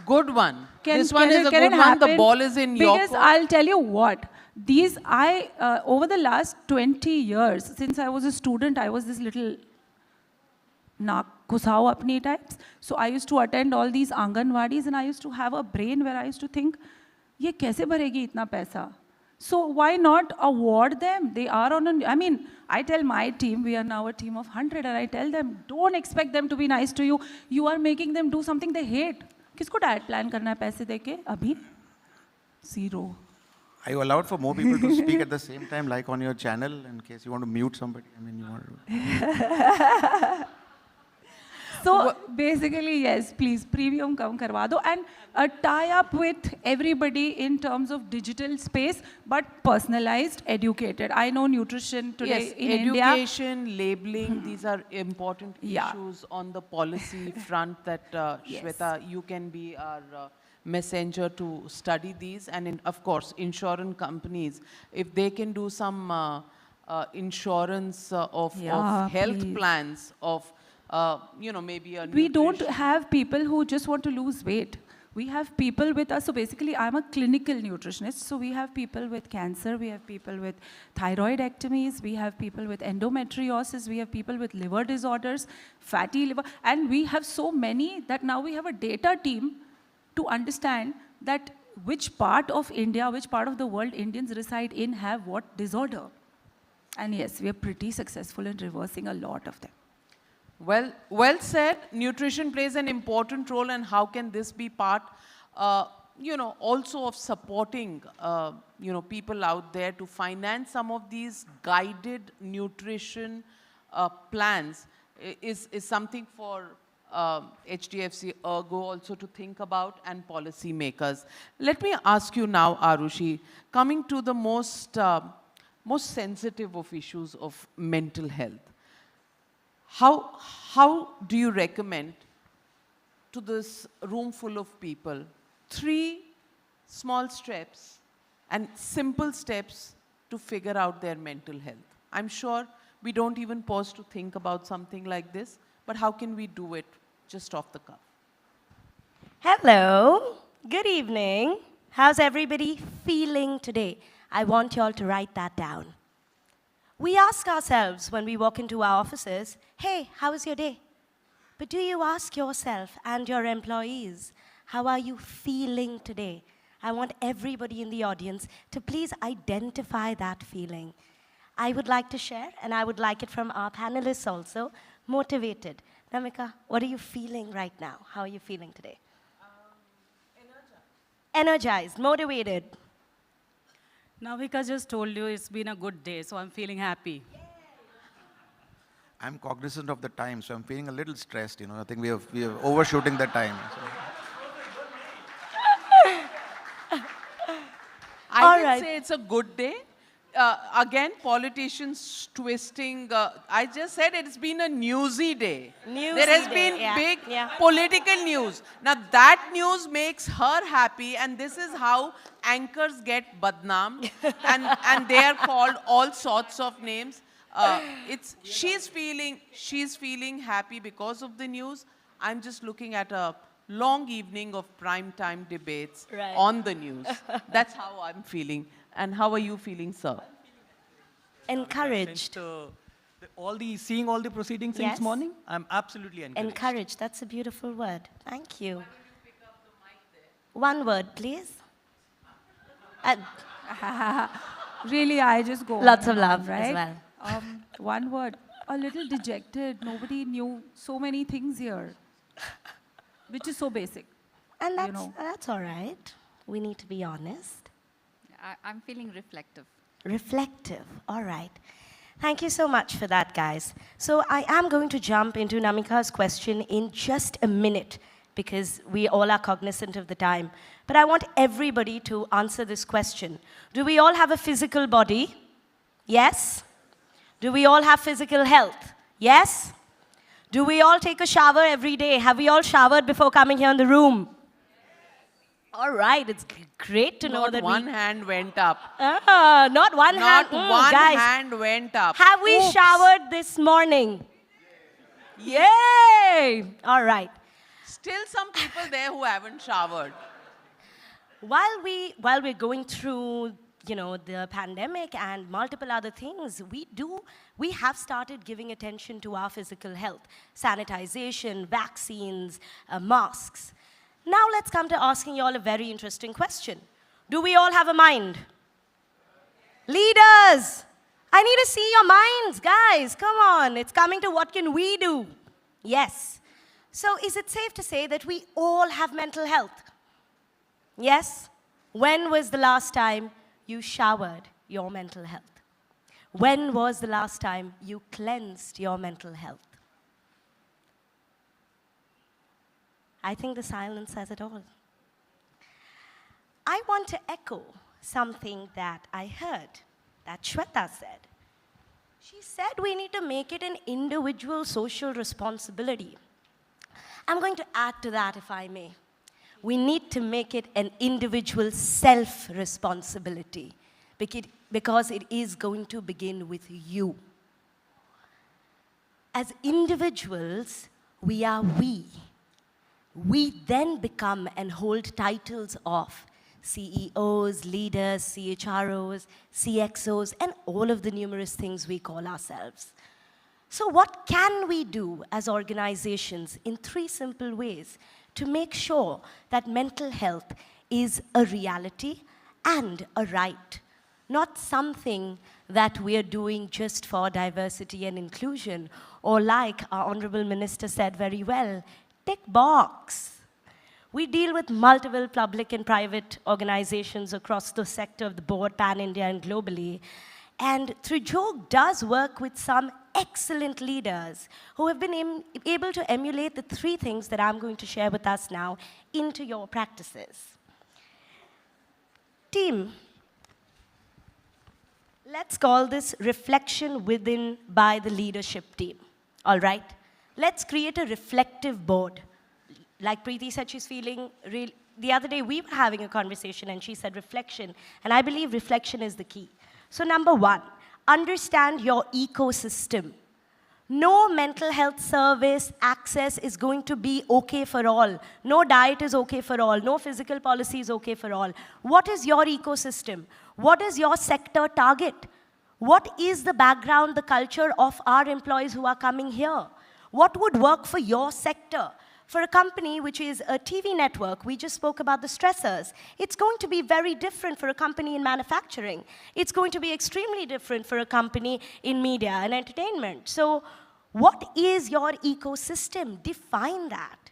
Good one. This one is a good one. The ball is in your court. Because I'll tell you what, these, over the last 20 years, since I was a student, I was this little naak khusao apni types. So I used to attend all these Anganwadis and I used to have a brain where I used to think, ye kaise bharegi itna paisa? So why not award them? They are on a, I mean, I tell my team, we are now a team of 100, and I tell them, don't expect them to be nice to you. You are making them do something they hate. Kisko diet plan karna hai paise deke? Abhi? Zero. Are you allowed for more people to speak at the same time, like on your channel, in case you want to mute somebody? I mean, you want to... So basically, yes, please, premium kam karwa do, and tie up with everybody in terms of digital space, but personalized, educated. I know nutrition today in India. Education, labeling, these are important issues on the policy front that, Shweta, you can be our messenger to study these. And of course, insurance companies, if they can do some insurance of health plans, of you know, maybe a We don't have people who just want to lose weight. We have people with us. So basically, I'm a clinical nutritionist. So we have people with cancer. We have people with thyroidectomies. We have people with endometriosis. We have people with liver disorders, fatty liver. And we have so many that now we have a data team to understand that which part of India, which part of the world Indians reside in have what disorder. And yes, we are pretty successful in reversing a lot of them. Well said. Nutrition plays an important role, and how can this be part, you know, also of supporting, you know, people out there to finance some of these guided nutrition plans is something for HDFC, ERGO also to think about, and policy makers. Let me ask you now, Arushi, coming to the most sensitive of issues of mental health. How do you recommend to this room full of people 3 small steps and simple steps to figure out their mental health. I'm sure we don't even pause to think about something like this, but how can we do it just off the cuff? Hello, good evening. How's everybody feeling today? I want you all to write that down. We ask ourselves when we walk into our offices, hey, how was your day? But do you ask yourself and your employees, how are you feeling today? I want everybody in the audience to please identify that feeling. I would like to share, and I would like it from our panelists also, motivated. Namika, what are you feeling right now? How are you feeling today? Energized, motivated. Navika just told you it's been a good day, so I'm feeling happy. I'm cognizant of the time, so I'm feeling a little stressed. I think we are overshooting the time. I didn't say it's a good day. Again, politicians twisting. I just said it's been a newsy day. There has been big political news. Now that news makes her happy, and this is how anchors get badnaam, and they are called all sorts of names. She's feeling happy because of the news. I'm just looking at a long evening of prime time debates on the news. That's how I'm feeling. And how are you feeling, sir? Encouraged. Seeing all the proceedings since morning, I'm absolutely encouraged. Encouraged, that's a beautiful word. Thank you. One word, please. Really, I just go Lots on of love right? as well. One word, a little dejected. Nobody knew so many things here, which is so basic. And that's all right. We need to be honest. I'm feeling reflective. Reflective, all right. Thank you so much for that, guys. So I am going to jump into Namika's question in just a minute because we all are cognizant of the time. But I want everybody to answer this question. Do we all have a physical body? Yes. Do we all have physical health? Yes. Do we all take a shower every day? Have we all showered before coming here in the room? All right, it's great to know that one hand went up. Not one hand. Not one guys, hand went up. Have we showered this morning? Yay! All right. Still some people there who haven't showered. While we're going through, the pandemic and multiple other things, we have started giving attention to our physical health. Sanitization, vaccines, masks. Now let's come to asking you all a very interesting question. Do we all have a mind? Leaders, I need to see your minds, guys. Come on, it's coming to what can we do? Yes. So is it safe to say that we all have mental health? Yes. When was the last time you showered your mental health? When was the last time you cleansed your mental health? I think the silence says it all. I want to echo something that I heard that Shweta said. She said we need to make it an individual social responsibility. I'm going to add to that, if I may. We need to make it an individual self-responsibility because it is going to begin with you. As individuals, we are we. We then become and hold titles of CEOs, leaders, CHROs, CXOs, and all of the numerous things we call ourselves. So what can we do as organizations in 3 simple ways to make sure that mental health is a reality and a right, not something that we are doing just for diversity and inclusion, or like our Honorable Minister said very well, tick box. We deal with multiple public and private organizations across the sector of the board, pan-India and globally. And Trijog does work with some excellent leaders who have been able to emulate the 3 things that I'm going to share with us now into your practices. Team, let's call this reflection within by the leadership team, all right? Let's create a reflective board. Like Preeti said, she's feeling the other day we were having a conversation and she said reflection, and I believe reflection is the key. So number one, understand your ecosystem. No mental health service access is going to be okay for all. No diet is okay for all. No physical policy is okay for all. What is your ecosystem? What is your sector target? What is the background, the culture of our employees who are coming here? What would work for your sector? For a company which is a TV network, we just spoke about the stressors. It's going to be very different for a company in manufacturing. It's going to be extremely different for a company in media and entertainment. So what is your ecosystem? Define that.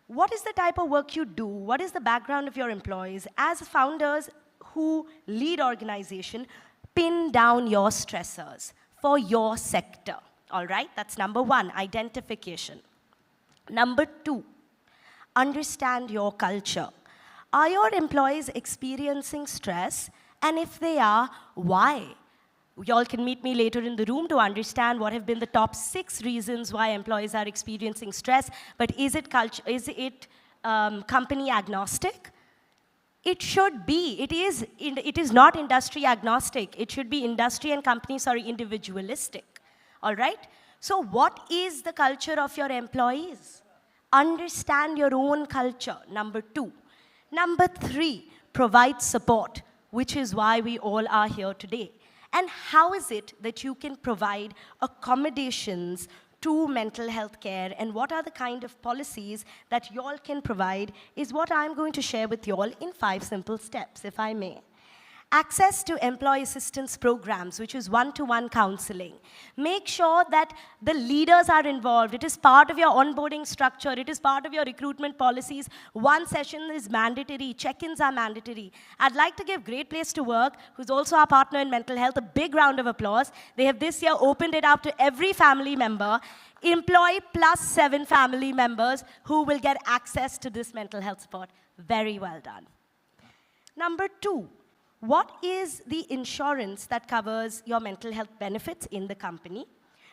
What is the type of work you do? What is the background of your employees? As founders who lead organization, pin down your stressors for your sector. All right, that's number one, identification. Number two, understand your culture. Are your employees experiencing stress? And if they are, why? Y'all can meet me later in the room to understand what have been the top 6 reasons why employees are experiencing stress. But is it company agnostic? It should be. It is not industry agnostic. It should be industry and company, individualistic. All right? So what is the culture of your employees? Understand your own culture, number 2. Number 3, provide support, which is why we all are here today. And how is it that you can provide accommodations to mental health care, and what are the kind of policies that you all can provide is what I'm going to share with you all in 5 simple steps, if I may. Access to employee assistance programs, which is one-to-one counseling. Make sure that the leaders are involved. It is part of your onboarding structure. It is part of your recruitment policies. One session is mandatory. Check-ins are mandatory. I'd like to give Great Place to Work, who's also our partner in mental health, a big round of applause. They have this year opened it up to every family member. Employee plus 7 family members who will get access to this mental health support. Very well done. Number 2. What is the insurance that covers your mental health benefits in the company?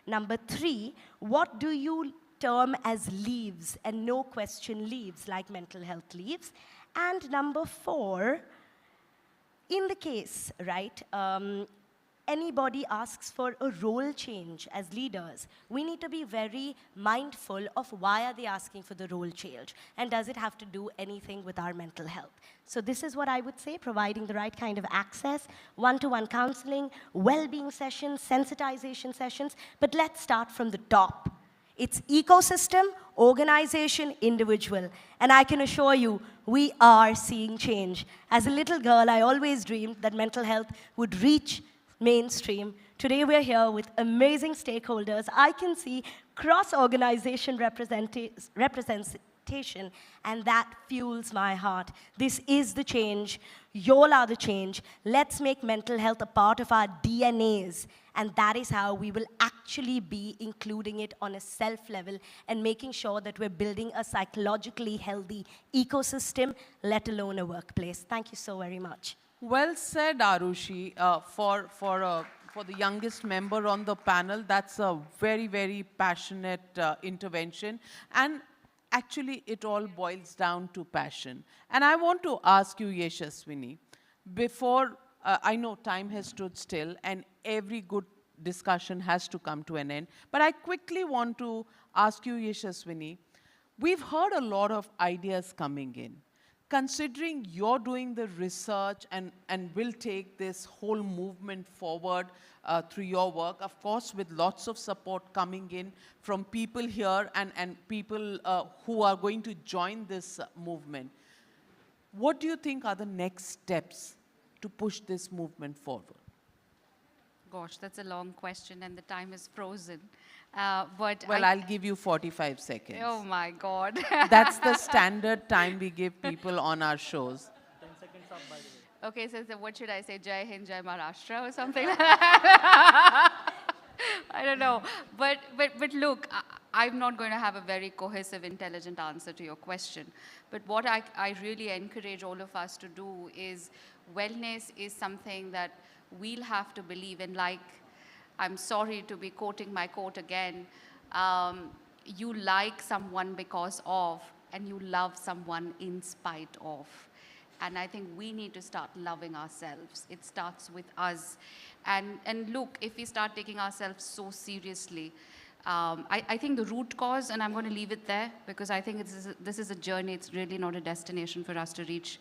Number 3, what do you term as leaves and no question leaves, like mental health leaves? And number 4, in the case, right, anybody asks for a role change as leaders, we need to be very mindful of why are they asking for the role change, and does it have to do anything with our mental health? So this is what I would say, providing the right kind of access, one-to-one counseling, well-being sessions, sensitization sessions, but let's start from the top. It's ecosystem, organization, individual, and I can assure you, we are seeing change. As a little girl, I always dreamed that mental health would reach mainstream. Today we're here with amazing stakeholders. I can see cross-organization representation, and that fuels my heart. This is the change. Y'all are the change. Let's make mental health a part of our DNAs, and that is how we will actually be including it on a self level and making sure that we're building a psychologically healthy ecosystem, let alone a workplace. Thank you so very much. Well said, Arushi. For the youngest member on the panel, that's a very, very passionate intervention. And actually, it all boils down to passion. And I want to ask you, Yashaswini, before, I know time has stood still and every good discussion has to come to an end, but I quickly want to ask you, Yashaswini, we've heard a lot of ideas coming in. Considering you're doing the research and will take this whole movement forward through your work, of course, with lots of support coming in from people here and people who are going to join this movement, what do you think are the next steps to push this movement forward? Gosh, that's a long question and the time is frozen. Well, I'll give you 45 seconds. Oh my God. That's the standard time we give people on our shows. 10 seconds up, by the way. Okay, so what should I say? Jai Hind, Jai Maharashtra or something like that? I don't know. But look, I'm not going to have a very cohesive, intelligent answer to your question. But what I really encourage all of us to do is wellness is something that we'll have to believe in. Like, I'm sorry to be quoting my quote again, you like someone because of, and you love someone in spite of. And I think we need to start loving ourselves. It starts with us. And look, if we start taking ourselves so seriously, I think the root cause, and I'm going to leave it there, because I think this is a journey. It's really not a destination for us to reach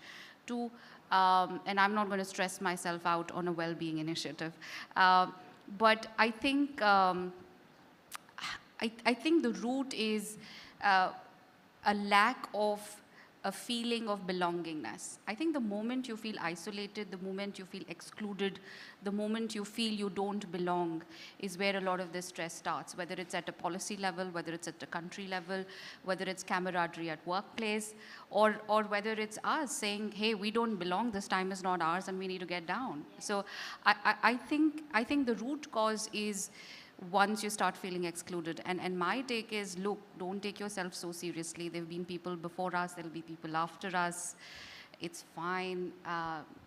to. And I'm not going to stress myself out on a well-being initiative. But I think, I think the root is a lack of a feeling of belongingness. I think the moment you feel isolated, the moment you feel excluded, the moment you feel you don't belong is where a lot of this stress starts, whether it's at a policy level, whether it's at a country level, whether it's camaraderie at workplace, or whether it's us saying, hey, we don't belong, this time is not ours and we need to get down. So I think the root cause is once you start feeling excluded. And my take is, look, don't take yourself so seriously. There have been people before us, there'll be people after us. It's fine.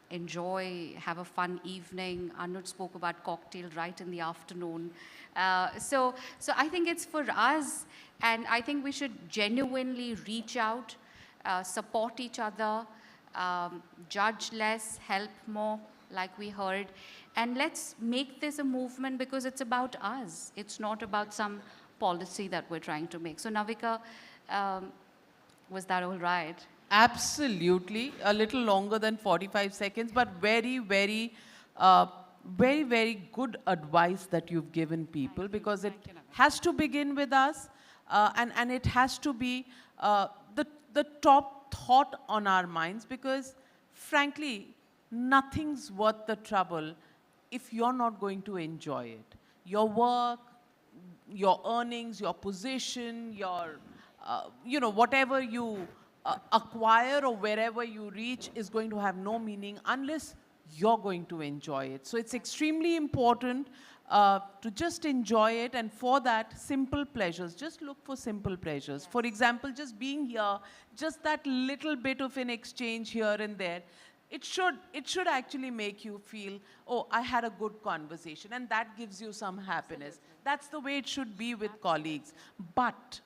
Enjoy, have a fun evening. Anuj spoke about cocktail right in the afternoon. So I think it's for us, and I think we should genuinely reach out, support each other, judge less, help more, like we heard. And let's make this a movement because it's about us. It's not about some policy that we're trying to make. So Navika, was that all right? Absolutely. A little longer than 45 seconds, but very, very, very good advice that you've given people, because it has to begin with us, and it has to be the top thought on our minds, because frankly, nothing's worth the trouble if you're not going to enjoy it. Your work, your earnings, your position, your, whatever you acquire or wherever you reach is going to have no meaning unless you're going to enjoy it. So it's extremely important to just enjoy it, and for that, simple pleasures. Just look for simple pleasures. For example, just being here, just that little bit of an exchange here and there, it should actually make you feel, oh, I had a good conversation, and that gives you some happiness. That's the way it should be with colleagues. But,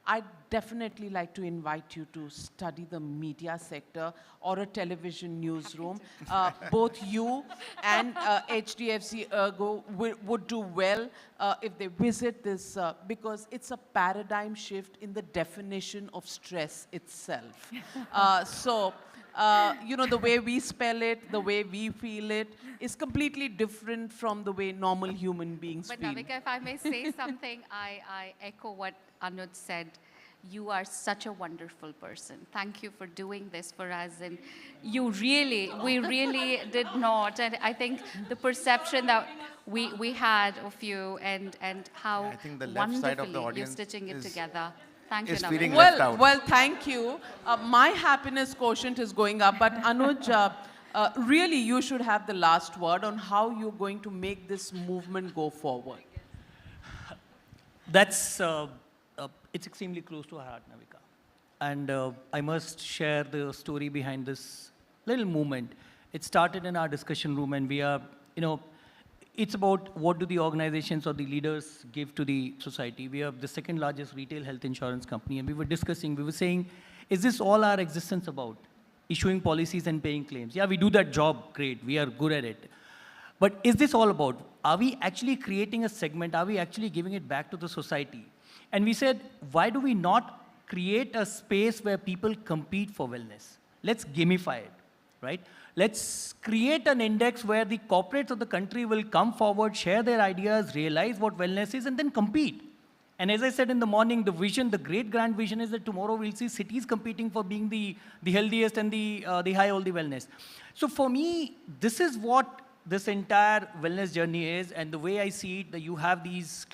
I'd definitely like to invite you to study the media sector or a television newsroom. Both you and HDFC ERGO would do well if they visit this, because it's a paradigm shift in the definition of stress itself. The way we spell it, the way we feel it, is completely different from the way normal human beings feel. But Navika, if I may say something, I echo what Anuj said. You are such a wonderful person. Thank you for doing this for us. And we really did not. And I think the perception that we had of you and how I think the left side of the wonderfully you're audience stitching it is- together. Thank you, is Navika. feeling left out. Well, thank you. My happiness quotient is going up, but Anuj, really you should have the last word on how you're going to make this movement go forward. That's, it's extremely close to our heart, Navika. And I must share the story behind this little movement. It started in our discussion room, and we are, it's about what do the organizations or the leaders give to the society. We are the second largest retail health insurance company, and we were saying, is this all our existence about? Issuing policies and paying claims. Yeah, we do that job, great, we are good at it. But is this all about? Are we actually creating a segment? Are we actually giving it back to the society? And we said, why do we not create a space where people compete for wellness? Let's gamify it, right? Let's create an index where the corporates of the country will come forward, share their ideas, realize what wellness is, and then compete. And as I said in the morning, the vision, the great grand vision is that tomorrow we'll see cities competing for being the healthiest and the high all the wellness. So for me, this is what this entire wellness journey is, and the way I see it, that you have these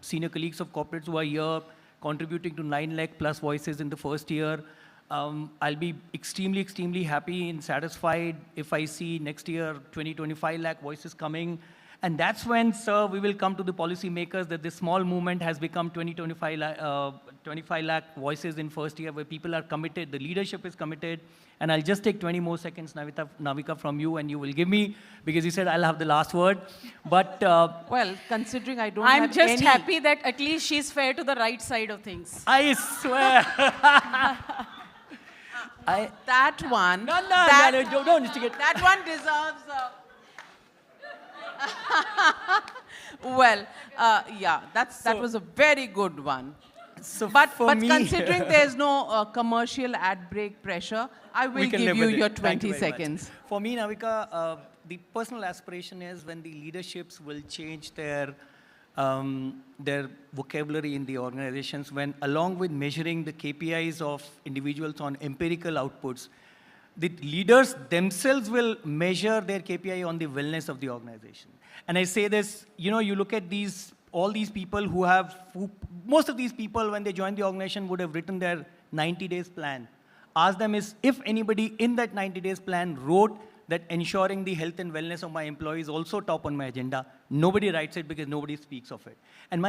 senior colleagues of corporates who are here contributing to 9 lakh plus voices in the first year. I'll be extremely, extremely happy and satisfied if I see next year 20, 25 lakh voices coming. And that's when, sir, we will come to the policy makers that this small movement has become 25 lakh voices in first year where people are committed, the leadership is committed. And I'll just take 20 more seconds, Navika, from you, and you will give me, because you said I'll have the last word. But well, considering I don't I'm have just any... happy that at least she's fair to the right side of things. I swear. That one... No, don't instigate. That one deserves... well, yeah, that was a very good one. So but me, considering there's no commercial ad break pressure, I will give you your 20 seconds. For me, Navika, the personal aspiration is when the leaderships will change their vocabulary in the organizations, when along with measuring the KPIs of individuals on empirical outputs, the leaders themselves will measure their KPI on the wellness of the organization. And I say this, you know, you look at all these people most of these people, when they join the organization, would have written their 90 days plan. Ask them if anybody in that 90 days plan wrote that ensuring the health and wellness of my employees also top on my agenda. Nobody writes it because nobody speaks of it. And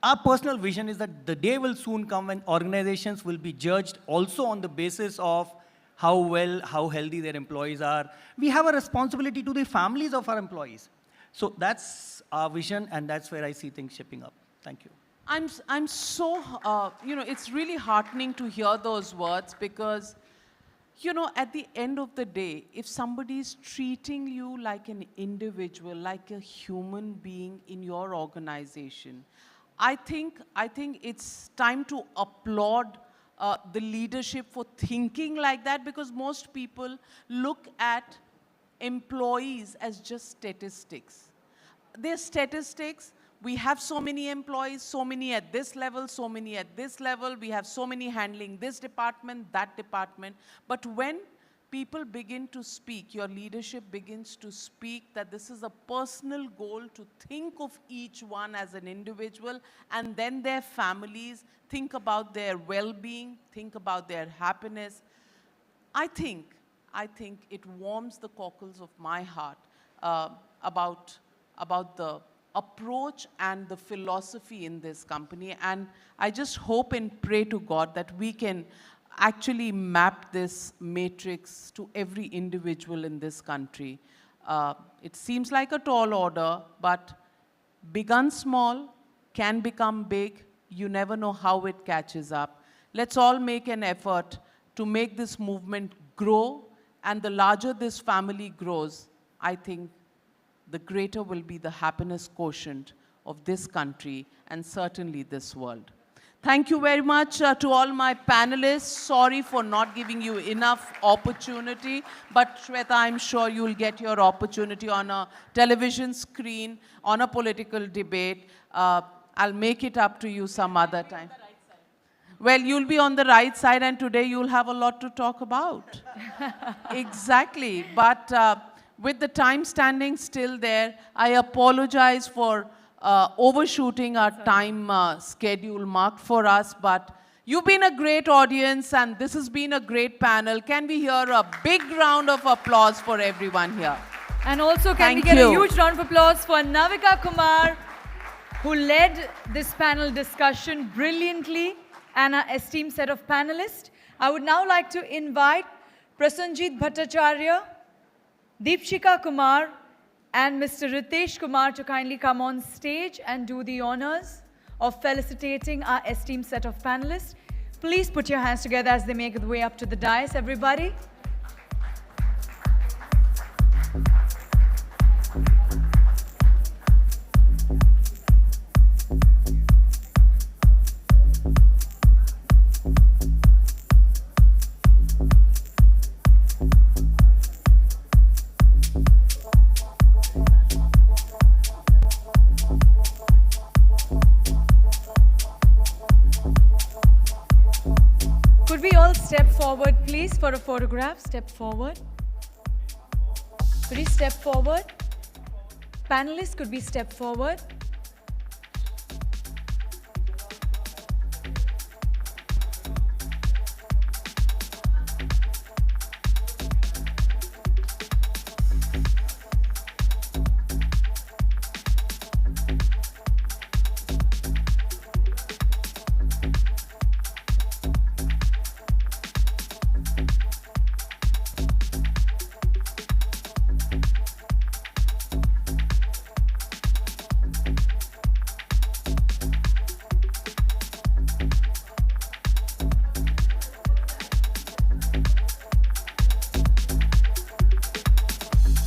our personal vision is that the day will soon come when organizations will be judged also on the basis of how well, how healthy their employees are. We have a responsibility to the families of our employees. So that's our vision, and that's where I see things shaping up. Thank you. I'm so, you know, it's really heartening to hear those words because, you know, at the end of the day, if somebody's treating you like an individual, like a human being in your organization, I think it's time to applaud the leadership for thinking like that, because most people look at employees as just statistics. They're statistics. We have so many employees, so many at this level, so many at this level. We have so many handling this department, that department. But when people begin to speak, your leadership begins to speak that this is a personal goal to think of each one as an individual, and then their families, think about their well-being, think about their happiness. I think it warms the cockles of my heart about the approach and the philosophy in this company. And I just hope and pray to God that we can actually map this matrix to every individual in this country. It seems like a tall order, but begun small, can become big. You never know how it catches up. Let's all make an effort to make this movement grow, and the larger this family grows, I think the greater will be the happiness quotient of this country and certainly this world. Thank you very much to all my panelists. Sorry for not giving you enough opportunity, but Shweta, I'm sure you'll get your opportunity on a television screen, on a political debate. I'll make it up to you some other time. Well, you'll be on the right side, and today you'll have a lot to talk about. Exactly. But with the time standing still there, I apologize for overshooting our time schedule marked for us. But you've been a great audience, and this has been a great panel. Can we hear a big round of applause for everyone here? And also, can we get a huge round of applause for Navika Kumar, who led this panel discussion brilliantly, and our esteemed set of panelists. I would now like to invite Prasanjit Bhattacharya, Deepshika Kumar, and Mr. Ritesh Kumar to kindly come on stage and do the honors of felicitating our esteemed set of panelists. Please put your hands together as they make their way up to the dais, everybody. Could we all step forward, please, for a photograph? Step forward. Could you step forward? Panelists, could we step forward?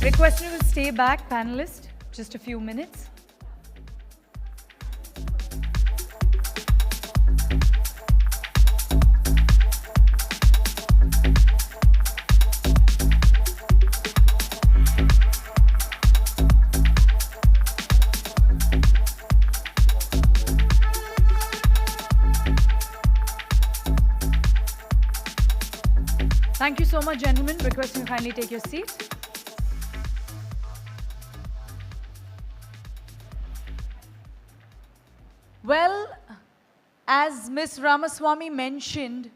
Requesting you to stay back, panelists, just a few minutes. Thank you so much, gentlemen. Requesting you kindly take your seat. Well, as Ms. Ramaswamy mentioned,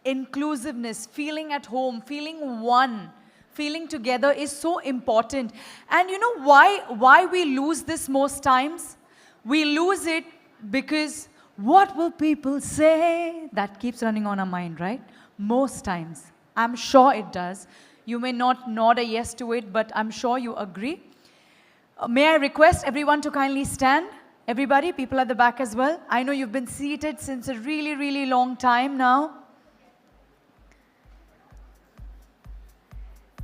inclusiveness, feeling at home, feeling one, feeling together is so important. And you know why we lose this most times? We lose it because what will people say? That keeps running on our mind, right? Most times. I'm sure it does. You may not nod a yes to it, but I'm sure you agree. May I request everyone to kindly stand? Everybody, people at the back as well. I know you've been seated since a really, really long time now.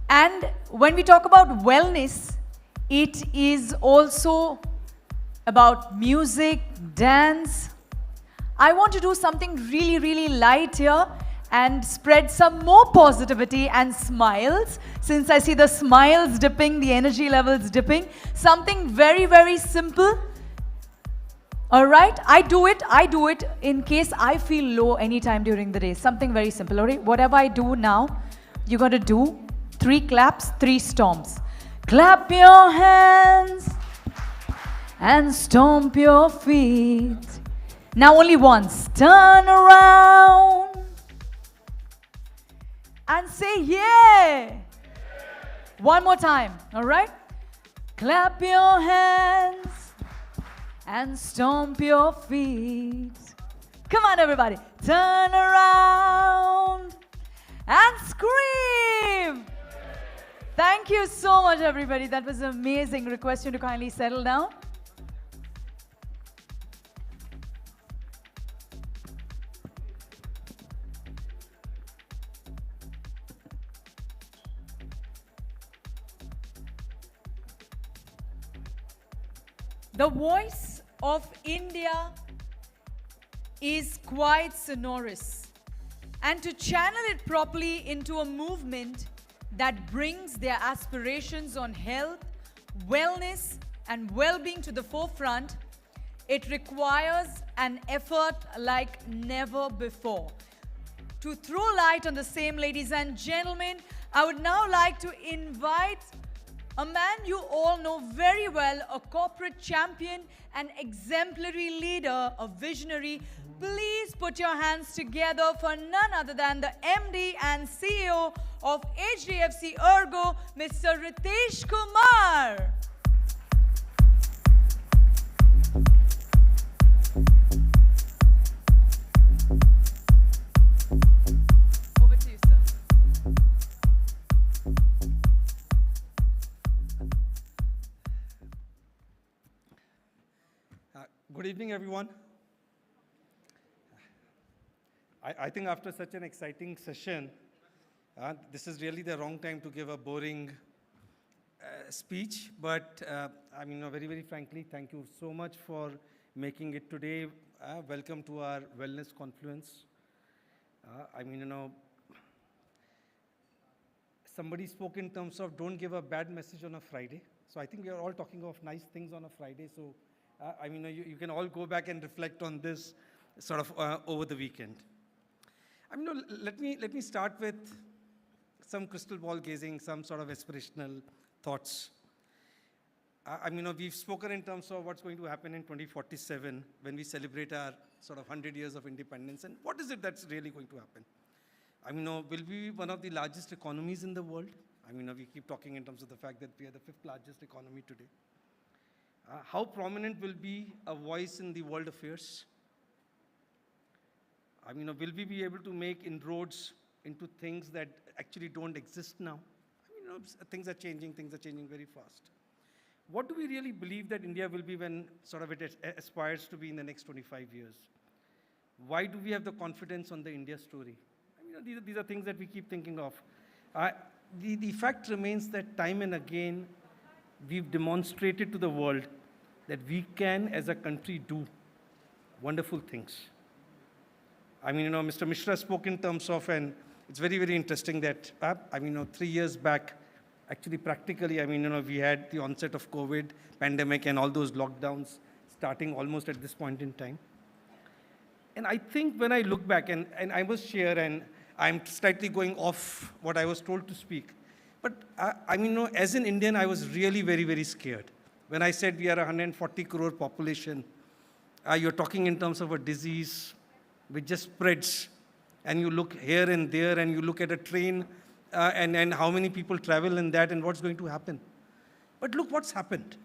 And when we talk about wellness, it is also about music, dance. I want to do something really, really light here and spread some more positivity and smiles. Since I see the smiles dipping, the energy levels dipping. Something very, very simple. All right, I do it in case I feel low anytime during the day. Something very simple, all right? Whatever I do now, you're going to do 3 claps, 3 stomps. Clap your hands and stomp your feet. Now only once. Turn around and say yeah. One more time, all right? Clap your hands and stomp your feet. Come on, everybody. Turn around and scream. Thank you so much, everybody. That was amazing. Request you to kindly settle down. The voice of India is quite sonorous, and to channel it properly into a movement that brings their aspirations on health, wellness, and well-being to the forefront, it requires an effort like never before. To throw light on the same, ladies and gentlemen, I would now like to invite a man you all know very well, a corporate champion, an exemplary leader, a visionary. Please put your hands together for none other than the MD and CEO of HDFC ERGO, Mr. Ritesh Kumar. Over to you, sir. Good evening, everyone. I think after such an exciting session, this is really the wrong time to give a boring speech. But I mean, very, very frankly, thank you so much for making it today. Welcome to our Wellness Confluence. I mean, somebody spoke in terms of don't give a bad message on a Friday. So I think we are all talking of nice things on a Friday. So I mean, you can all go back and reflect on this sort of over the weekend. I mean, let me start with some crystal ball gazing, some sort of aspirational thoughts. I mean, we've spoken in terms of what's going to happen in 2047 when we celebrate our sort of 100 years of independence, and what is it that's really going to happen? I mean, will we be one of the largest economies in the world? I mean, we keep talking in terms of the fact that we are the 5th largest economy today. How prominent will be a voice in the world affairs? I mean, will we be able to make inroads into things that actually don't exist now? I mean, things are changing very fast. What do we really believe that India will be when sort of it aspires to be in the next 25 years? Why do we have the confidence on the India story? I mean, these are things that we keep thinking of. the fact remains that time and again, we've demonstrated to the world that we can, as a country, do wonderful things. I mean, Mr. Mishra spoke in terms of, and it's very, very interesting that, 3 years back, actually practically, we had the onset of COVID, pandemic, and all those lockdowns starting almost at this point in time. And I think when I look back, and I must share, and I'm slightly going off what I was told to speak, but as an Indian, I was really very, very scared. When I said we are a 140 crore population, you're talking in terms of a disease which just spreads, and you look here and there, and you look at a train, and how many people travel in that, and what's going to happen. But look what's happened.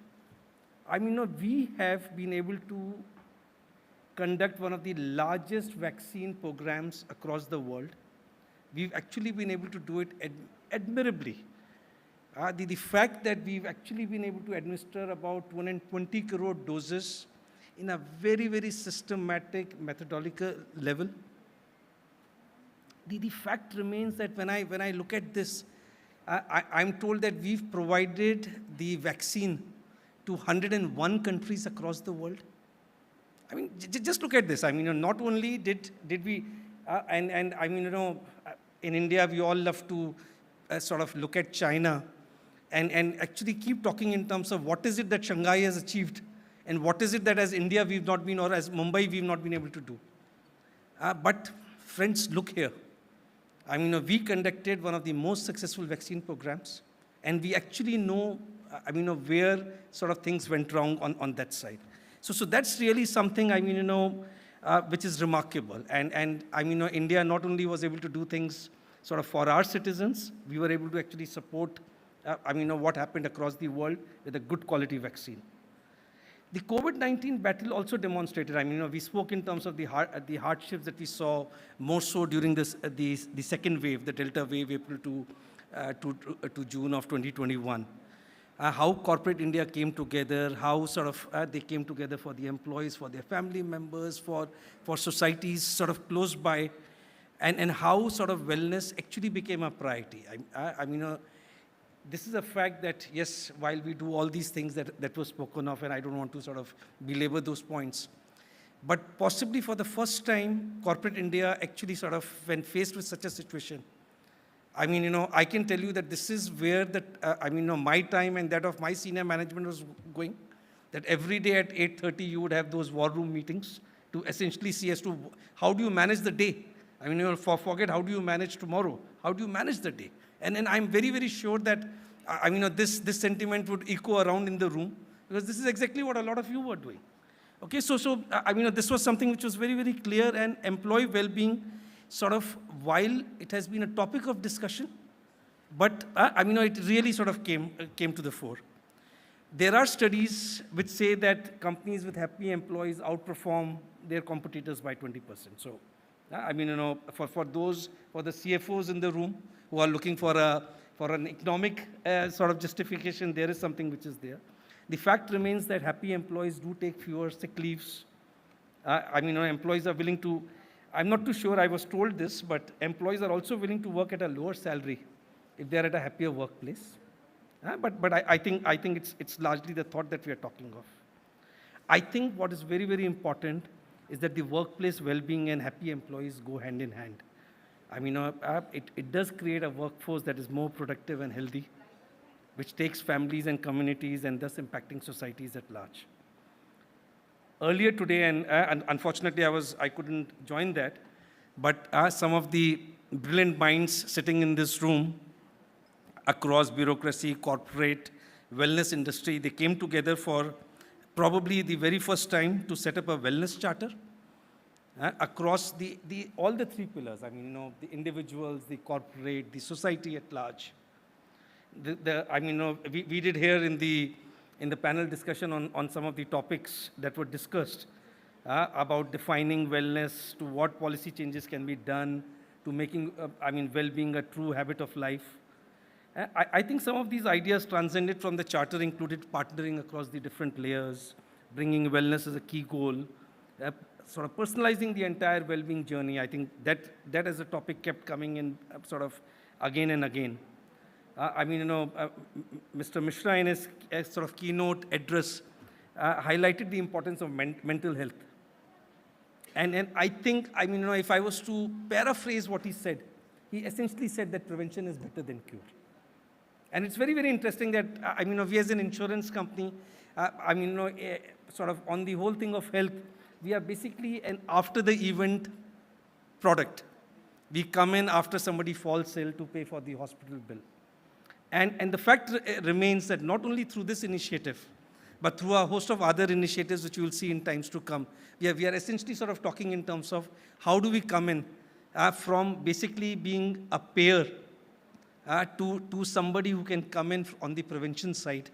We have been able to conduct one of the largest vaccine programs across the world. We've actually been able to do it admirably. The fact that we've actually been able to administer about 220 crore doses in a very, very systematic, methodological level. The fact remains that when I look at this, I'm told that we've provided the vaccine to 101 countries across the world. Just look at this. Not only did we, in India, we all love to sort of look at China and actually keep talking in terms of what is it that Shanghai has achieved and what is it that as India we've not been, or as Mumbai we've not been able to do. But friends, look here. We conducted one of the most successful vaccine programs, and we actually know, where sort of things went wrong on that side. So that's really something, which is remarkable. And India not only was able to do things sort of for our citizens, we were able to actually support, what happened across the world with a good quality vaccine. The COVID-19 battle also demonstrated, we spoke in terms of the hardships that we saw more so during the second wave, the Delta wave, April to June of 2021. How corporate India came together, how sort of they came together for the employees, for their family members, for societies sort of close by, and how sort of wellness actually became a priority. This is a fact that, yes, while we do all these things that was spoken of, and I don't want to sort of belabor those points, but possibly for the first time, corporate India actually sort of, when faced with such a situation, I can tell you that this is where my time and that of my senior management was going, that every day at 8:30 you would have those war room meetings to essentially see as to how do you manage the day. Forget how do you manage tomorrow, how do you manage the day. And I'm very, very sure that, this sentiment would echo around in the room, because this is exactly what a lot of you were doing. Okay, so this was something which was very, very clear, and employee well-being sort of, while it has been a topic of discussion, but, it really sort of came to the fore. There are studies which say that companies with happy employees outperform their competitors by 20%. So, for the CFOs in the room who are looking for an economic sort of justification, there is something which is there. The fact remains that happy employees do take fewer sick leaves. Employees are willing to, I'm not too sure I was told this, but employees are also willing to work at a lower salary if they're at a happier workplace. But I think it's largely the thought that we are talking of. I think what is very, very important is that the workplace well-being and happy employees go hand in hand. It does create a workforce that is more productive and healthy, which takes families and communities and thus impacting societies at large. Earlier today, and unfortunately I couldn't join that, but some of the brilliant minds sitting in this room across bureaucracy, corporate, wellness industry, they came together for probably the very first time to set up a wellness charter across all the three pillars. The individuals, the corporate, the society at large. We did hear in the panel discussion on some of the topics that were discussed about defining wellness, to what policy changes can be done, to making well-being a true habit of life. I think some of these ideas transcended from the charter, included partnering across the different layers, bringing wellness as a key goal, sort of personalizing the entire well-being journey. I think that as a topic kept coming in sort of again and again. Mr. Mishra in his sort of keynote address highlighted the importance of mental health. And I think, if I was to paraphrase what he said, he essentially said that prevention is better than cure. And it's very, very interesting that, we as an insurance company, sort of on the whole thing of health, we are basically an after-the-event product. We come in after somebody falls ill to pay for the hospital bill. And the fact remains that not only through this initiative, but through a host of other initiatives which you will see in times to come, we are essentially sort of talking in terms of how do we come in from basically being a payer to somebody who can come in on the prevention side.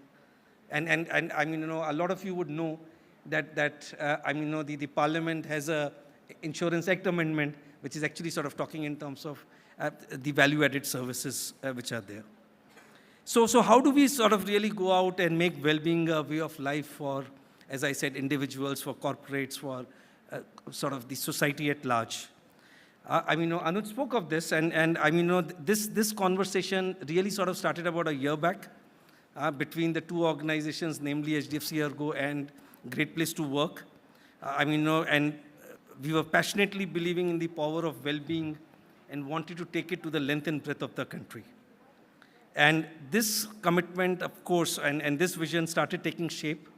And a lot of you would know that the Parliament has a Insurance Act amendment, which is actually sort of talking in terms of the value-added services which are there. So how do we sort of really go out and make well-being a way of life for, as I said, individuals, for corporates, for sort of the society at large? Anuj spoke of this, and this conversation really sort of started about a year back between the two organizations, namely HDFC ERGO and Great Place to Work. And we were passionately believing in the power of well-being and wanted to take it to the length and breadth of the country. And this commitment, of course, and this vision started taking shape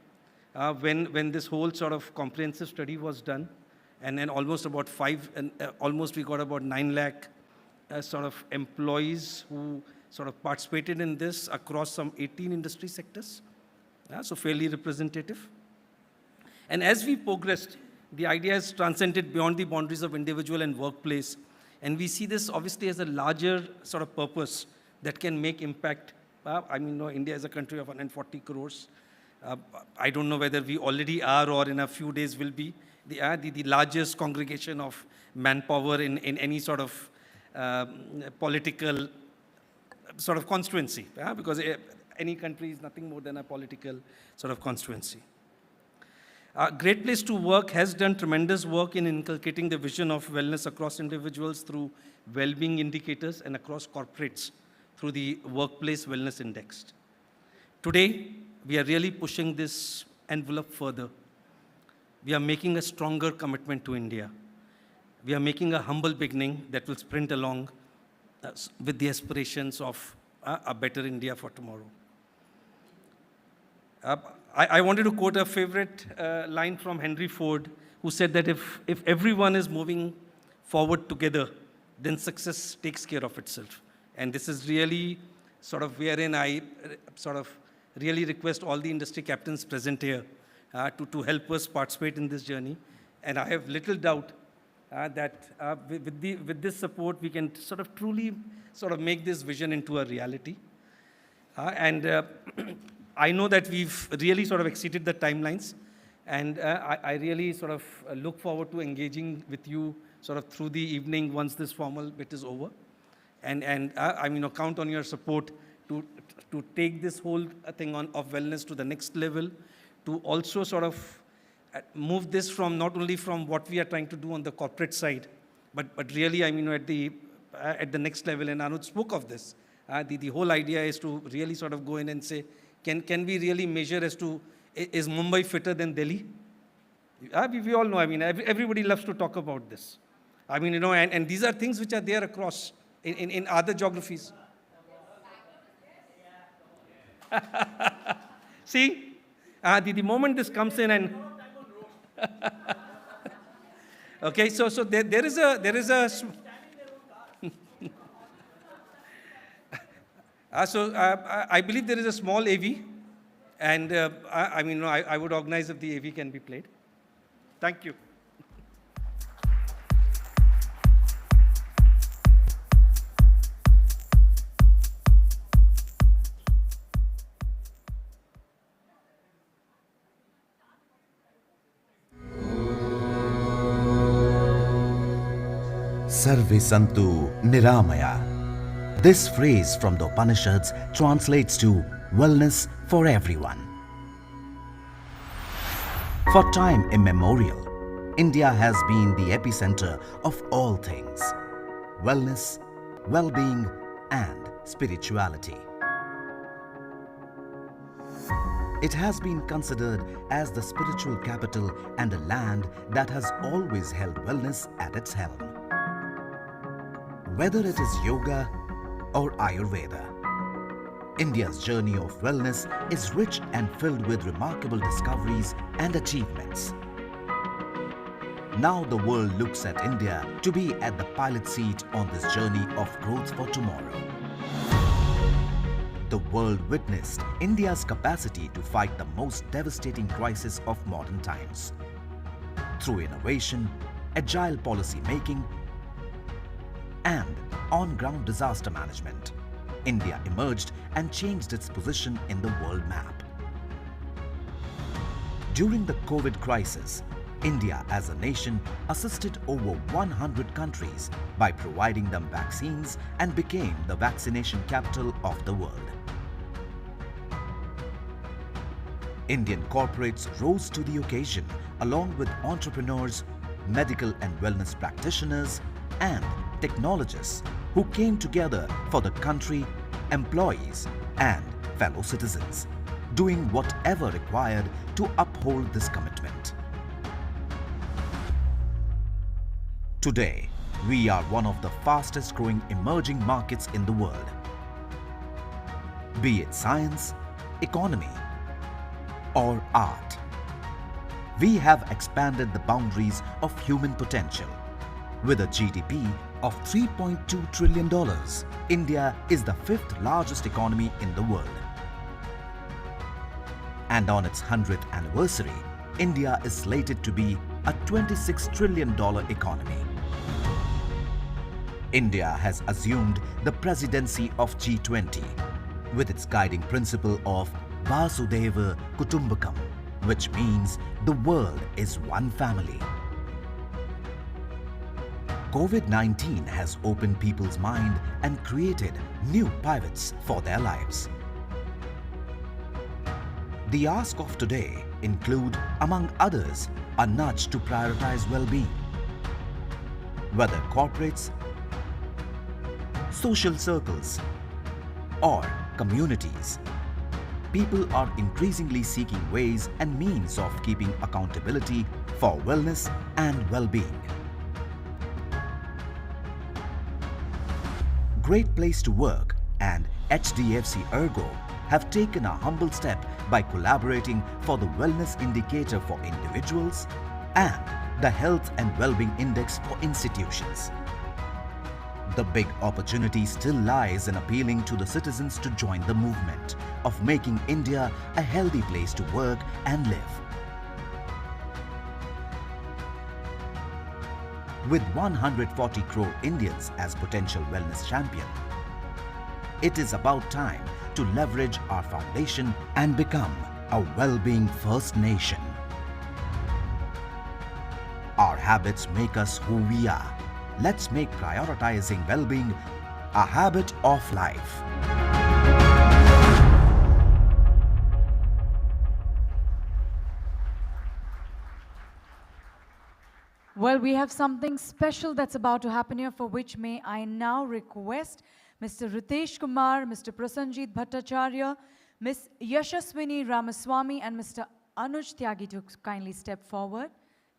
when this whole sort of comprehensive study was done. And then almost we got about 9 lakh sort of employees who sort of participated in this across some 18 industry sectors. So fairly representative. And as we progressed, the idea has transcended beyond the boundaries of individual and workplace. And we see this obviously as a larger sort of purpose that can make impact. India is a country of 140 crores. I don't know whether we already are or in a few days will be the largest congregation of manpower in any sort of political sort of constituency, because any country is nothing more than a political sort of constituency. Great Place to Work has done tremendous work in inculcating the vision of wellness across individuals through well-being indicators and across corporates through the Workplace Wellness Index. Today, we are really pushing this envelope further. We are making a stronger commitment to India. We are making a humble beginning that will sprint along with the aspirations of a better India for tomorrow. I wanted to quote a favorite line from Henry Ford, who said that if everyone is moving forward together, then success takes care of itself. And this is really sort of wherein I sort of really request all the industry captains present here to help us participate in this journey. And I have little doubt that with this support, we can sort of truly sort of make this vision into a reality. I know that we've really sort of exceeded the timelines, and I really sort of look forward to engaging with you sort of through the evening once this formal bit is over. And count on your support to take this whole thing of wellness to the next level, to also sort of move this from not only from what we are trying to do on the corporate side, but really, at the next level. And Anuj spoke of this. The whole idea is to really sort of go in and say, can we really measure as to, is Mumbai fitter than Delhi? We all know, everybody loves to talk about this. And these are things which are there across in other geographies. See, the moment this comes in and okay, so there is a I believe there is a small AV, and I would organize if the AV can be played. Thank you. Sarve Santu Niramaya. This phrase from the Upanishads translates to wellness for everyone. For time immemorial, India has been the epicenter of all things: wellness, well-being, and spirituality. It has been considered as the spiritual capital and a land that has always held wellness at its helm. Whether it is yoga or Ayurveda, India's journey of wellness is rich and filled with remarkable discoveries and achievements. Now the world looks at India to be at the pilot seat on this journey of growth for tomorrow. The world witnessed India's capacity to fight the most devastating crisis of modern times. Through innovation, agile policy making, and on-ground disaster management, India emerged and changed its position in the world map. During the COVID crisis, India as a nation assisted over 100 countries by providing them vaccines and became the vaccination capital of the world. Indian corporates rose to the occasion along with entrepreneurs, medical and wellness practitioners, and technologists who came together for the country, employees, and fellow citizens, doing whatever required to uphold this commitment. Today, we are one of the fastest growing emerging markets in the world. Be it science, economy, or art. We have expanded the boundaries of human potential. With a GDP of $3.2 trillion, India is the 5th largest economy in the world. And on its 100th anniversary, India is slated to be a $26 trillion economy. India has assumed the presidency of G20 with its guiding principle of Vasudhaiva Kutumbakam, which means the world is one family. COVID-19 has opened people's mind and created new pivots for their lives. The ask of today include, among others, a nudge to prioritize well-being. Whether corporates, social circles, or communities, people are increasingly seeking ways and means of keeping accountability for wellness and well-being. Great Place to Work and HDFC ERGO have taken a humble step by collaborating for the Wellness Indicator for individuals and the Health and Wellbeing Index for institutions. The big opportunity still lies in appealing to the citizens to join the movement of making India a healthy place to work and live. With 140 crore Indians as potential wellness champion, it is about time to leverage our foundation and become a well-being first nation. Our habits make us who we are. Let's make prioritizing well-being a habit of life. Well, we have something special that's about to happen here, for which may I now request Mr. Ritesh Kumar, Mr. Prasanjit Bhattacharya, Ms. Yashaswini Ramaswamy, and Mr. Anuj Tyagi to kindly step forward.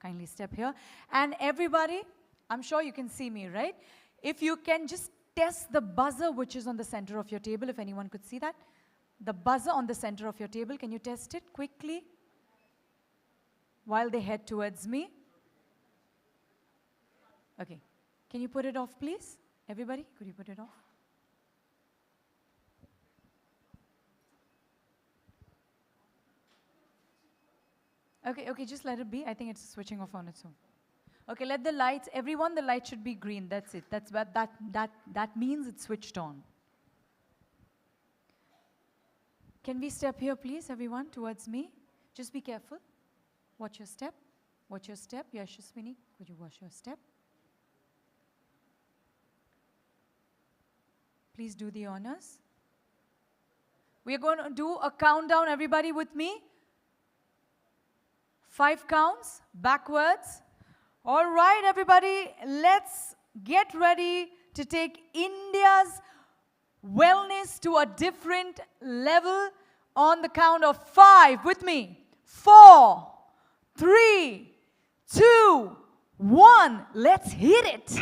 Kindly step here. And everybody, I'm sure you can see me, right? If you can just test the buzzer which is on the center of your table, if anyone could see that. The buzzer on the center of your table, can you test it quickly while they head towards me? Okay. Can you put it off, please? Everybody, could you put it off? Okay, just let it be. I think it's switching off on its own. Okay, let the lights, everyone, the light should be green. That's it. That's what that means it's switched on. Can we step here, please, everyone, towards me? Just be careful. Watch your step. Watch your step. Yashaswini, could you watch your step? Please do the honors. We are going to do a countdown, everybody with me. 5 counts, backwards. All right, everybody, let's get ready to take India's wellness to a different level on the count of 5 with me. 4, 3, 2, 1. Let's hit it.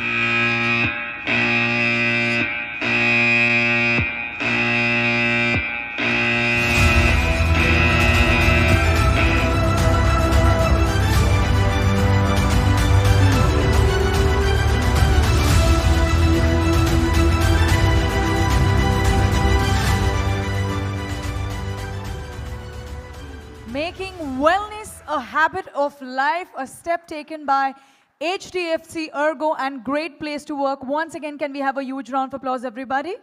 Making wellness a habit of life, a step taken by HDFC, ERGO, and Great Place to Work. Once again, can we have a huge round of applause, everybody?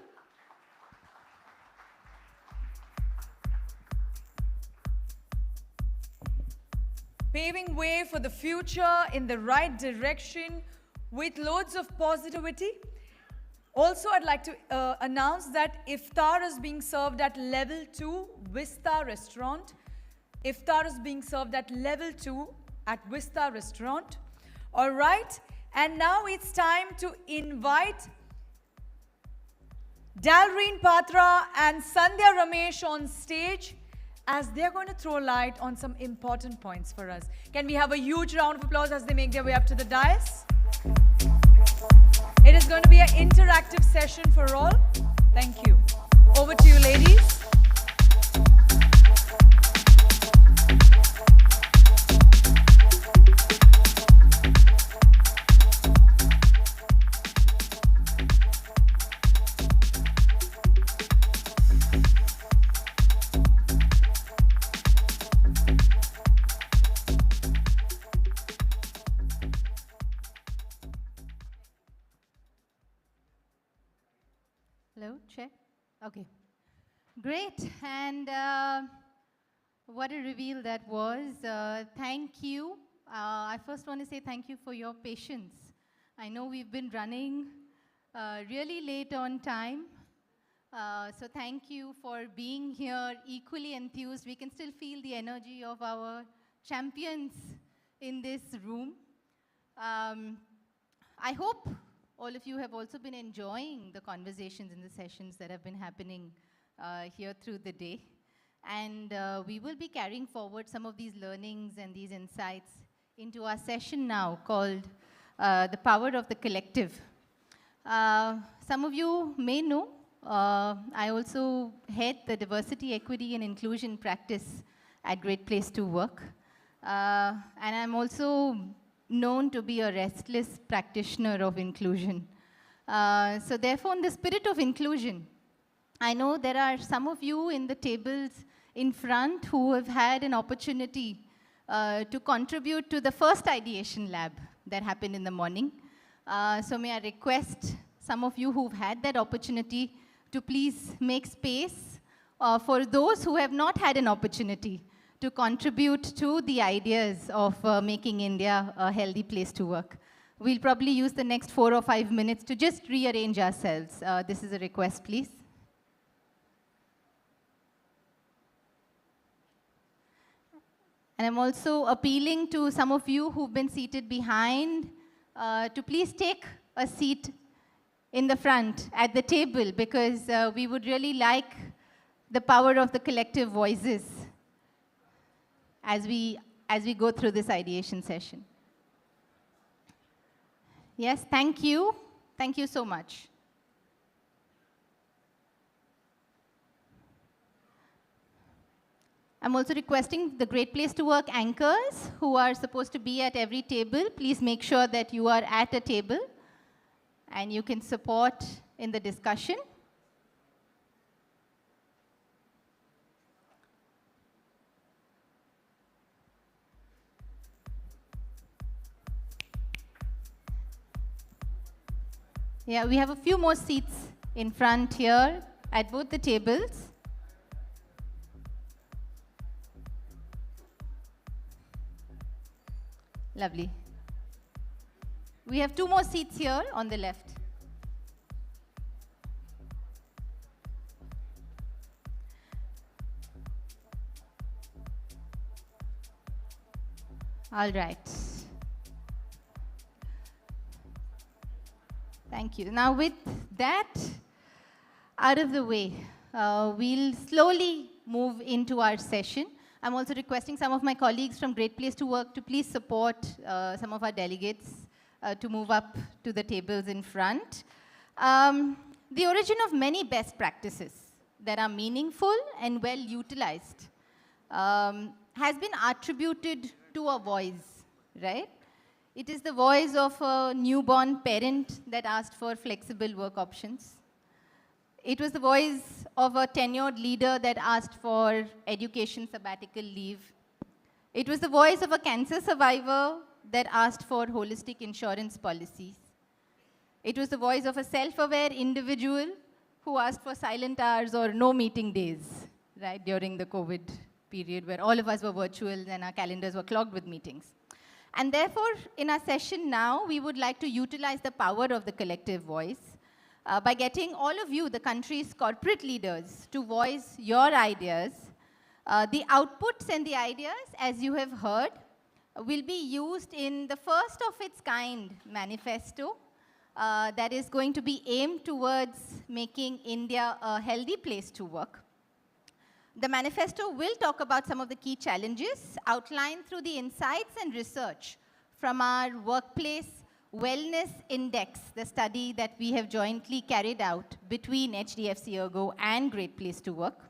Paving way for the future in the right direction with loads of positivity. Also, I'd like to announce that iftar is being served at level 2 Vista Restaurant. Iftar is being served at level 2 at Vista Restaurant. All right, and now it's time to invite Dalreen Patra and Sandhya Ramesh on stage as they're going to throw light on some important points for us. Can we have a huge round of applause as they make their way up to the dais? It is going to be an interactive session for all. Thank you. Over to you, ladies. Hello, check. Okay, great. And what a reveal that was. Thank you. I first want to say thank you for your patience. I know we've been running really late on time. So thank you for being here, equally enthused. We can still feel the energy of our champions in this room. I hope all of you have also been enjoying the conversations and the sessions that have been happening here through the day. And we will be carrying forward some of these learnings and these insights into our session now called The Power of the Collective. Some of you may know, I also head the Diversity, Equity and Inclusion practice at Great Place to Work. And I'm also known to be a restless practitioner of inclusion. So therefore, in the spirit of inclusion, I know there are some of you in the tables in front who have had an opportunity to contribute to the first ideation lab that happened in the morning. So may I request some of you who've had that opportunity to please make space for those who have not had an opportunity to contribute to the ideas of making India a healthy place to work. We'll probably use the next 4 or 5 minutes to just rearrange ourselves. This is a request, please. And I'm also appealing to some of you who've been seated behind to please take a seat in the front at the table, because we would really like the power of the collective voices as we go through this ideation session. Yes, thank you. Thank you so much. I'm also requesting the Great Place to Work anchors who are supposed to be at every table, please make sure that you are at a table and you can support in the discussion. Yeah, we have a few more seats in front here at both the tables. Lovely. We have 2 more seats here on the left. All right. Thank you. Now with that out of the way, we'll slowly move into our session. I'm also requesting some of my colleagues from Great Place to Work to please support some of our delegates to move up to the tables in front. The origin of many best practices that are meaningful and well utilized has been attributed to a voice, right? It is the voice of a newborn parent that asked for flexible work options. It was the voice of a tenured leader that asked for education sabbatical leave. It was the voice of a cancer survivor that asked for holistic insurance policies. It was the voice of a self-aware individual who asked for silent hours or no meeting days, right, during the COVID period where all of us were virtual and our calendars were clogged with meetings. And therefore, in our session now, we would like to utilize the power of the collective voice by getting all of you, the country's corporate leaders, to voice your ideas. The outputs and the ideas, as you have heard, will be used in the first of its kind manifesto that is going to be aimed towards making India a healthy place to work. The manifesto will talk about some of the key challenges outlined through the insights and research from our workplace Wellness Index, the study that we have jointly carried out between HDFC ERGO and Great Place to Work.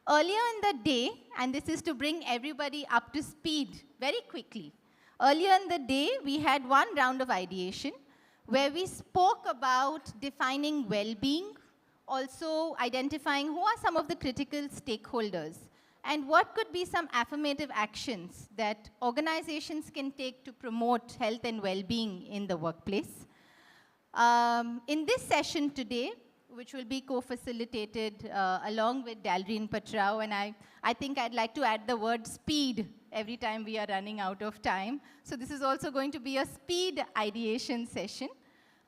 Earlier in the day, and this is to bring everybody up to speed very quickly, earlier in the day we had one round of ideation where we spoke about defining well-being, also identifying who are some of the critical stakeholders and what could be some affirmative actions that organizations can take to promote health and well-being in the workplace. In this session today, which will be co-facilitated along with Dalreen Patrao, and I think I'd like to add the word speed every time we are running out of time. So this is also going to be a speed ideation session.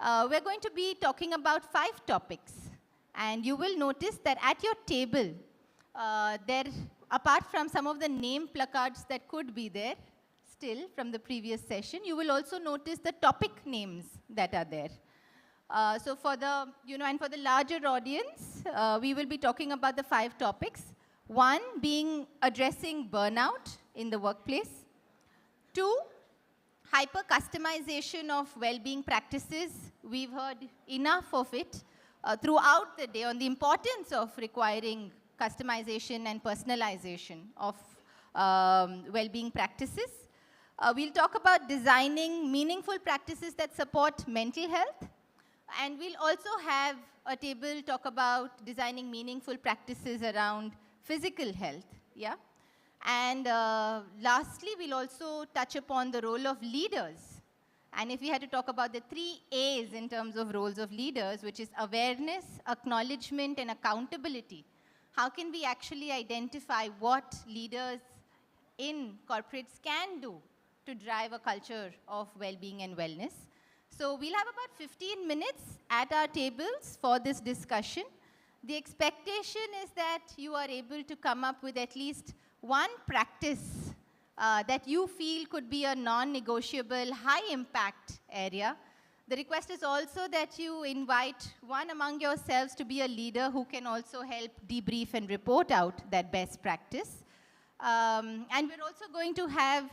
We're going to be talking about 5 topics. And you will notice that at your table, apart from some of the name placards that could be there still from the previous session, you will also notice the topic names that are there. So for the, and for the larger audience, we will be talking about the 5 topics. 1 being addressing burnout in the workplace. 2, hyper-customization of well-being practices. We've heard enough of it throughout the day on the importance of requiring customization and personalization of well-being practices. We'll talk about designing meaningful practices that support mental health. And we'll also have a table talk about designing meaningful practices around physical health. Yeah? And lastly, we'll also touch upon the role of leaders. And if we had to talk about the 3 A's in terms of roles of leaders, which is awareness, acknowledgement, and accountability, how can we actually identify what leaders in corporates can do to drive a culture of well-being and wellness? So we'll have about 15 minutes at our tables for this discussion. The expectation is that you are able to come up with at least 1 practice that you feel could be a non-negotiable, high-impact area. The request is also that you invite one among yourselves to be a leader who can also help debrief and report out that best practice. And we're also going to have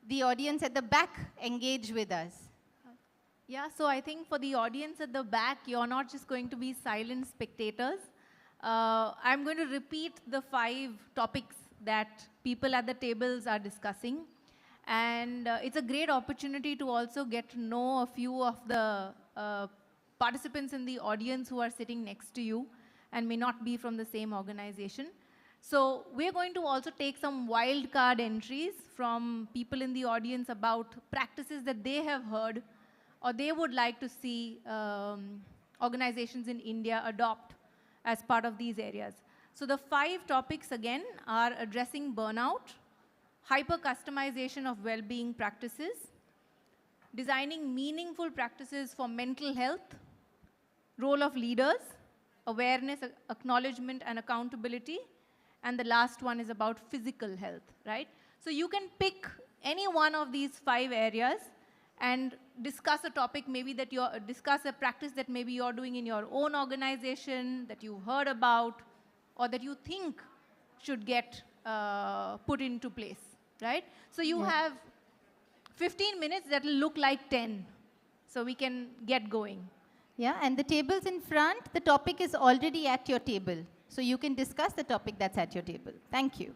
the audience at the back engage with us. Yeah, so I think for the audience at the back, you're not just going to be silent spectators. I'm going to repeat the 5 topics that people at the tables are discussing. And it's a great opportunity to also get to know a few of the participants in the audience who are sitting next to you and may not be from the same organization. So we're going to also take some wildcard entries from people in the audience about practices that they have heard or they would like to see organizations in India adopt as part of these areas. So the 5 topics again are addressing burnout, hyper-customization of well-being practices, designing meaningful practices for mental health, role of leaders, awareness, acknowledgement, and accountability, and the last one is about physical health, right? So you can pick any one of these 5 areas and discuss a topic maybe that discuss a practice that maybe you're doing in your own organization, that you've heard about, or that you think should get put into place, right? So you have 15 minutes that will look like 10. So we can get going. Yeah, and the tables in front, the topic is already at your table. So you can discuss the topic that's at your table. Thank you.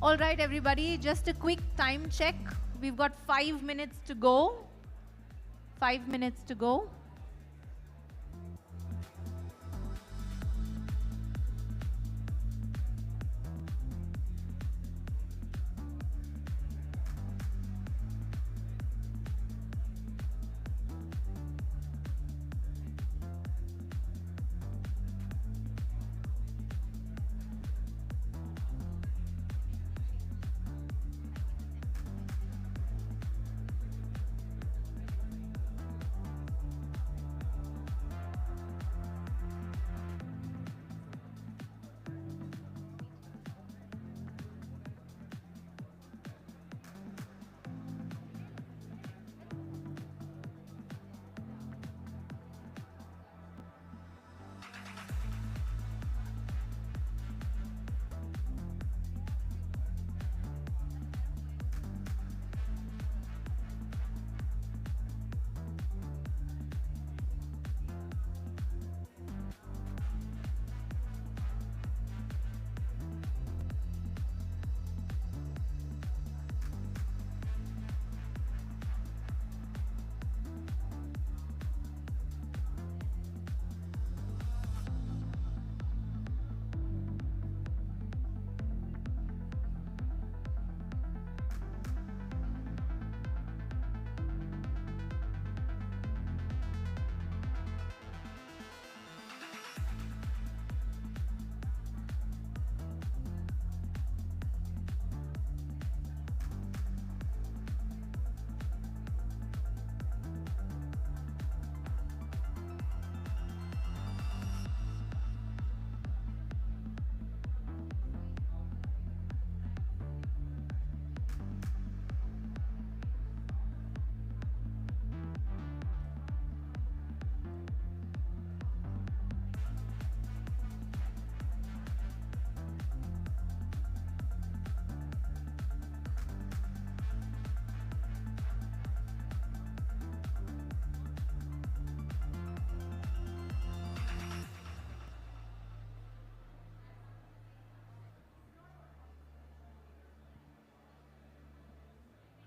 All right, everybody, just a quick time check. We've got 5 minutes to go. 5 minutes to go.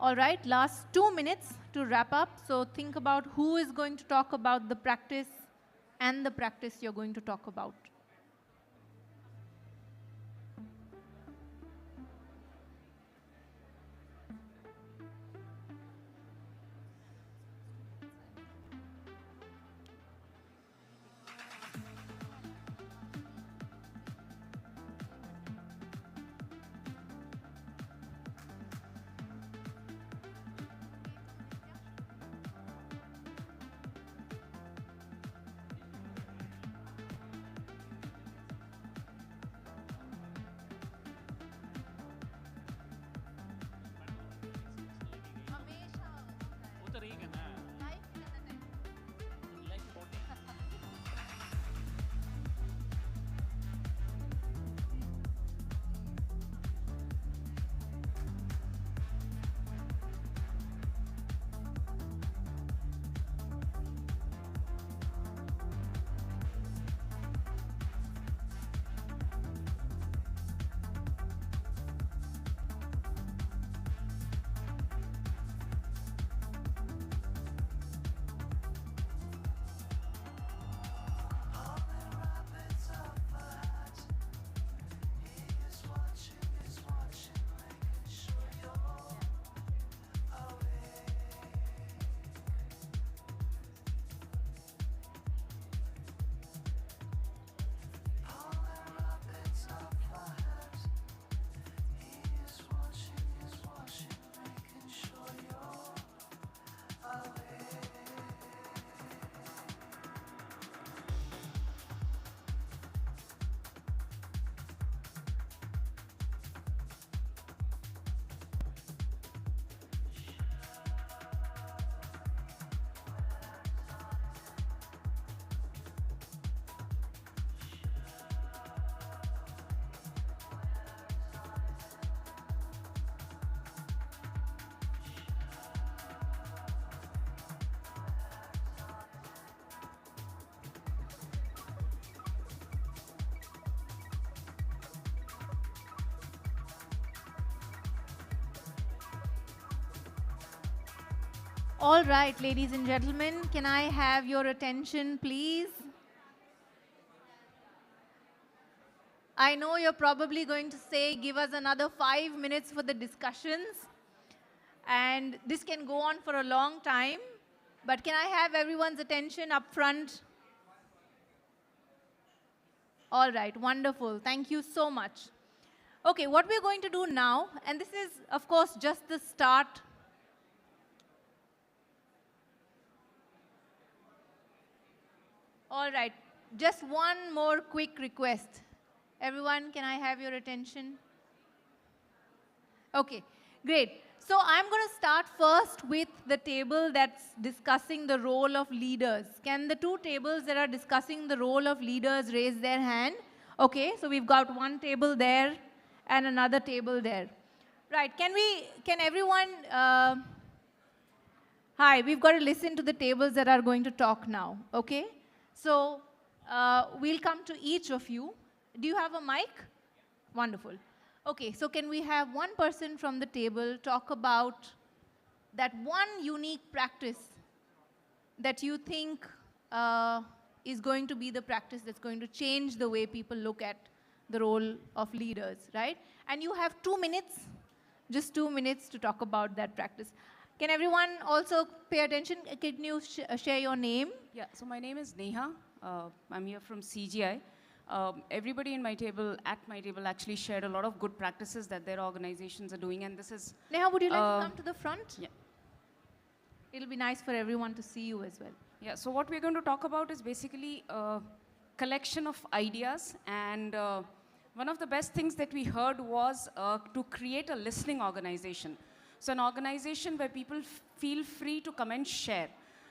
All right, last 2 minutes to wrap up. So think about who is going to talk about the practice and the practice you're going to talk about. All right, ladies and gentlemen, can I have your attention, please? I know you're probably going to say, give us another 5 minutes for the discussions. And this can go on for a long time. But can I have everyone's attention up front? All right, wonderful. Thank you so much. Okay, what we're going to do now, and this is, of course, just the start. All right, just one more quick request. Everyone, can I have your attention? Okay, great. So I'm going to start first with the table that's discussing the role of leaders. Can the two tables that are discussing the role of leaders raise their hand? Okay, so we've got one table there and another table there. Right, can everyone, hi, we've got to listen to the tables that are going to talk now, okay? So we'll come to each of you. Do you have a mic? Wonderful. Okay, so can we have one person from the table talk about that one unique practice that you think is going to be the practice that's going to change the way people look at the role of leaders, right? And you have 2 minutes, just 2 minutes to talk about that practice. Can everyone also pay attention? Can you share your name? Yeah, so my name is Neha. I'm here from CGI. Everybody at my table actually shared a lot of good practices that their organizations are doing, and this is... Neha, would you like to come to the front? Yeah. It'll be nice for everyone to see you as well. Yeah, so what we're going to talk about is basically a collection of ideas, and one of the best things that we heard was to create a listening organization. So an organization where people feel free to come and share.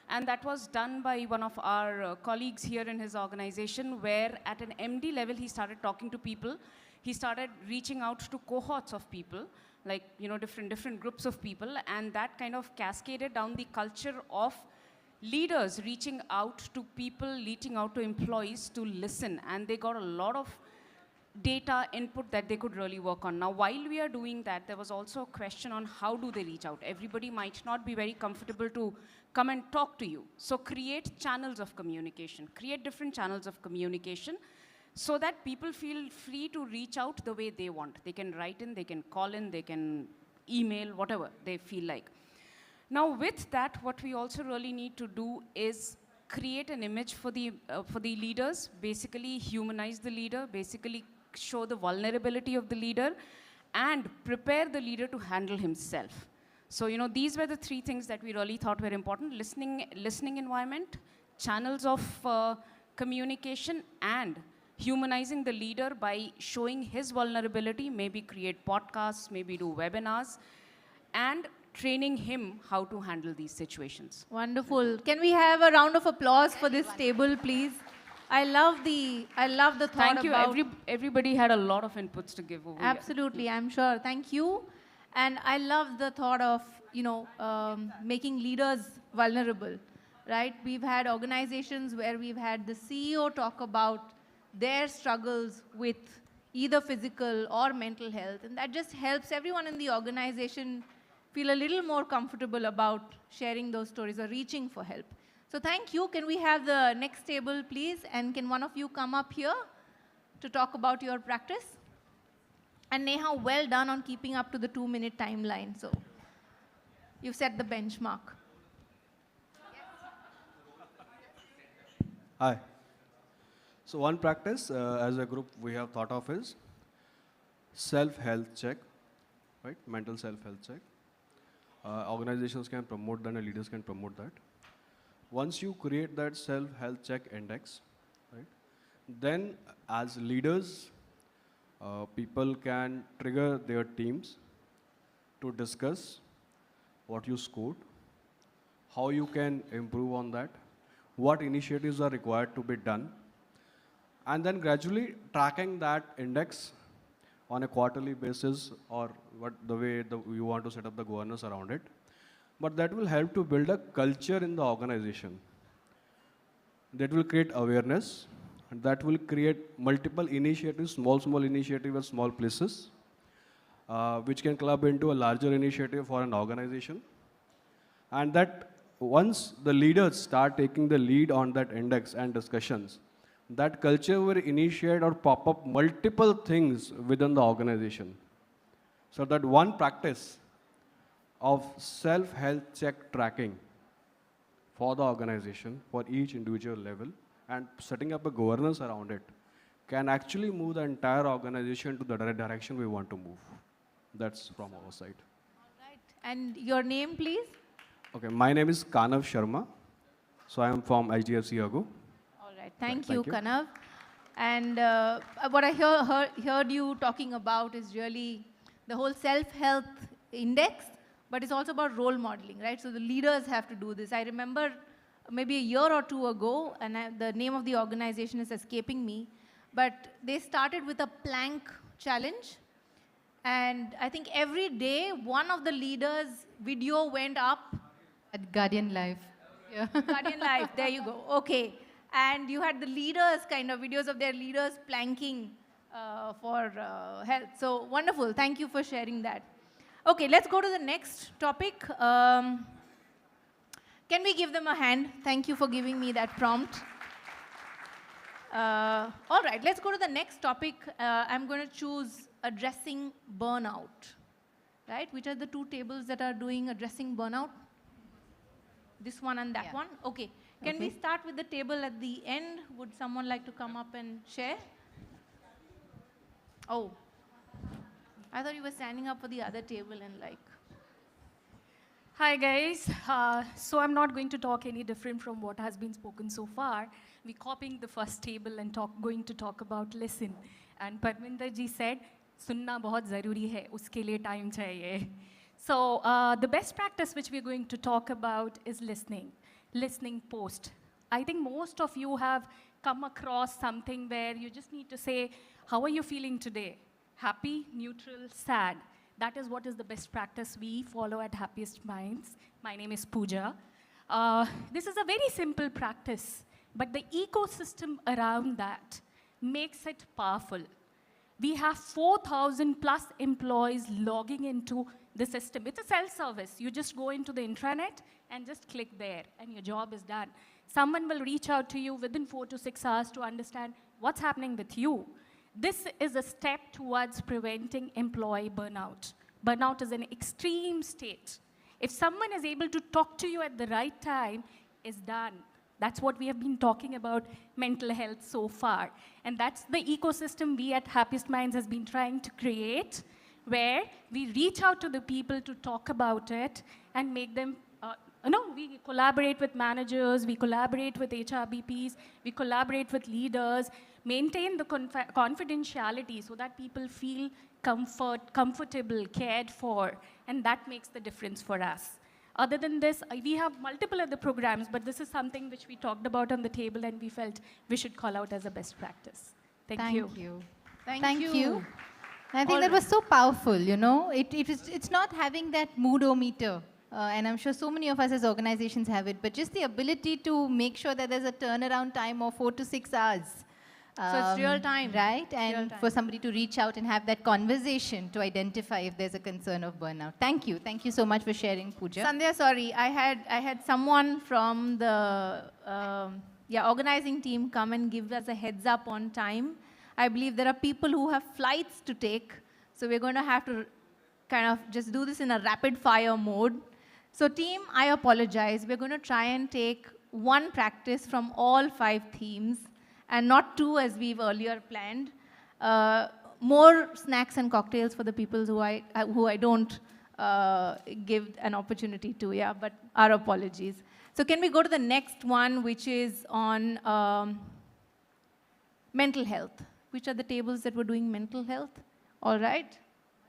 And that was done by one of our colleagues here in his organization, where at an MD level, he started talking to people. He started reaching out to cohorts of people, like, you know, different groups of people. And that kind of cascaded down the culture of leaders reaching out to people, reaching out to employees to listen. And they got a lot of data input that they could really work on. Now, while we are doing that, there was also a question on how do they reach out. Everybody might not be very comfortable to come and talk to you. So create channels of communication. Create different channels of communication so that people feel free to reach out the way they want. They can write in, they can call in, they can email, whatever they feel like. Now, with that, what we also really need to do is create an image for the leaders, basically humanize the leader, basically show the vulnerability of the leader, and prepare the leader to handle himself. So, you know, these were the 3 things that we really thought were important: listening environment, channels of communication, and humanizing the leader by showing his vulnerability, maybe create podcasts, maybe do webinars, and training him how to handle these situations. Wonderful. Can we have a round of applause for this table, please? I love the thought. Thank you. About Everybody had a lot of inputs to give over. Absolutely, I'm sure. Thank you. And I love the thought of, you know, making leaders vulnerable, right? We've had organizations where we've had the CEO talk about their struggles with either physical or mental health, and that just helps everyone in the organization feel a little more comfortable about sharing those stories or reaching for help. So thank you. Can we have the next table, please? And can one of you come up here to talk about your practice? And Neha, well done on keeping up to the 2-minute timeline. So you've set the benchmark. Hi. So one practice as a group we have thought of is self-health check, right? Mental self-health check. Organizations can promote that and leaders can promote that. Once you create that self-health check index, right, then as leaders, people can trigger their teams to discuss what you scored, how you can improve on that, what initiatives are required to be done, and then gradually tracking that index on a quarterly basis or the way you want to set up the governance around it. But that will help to build a culture in the organization. That will create awareness, and that will create multiple initiatives, small initiatives at small places, which can club into a larger initiative for an organization. And that once the leaders start taking the lead on that index and discussions, that culture will initiate or pop up multiple things within the organization. So that one practice of self-health check tracking for the organization, for each individual level, and setting up a governance around it, can actually move the entire organization to the direction we want to move. That's from our side. And your name, please? Okay, my name is Kanav Sharma. So I am from HDFC ERGO. All right, thank you, Kanav. And what I heard you talking about is really the whole self-health index, but it's also about role modeling, right? So the leaders have to do this. I remember maybe a year or two ago, and the name of the organization is escaping me, but they started with a plank challenge. And I think every day, one of the leaders' video went up. At Guardian Life. Yeah. Guardian Life, there you go. Okay. And you had the leaders, kind of videos of their leaders planking for health. So wonderful. Thank you for sharing that. Okay, let's go to the next topic. Can we give them a hand? Thank you for giving me that prompt. All right, let's go to the next topic. I'm going to choose addressing burnout, right? Which are the two tables that are doing addressing burnout? This one and that one? Okay. Can we start with the table at the end? Would someone like to come up and share? Oh, I thought you were standing up for the other table and like. Hi guys, so I'm not going to talk any different from what has been spoken so far. We're copying the first table and going to talk about listen. And Parminder ji said, sunna bahut zaruri hai, uske liye time chahiye. So the best practice which we're going to talk about is listening post. I think most of you have come across something where you just need to say, how are you feeling today? Happy, neutral, sad. That is what is the best practice we follow at Happiest Minds. My name is Pooja. This is a very simple practice, but the ecosystem around that makes it powerful. We have 4,000 plus employees logging into the system. It's a self-service. You just go into the intranet and just click there, and your job is done. Someone will reach out to you within 4 to 6 hours to understand what's happening with you. This is a step towards preventing employee burnout. Burnout is an extreme state. If someone is able to talk to you at the right time, it's done. That's what we have been talking about mental health so far. And that's the ecosystem we at Happiest Minds has been trying to create, where we reach out to the people to talk about it and make them, we collaborate with managers, we collaborate with HRBPs, we collaborate with leaders, maintain the confidentiality so that people feel comfortable, cared for, and that makes the difference for us. Other than this, we have multiple other programs, but this is something which we talked about on the table and we felt we should call out as a best practice. Thank you. Thank you. I think that was so powerful, you know. It's not having that moodometer. And I'm sure so many of us as organizations have it, but just the ability to make sure that there's a turnaround time of 4 to 6 hours. So it's real time. Right? And for somebody to reach out and have that conversation to identify if there's a concern of burnout. Thank you. Thank you so much for sharing, Pooja. Sandhya, sorry, I had someone from the organizing team come and give us a heads up on time. I believe there are people who have flights to take, so we're going to have to kind of just do this in a rapid fire mode. So team, I apologize. We're going to try and take one practice from all 5 themes and not 2 as we've earlier planned. More snacks and cocktails for the people who I don't give an opportunity to, but our apologies. So can we go to the next one, which is on mental health? Which are the tables that were doing mental health? All right.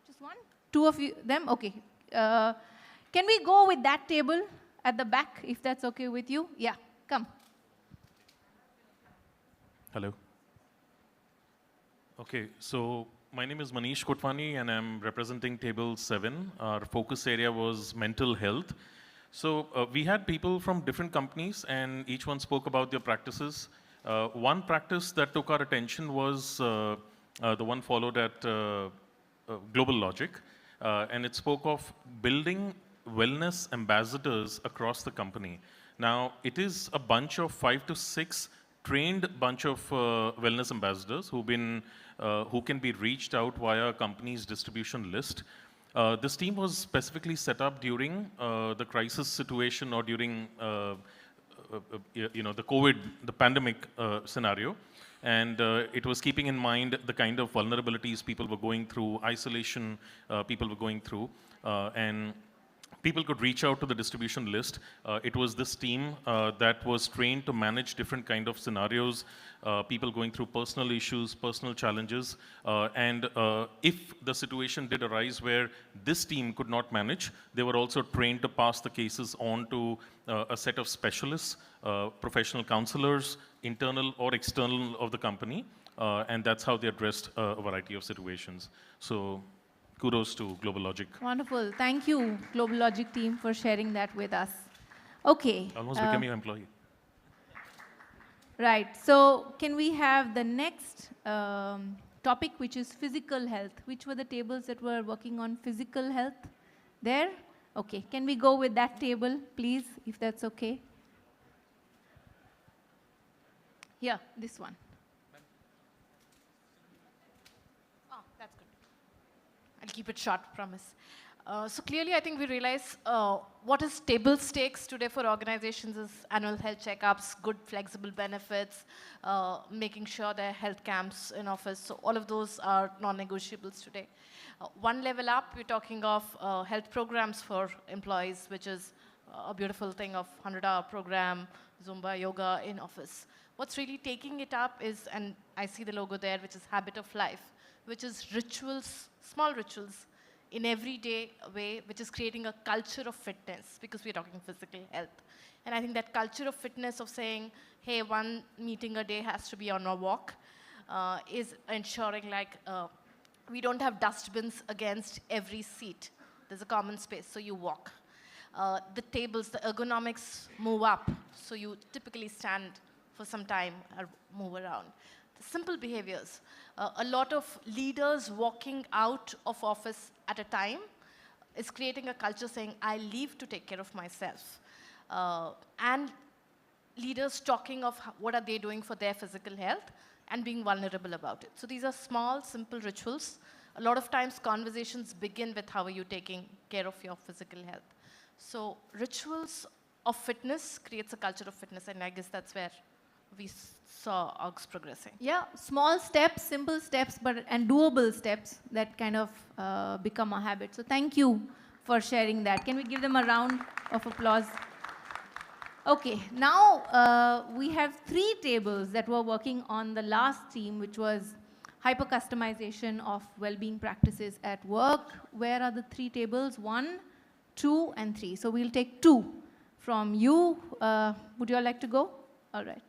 Just one? 2 of you, them? Okay. Can we go with that table at the back, if that's okay with you? Yeah, come. Hello. Okay, so my name is Manish Kotwani and I'm representing table 7. Our focus area was mental health. So we had people from different companies and each one spoke about their practices. One practice that took our attention was the one followed at Global Logic. And it spoke of building wellness ambassadors across the company. Now, it is a bunch of 5 to 6 trained bunch of wellness ambassadors who can be reached out via a company's distribution list. This team was specifically set up during the crisis situation or during the COVID, the pandemic scenario. And it was keeping in mind the kind of vulnerabilities people were going through, isolation people were going through, and people could reach out to the distribution list. It was this team that was trained to manage different kind of scenarios, people going through personal issues, personal challenges, and if the situation did arise where this team could not manage, they were also trained to pass the cases on to a set of specialists, professional counselors, internal or external of the company, and that's how they addressed a variety of situations. So kudos to Global Logic. Wonderful. Thank you, Global Logic team, for sharing that with us. Okay. Almost became your employee. Right. So can we have the next topic, which is physical health? Which were the tables that were working on physical health? There? Okay. Can we go with that table, please, if that's okay? Here, this one. Oh, that's good. I'll keep it short, promise. So clearly, I think we realize what is table stakes today for organizations is annual health checkups, good flexible benefits, making sure there are health camps in office. So all of those are non-negotiables today. One level up, we're talking of health programs for employees, which is a beautiful thing of 100-hour program, Zumba, yoga in office. What's really taking it up is, and I see the logo there, which is habit of life, which is rituals, small rituals, in everyday way, which is creating a culture of fitness, because we're talking physical health. And I think that culture of fitness of saying, hey, one meeting a day has to be on a walk, is ensuring like we don't have dustbins against every seat. There's a common space, so you walk. The tables, the ergonomics move up, so you typically stand for some time or move around. The simple behaviors. A lot of leaders walking out of office at a time is creating a culture saying, I leave to take care of myself. And leaders talking of what are they doing for their physical health and being vulnerable about it. So these are small, simple rituals. A lot of times conversations begin with how are you taking care of your physical health. So rituals of fitness creates a culture of fitness, and I guess that's where we saw orgs progressing. Yeah, small steps, simple steps, and doable steps that kind of become a habit. So thank you for sharing that. Can we give them a round of applause? Okay, now we have 3 tables that were working on the last theme, which was hyper-customization of well-being practices at work. Where are the 3 tables? 1, 2, and 3. So we'll take 2 from you. Would you all like to go? All right.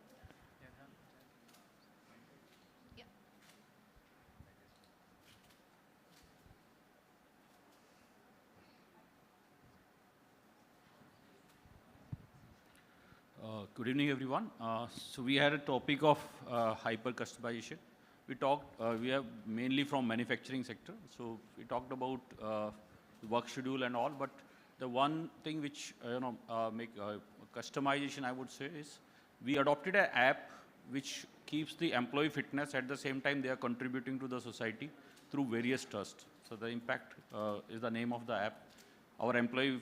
Good evening, everyone. So we had a topic of hyper customization. We are mainly from manufacturing sector, so we talked about work schedule and all. But the one thing which make customization, I would say, is we adopted an app which keeps the employee fitness at the same time they are contributing to the society through various trusts. So the impact is the name of the app. Our employees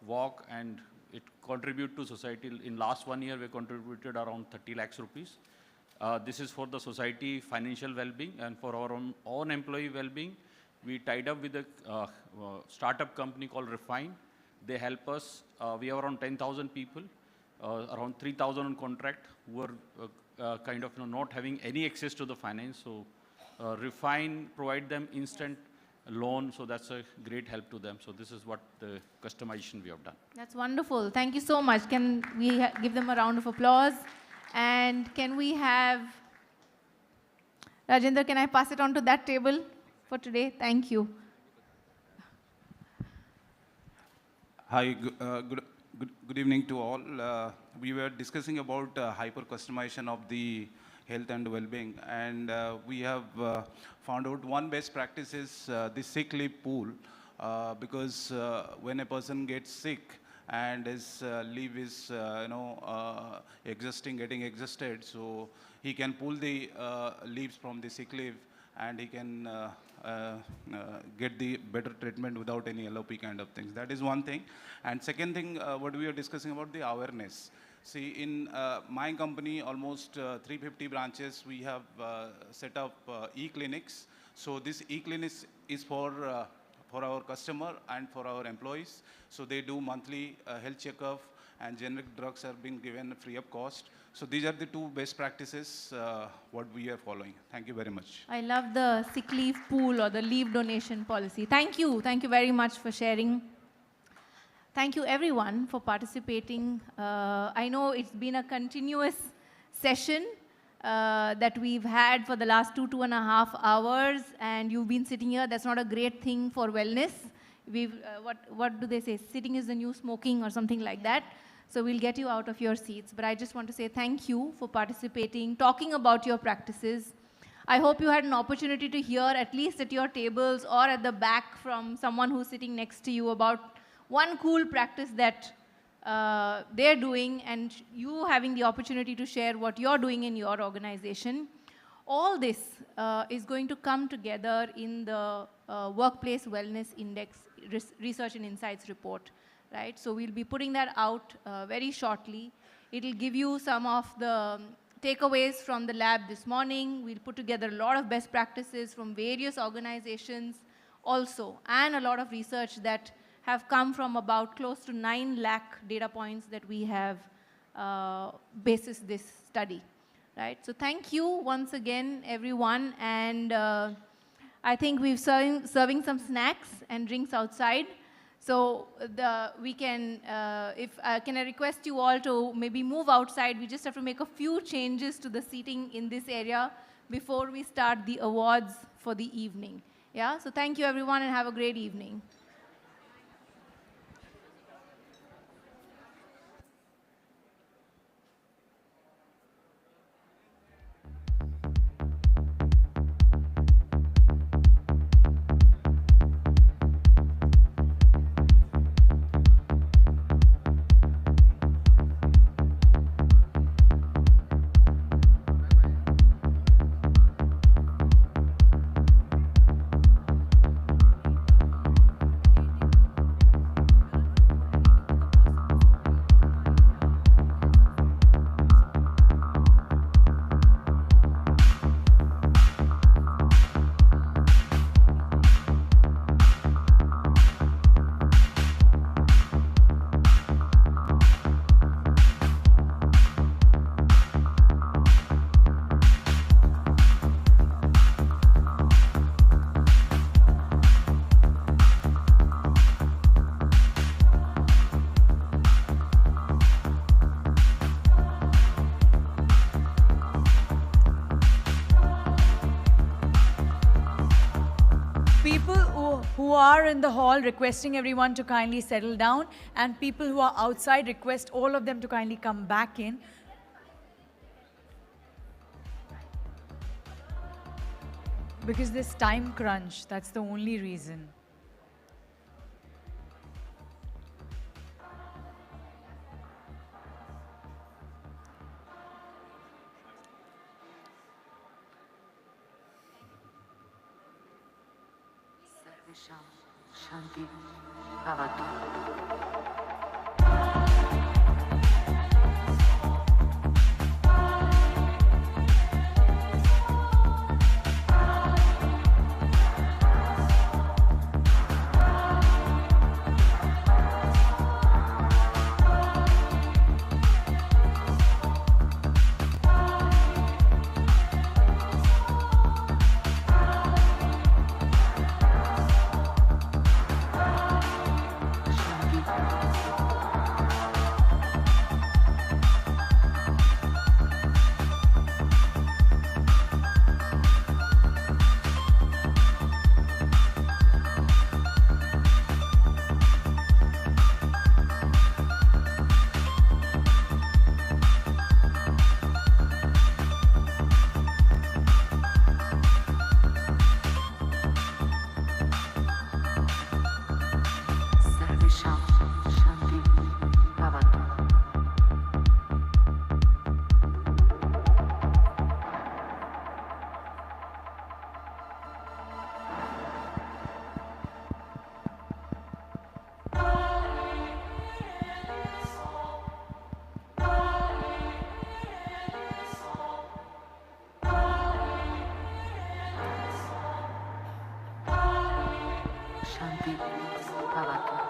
walk and it contribute to society. In last 1 year, we contributed around 30 lakhs rupees. This is for the society financial well-being, and for our own employee well-being, we tied up with a startup company called Refine. They help us. We have around 10,000 people, around 3,000 on contract, who are kind of not having any access to the finance. So Refine provide them instant loan, so that's a great help to them. So this is what the customization we have done. That's wonderful. Thank you so much. Can we give them a round of applause? And can we have Rajendra, can I pass it on to that table for today? Thank you. Hi, good evening to all. We were discussing about hyper customization of the health and well-being, and we have found out one best practice is the sick leave pool, because when a person gets sick and his leave is getting exhausted, so he can pull the leaves from the sick leave and he can get the better treatment without any LOP kind of things. That is one thing. And second thing, what we are discussing about the awareness. See, in my company, almost 350 branches, we have set up e-clinics. So this e-clinic is for our customer and for our employees. So they do monthly health checkup, and generic drugs are being given free of cost. So these are the two best practices what we are following. Thank you very much. I love the sick leave pool or the leave donation policy. Thank you. Thank you very much for sharing. Thank you everyone for participating. I know it's been a continuous session that we've had for the last 2.5 hours, and you've been sitting here. That's not a great thing for wellness. We've, what do they say? Sitting is the new smoking or something like that. So we'll get you out of your seats. But I just want to say thank you for participating, talking about your practices. I hope you had an opportunity to hear, at least at your tables or at the back from someone who's sitting next to you, about one cool practice that they're doing, and you having the opportunity to share what you're doing in your organization. All this is going to come together in the Workplace Wellness Index Research and Insights report, right? So we'll be putting that out very shortly. It'll give you some of the takeaways from the lab this morning. We'll put together a lot of best practices from various organizations also, and a lot of research that have come from about close to 9 lakh data points that we have basis this study, right? So thank you once again, everyone. And I think we're serving some snacks and drinks outside. So we can, can I request you all to maybe move outside? We just have to make a few changes to the seating in this area before we start the awards for the evening. Yeah, so thank you everyone and have a great evening. Who are in the hall, requesting everyone to kindly settle down, and people who are outside, request all of them to kindly come back in. Because this time crunch, that's the only reason. Shanti Bhavatu. Shanti Good evening. Bye-bye.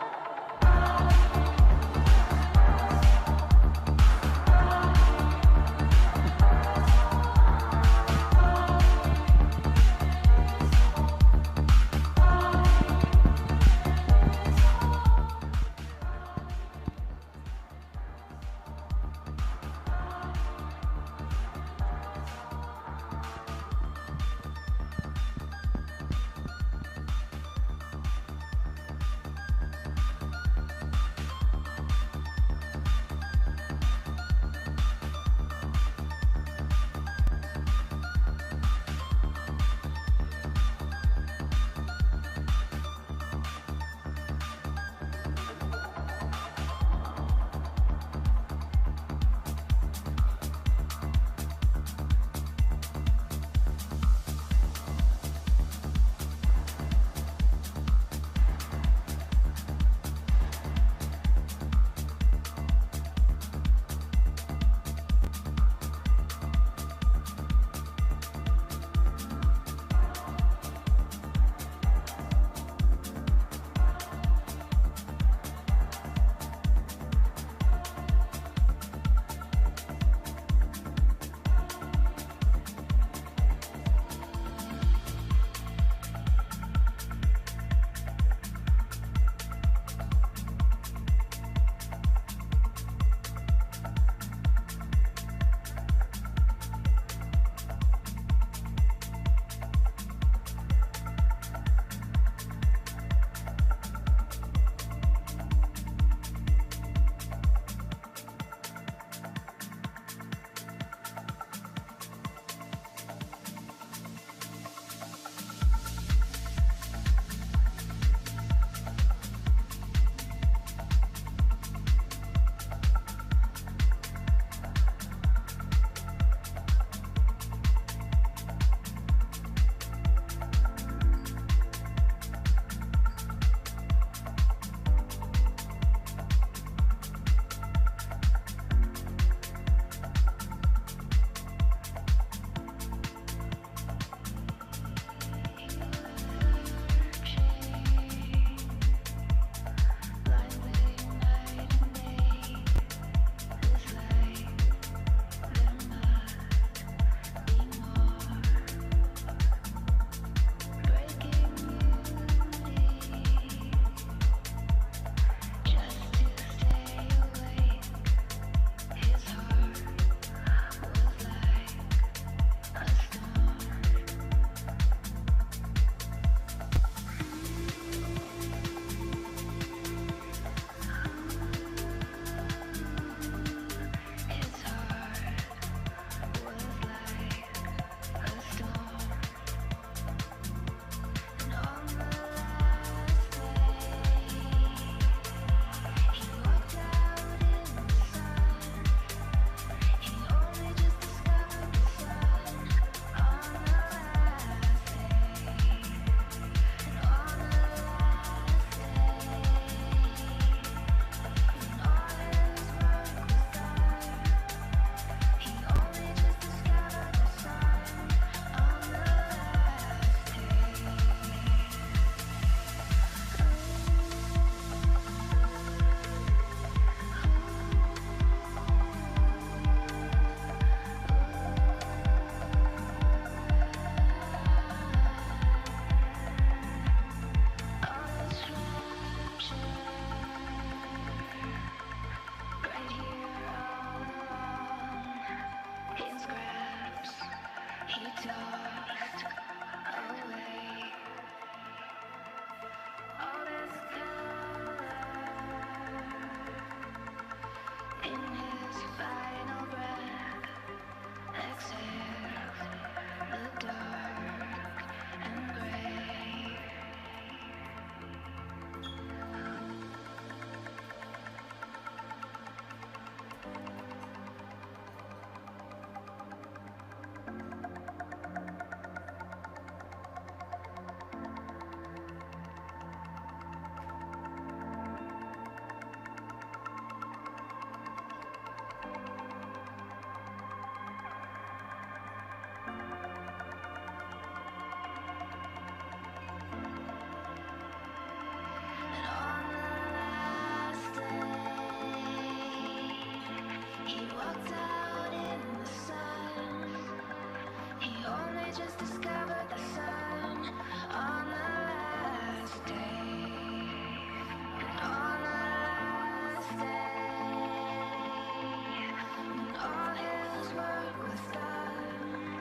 just discovered the sun on the last day. On the last day, when all his work was done,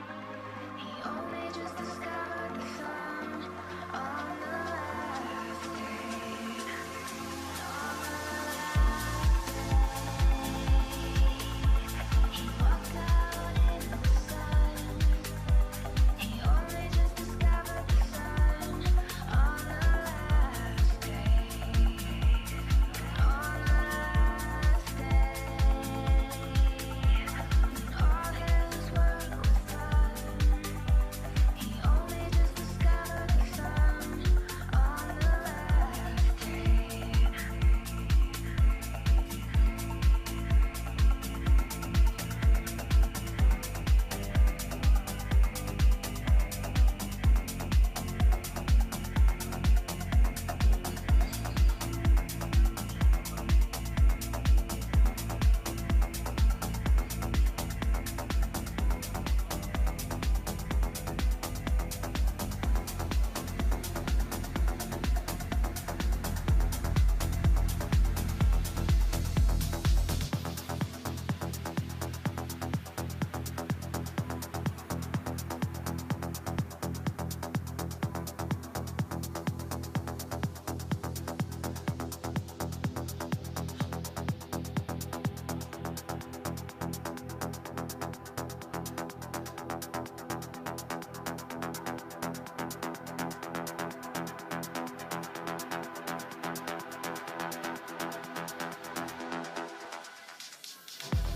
he only just discovered the sun on the last day. On the last day, he walked out into the sun. He only just discovered the sun on the last day. On the last day, when all his work was done, he only just discovered the sun on the last day.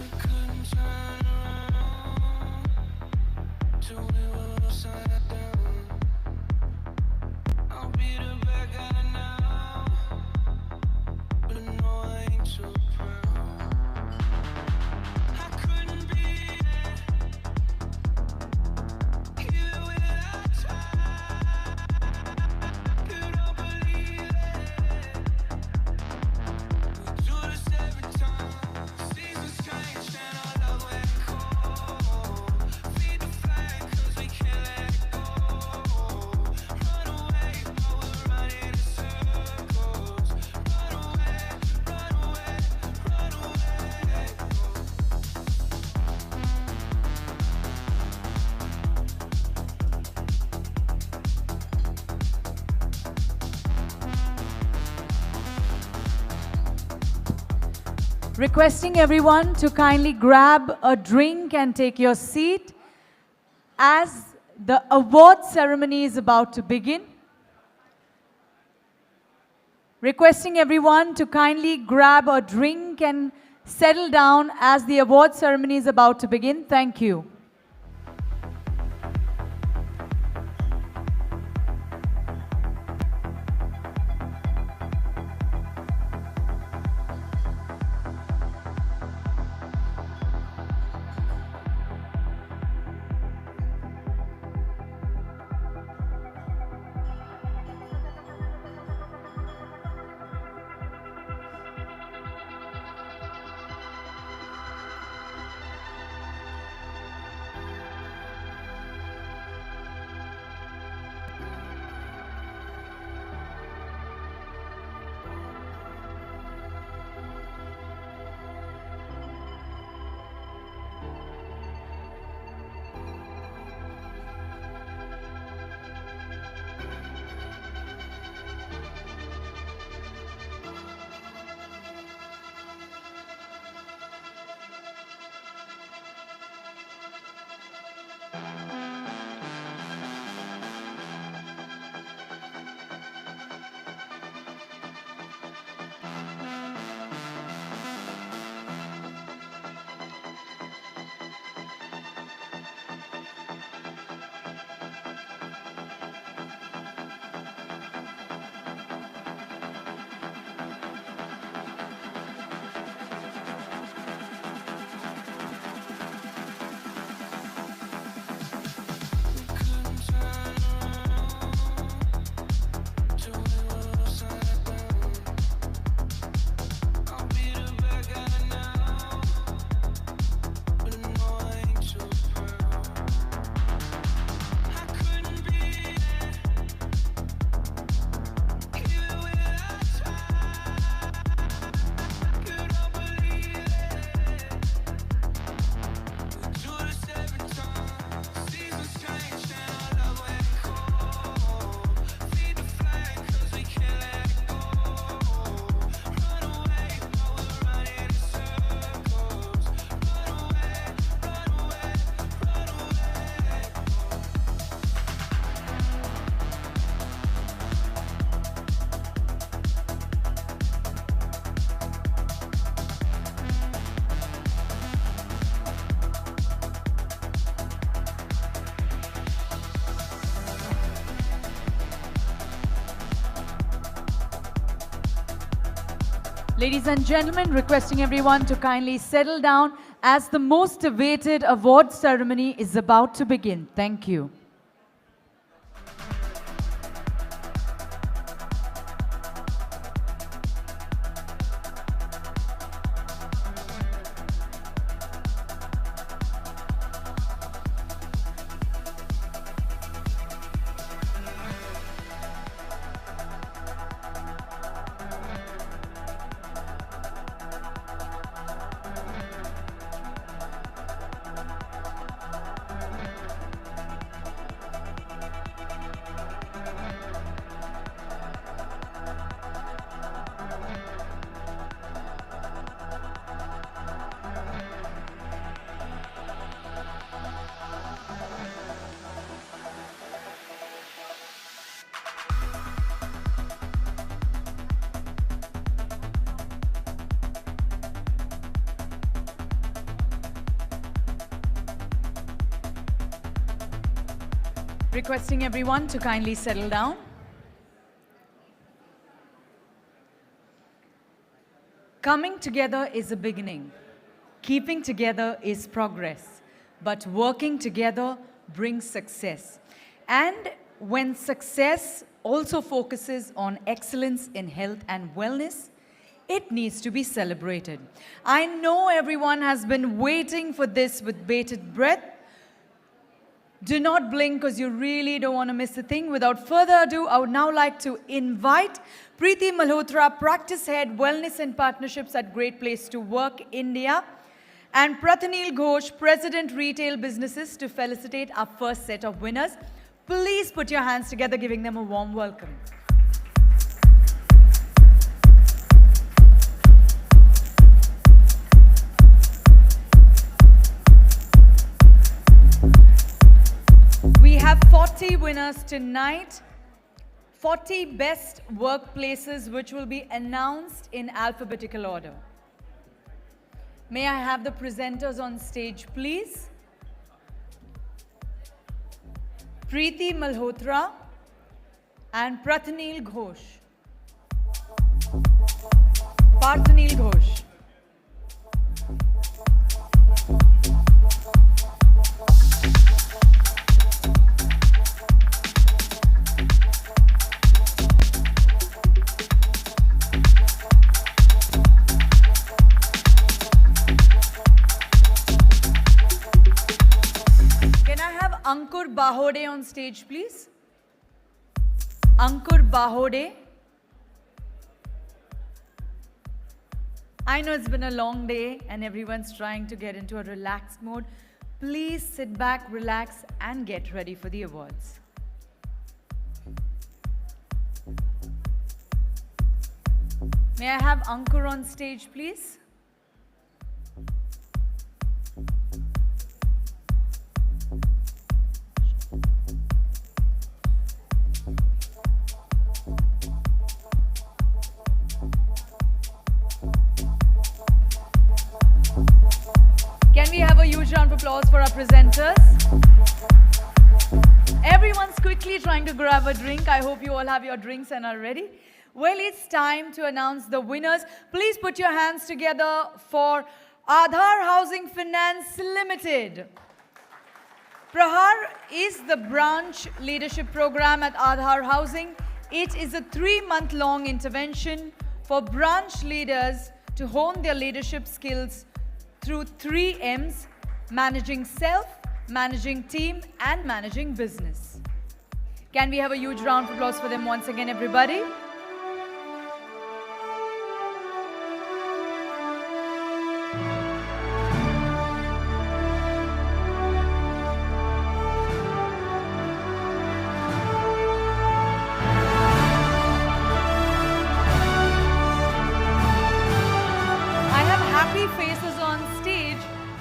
We couldn't turn around till we were upside down. I'll be the bad guy now, but no, I ain't too proud. I couldn't be there, even when I tried. You don't believe it. We do this every time. Seasons change and our love went cold. Feed the flame 'cause we can't let it go. Run away, but we're running in circles. Run away, run away, run away. Requesting everyone to kindly grab a drink and take your seat as the award ceremony is about to begin. Requesting everyone to kindly grab a drink and settle down as the award ceremony is about to begin. Thank you. Ladies and gentlemen, requesting everyone to kindly settle down as the most awaited award ceremony is about to begin. Thank you. Requesting everyone to kindly settle down. Coming together is a beginning. Keeping together is progress. But working together brings success. And when success also focuses on excellence in health and wellness, it needs to be celebrated. I know everyone has been waiting for this with bated breath. Do not blink because you really don't want to miss a thing. Without further ado, I would now like to invite Preeti Malhotra, Practice Head, Wellness and Partnerships at Great Place to Work, India, and Prathanil Ghosh, President, Retail Businesses, to felicitate our first set of winners. Please put your hands together, giving them a warm welcome. We have 40 winners tonight, 40 best workplaces which will be announced in alphabetical order. May I have the presenters on stage, please? Preeti Malhotra and Prathanil Ghosh. Parthanil Ghosh. Ankur Bahode on stage, please. Ankur Bahode. I know it's been a long day and everyone's trying to get into a relaxed mode. Please sit back, relax, and get ready for the awards. May I have Ankur on stage, please? Can we have a huge round of applause for our presenters? Everyone's quickly trying to grab a drink. I hope you all have your drinks and are ready. Well, it's time to announce the winners. Please put your hands together for Aadhar Housing Finance Limited. Prahar is the branch leadership program at Aadhar Housing. It is a 3-month-long intervention for branch leaders to hone their leadership skills through 3 M's: managing self, managing team, and managing business. Can we have a huge round of applause for them once again, everybody?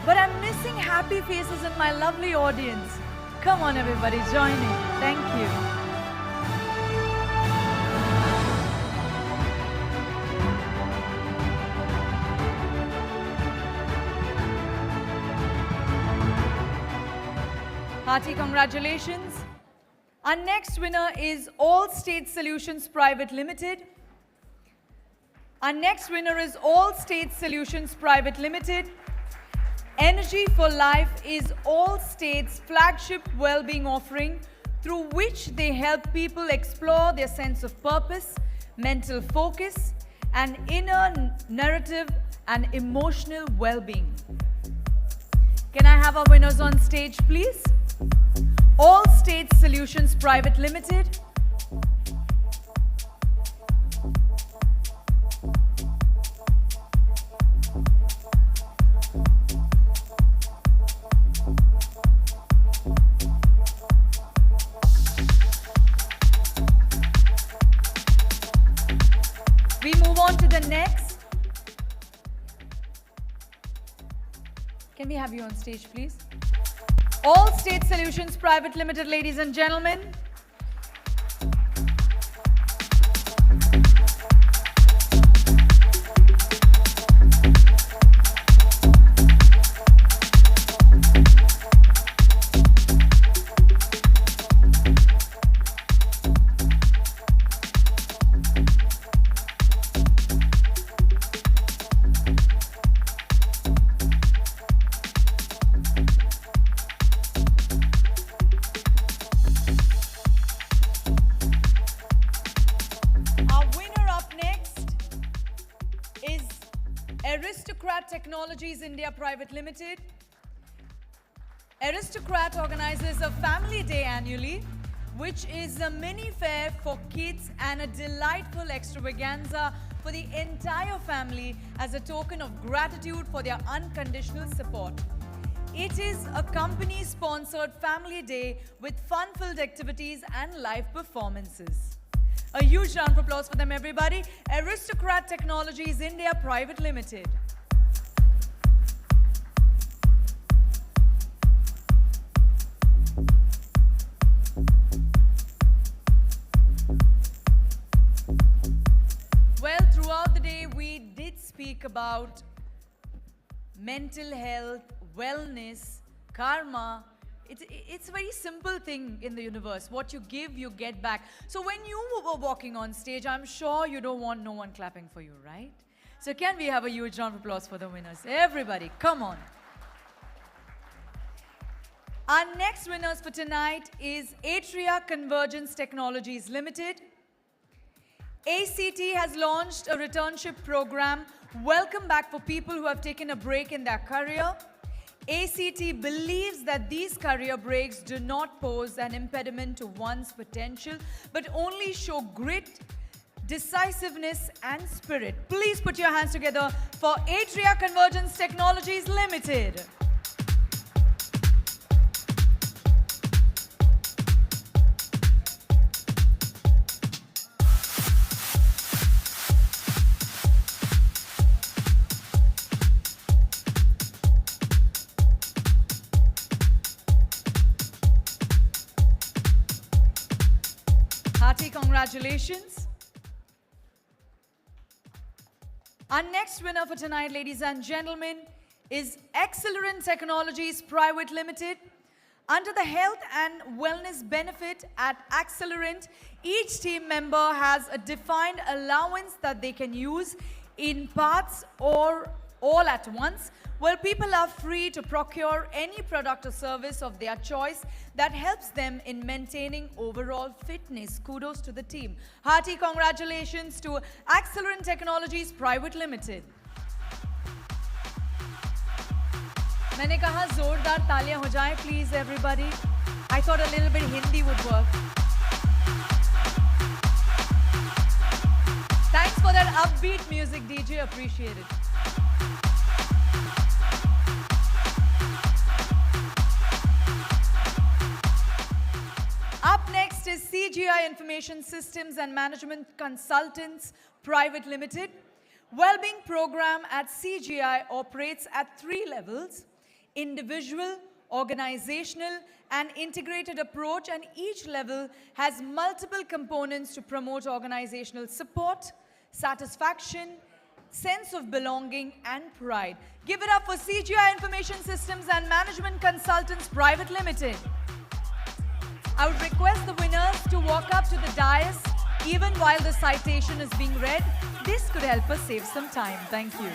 But I'm missing happy faces in my lovely audience. Come on, everybody, join in. Thank you. Hearty congratulations. Our next winner is All State Solutions Private Limited. Our next winner is All States Solutions Private Limited. Energy for Life is All States' flagship well-being offering through which they help people explore their sense of purpose, mental focus, and inner narrative and emotional well-being. Can I have our winners on stage, please? All States Solutions Private Limited. We move on to the next. Can we have you on stage, please? All State Solutions Private Limited, ladies and gentlemen. Technologies India Private Limited. Aristocrat organizes a family day annually, which is a mini fair for kids and a delightful extravaganza for the entire family as a token of gratitude for their unconditional support. It is a company-sponsored family day with fun-filled activities and live performances. A huge round of applause for them, everybody. Aristocrat Technologies India Private Limited. Well, throughout the day, we did speak about mental health, wellness, karma. It's a very simple thing in the universe. What you give, you get back. So when you were walking on stage, I'm sure you don't want no one clapping for you, right? So can we have a huge round of applause for the winners? Everybody, come on. Our next winners for tonight is Atria Convergence Technologies Limited. ACT has launched a returnship program, Welcome Back, for people who have taken a break in their career. ACT believes that these career breaks do not pose an impediment to one's potential, but only show grit, decisiveness, and spirit. Please put your hands together for Atria Convergence Technologies Limited. Hearty congratulations. Our next winner for tonight, ladies and gentlemen, is Accelerant Technologies Private Limited. Under the health and wellness benefit at Accelerant, each team member has a defined allowance that they can use in parts or all at once, where people are free to procure any product or service of their choice that helps them in maintaining overall fitness. Kudos to the team. Hearty congratulations to Accelerant Technologies Private Limited. मैंने कहा जोरदार तालियां हो जाएं, please everybody. I thought a little bit Hindi would work. Thanks for that upbeat music, DJ. Appreciate it. Up next is CGI Information Systems and Management Consultants Private Limited. Wellbeing program at CGI operates at 3 levels: individual, organizational, and integrated approach, and each level has multiple components to promote organizational support, satisfaction, sense of belonging, and pride. Give it up for CGI Information Systems and Management Consultants Private Limited. I would request the winners to walk up to the dais even while the citation is being read. This could help us save some time. Thank you.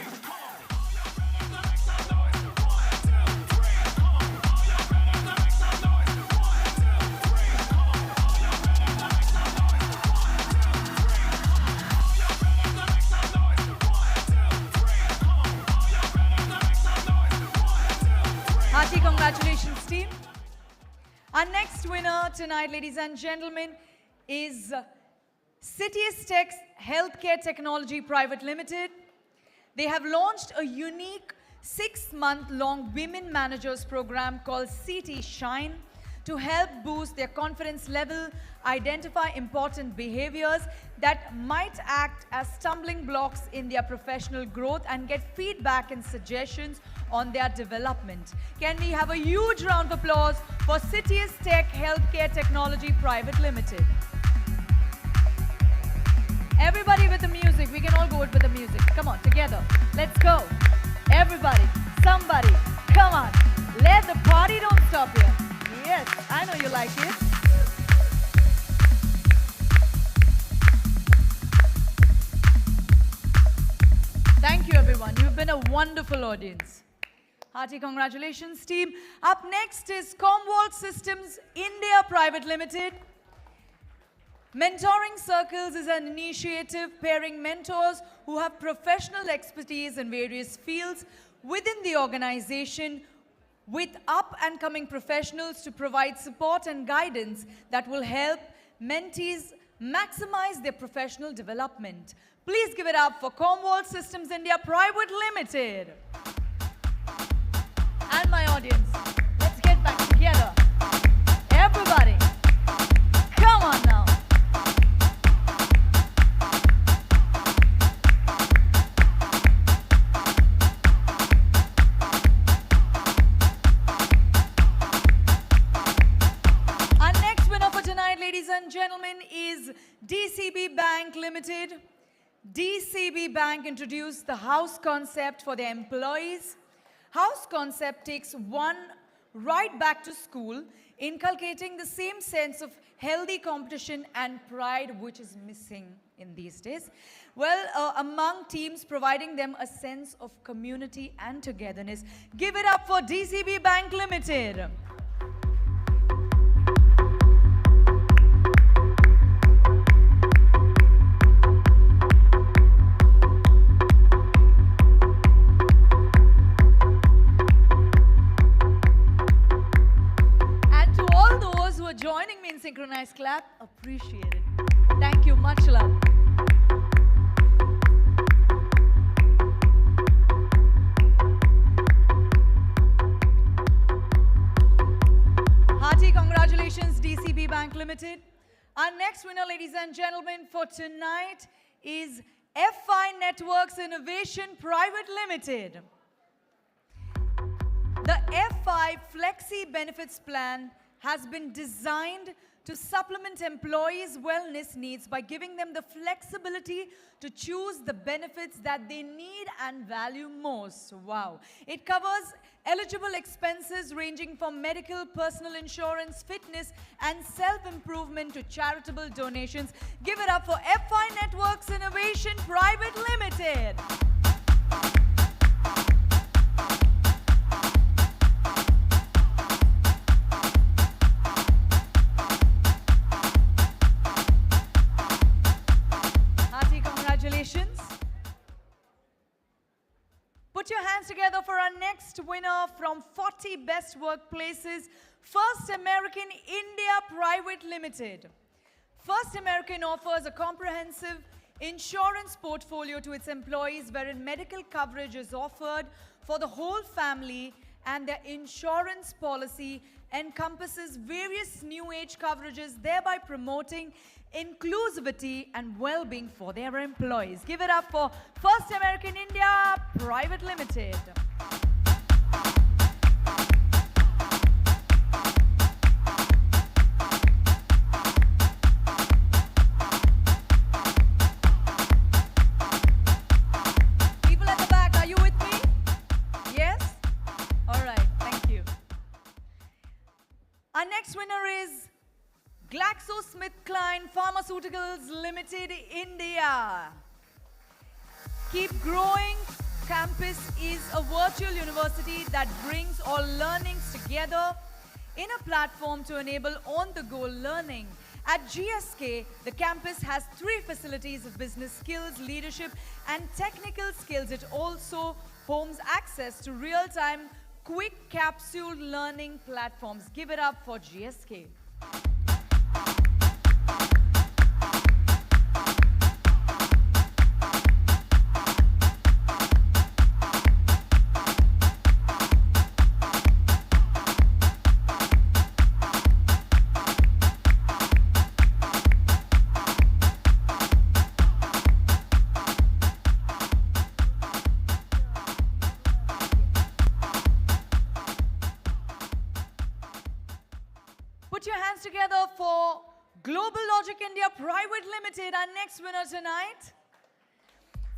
Hearty congratulations, team. Our next winner tonight, ladies and gentlemen, is Cities Tech's Healthcare Technology Private Limited. They have launched a unique 6-month-long women managers program called CT Shine to help boost their confidence level, identify important behaviors that might act as stumbling blocks in their professional growth, and get feedback and suggestions on their development. Can we have a huge round of applause for Cities Tech Healthcare Technology Private Limited? Everybody with the music. We can all go with the music. Come on, together. Let's go. Everybody, somebody, come on. Let the party don't stop here. Yes, I know you like it. Thank you, everyone. You've been a wonderful audience. Hearty congratulations, team. Up next is Commvault Systems India Private Limited. Mentoring Circles is an initiative pairing mentors who have professional expertise in various fields within the organization with up-and-coming professionals to provide support and guidance that will help mentees maximize their professional development. Please give it up for Commvault Systems India Private Limited. And my audience, let's get back together. Everybody, come on now. Our next winner for tonight, ladies and gentlemen, is DCB Bank Limited. DCB Bank introduced the house concept for their employees. House concept takes one right back to school, inculcating the same sense of healthy competition and pride which is missing in these days. Well, among teams, providing them a sense of community and togetherness. Give it up for DCB Bank Limited. Joining me in synchronized clap, appreciate it. Thank you, much love. Hearty congratulations, DCB Bank Limited. Our next winner, ladies and gentlemen, for tonight is FI Networks Innovation Private Limited. The FI Flexi Benefits Plan has been designed to supplement employees' wellness needs by giving them the flexibility to choose the benefits that they need and value most. Wow. It covers eligible expenses ranging from medical, personal insurance, fitness, and self-improvement to charitable donations. Give it up for FI Networks Innovation Private Limited. Congratulations. Put your hands together for our next winner from 40 Best Workplaces, First American India Private Limited. First American offers a comprehensive insurance portfolio to its employees wherein medical coverage is offered for the whole family, and their insurance policy encompasses various new age coverages, thereby promoting inclusivity and well-being for their employees. Give it up for First American India Private Limited. People at the back, are you with me? Yes? All right, thank you. Our next winner is GlaxoSmithKline Pharmaceuticals Limited, India. Keep growing. Campus is a virtual university that brings all learnings together in a platform to enable on-the-go learning. At GSK, the campus has 3 facilities of business skills, leadership, and technical skills. It also homes access to real-time, quick capsule learning platforms. Give it up for GSK. Put your hands together for Global Logic India Private Limited, our next winner tonight.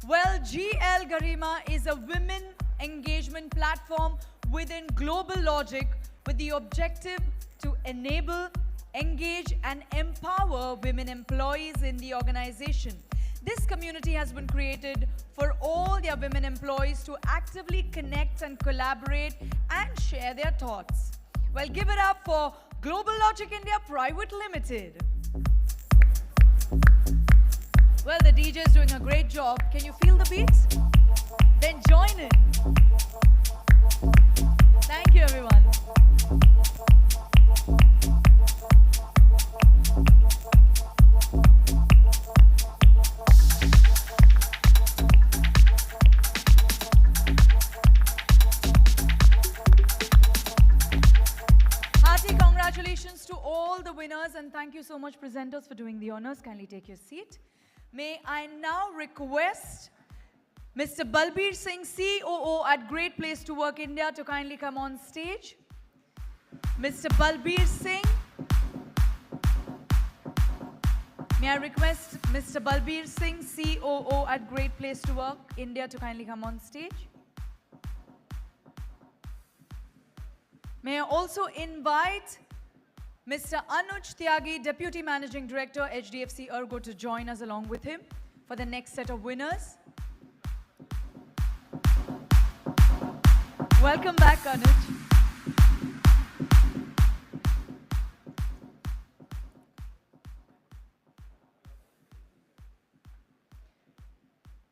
Well, GL Garima is a women engagement platform within Global Logic with the objective to enable, engage, and empower women employees in the organization. This community has been created for all their women employees to actively connect and collaborate and share their thoughts. Well, give it up for Global Logic India Private Limited. Well, the DJ is doing a great job. Can you feel the beats? Then join in. Thank you, everyone. Congratulations to all the winners, and thank you so much, presenters, for doing the honors. Kindly take your seat. May I now request Mr. Balbir Singh, COO at Great Place to Work India, to kindly come on stage. Mr. Balbir Singh. May I request Mr. Balbir Singh, COO at Great Place to Work India, to kindly come on stage. May I also invite Mr. Anuj Tyagi, Deputy Managing Director, HDFC ERGO, to join us along with him for the next set of winners. Welcome back, Anuj.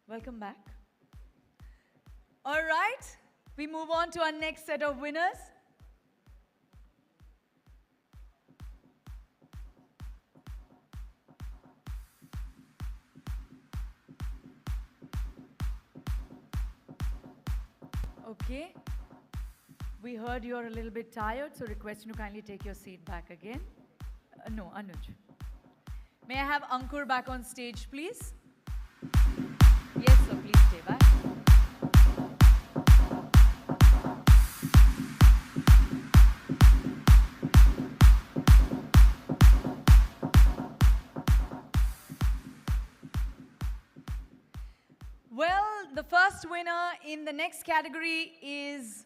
Welcome back. All right, we move on to our next set of winners. Okay. We heard you're a little bit tired, so request you to kindly take your seat back again. No, Anuj. May I have Ankur back on stage, please? Yes, sir, please stay back. Well, the first winner in the next category is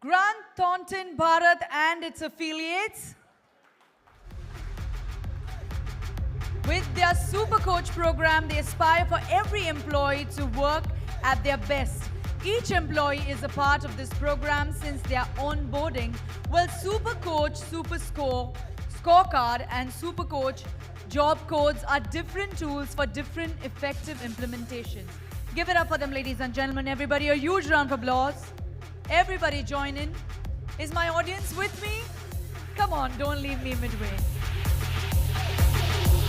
Grant Thornton Bharat and its affiliates. With their Super Coach program, they aspire for every employee to work at their best. Each employee is a part of this program since their onboarding. Well, Super Coach, Super Score, Scorecard, and Super Coach job codes are different tools for different effective implementations. Give it up for them, ladies and gentlemen. Everybody, a huge round of applause. Everybody join in. Is my audience with me? Come on, don't leave me midway.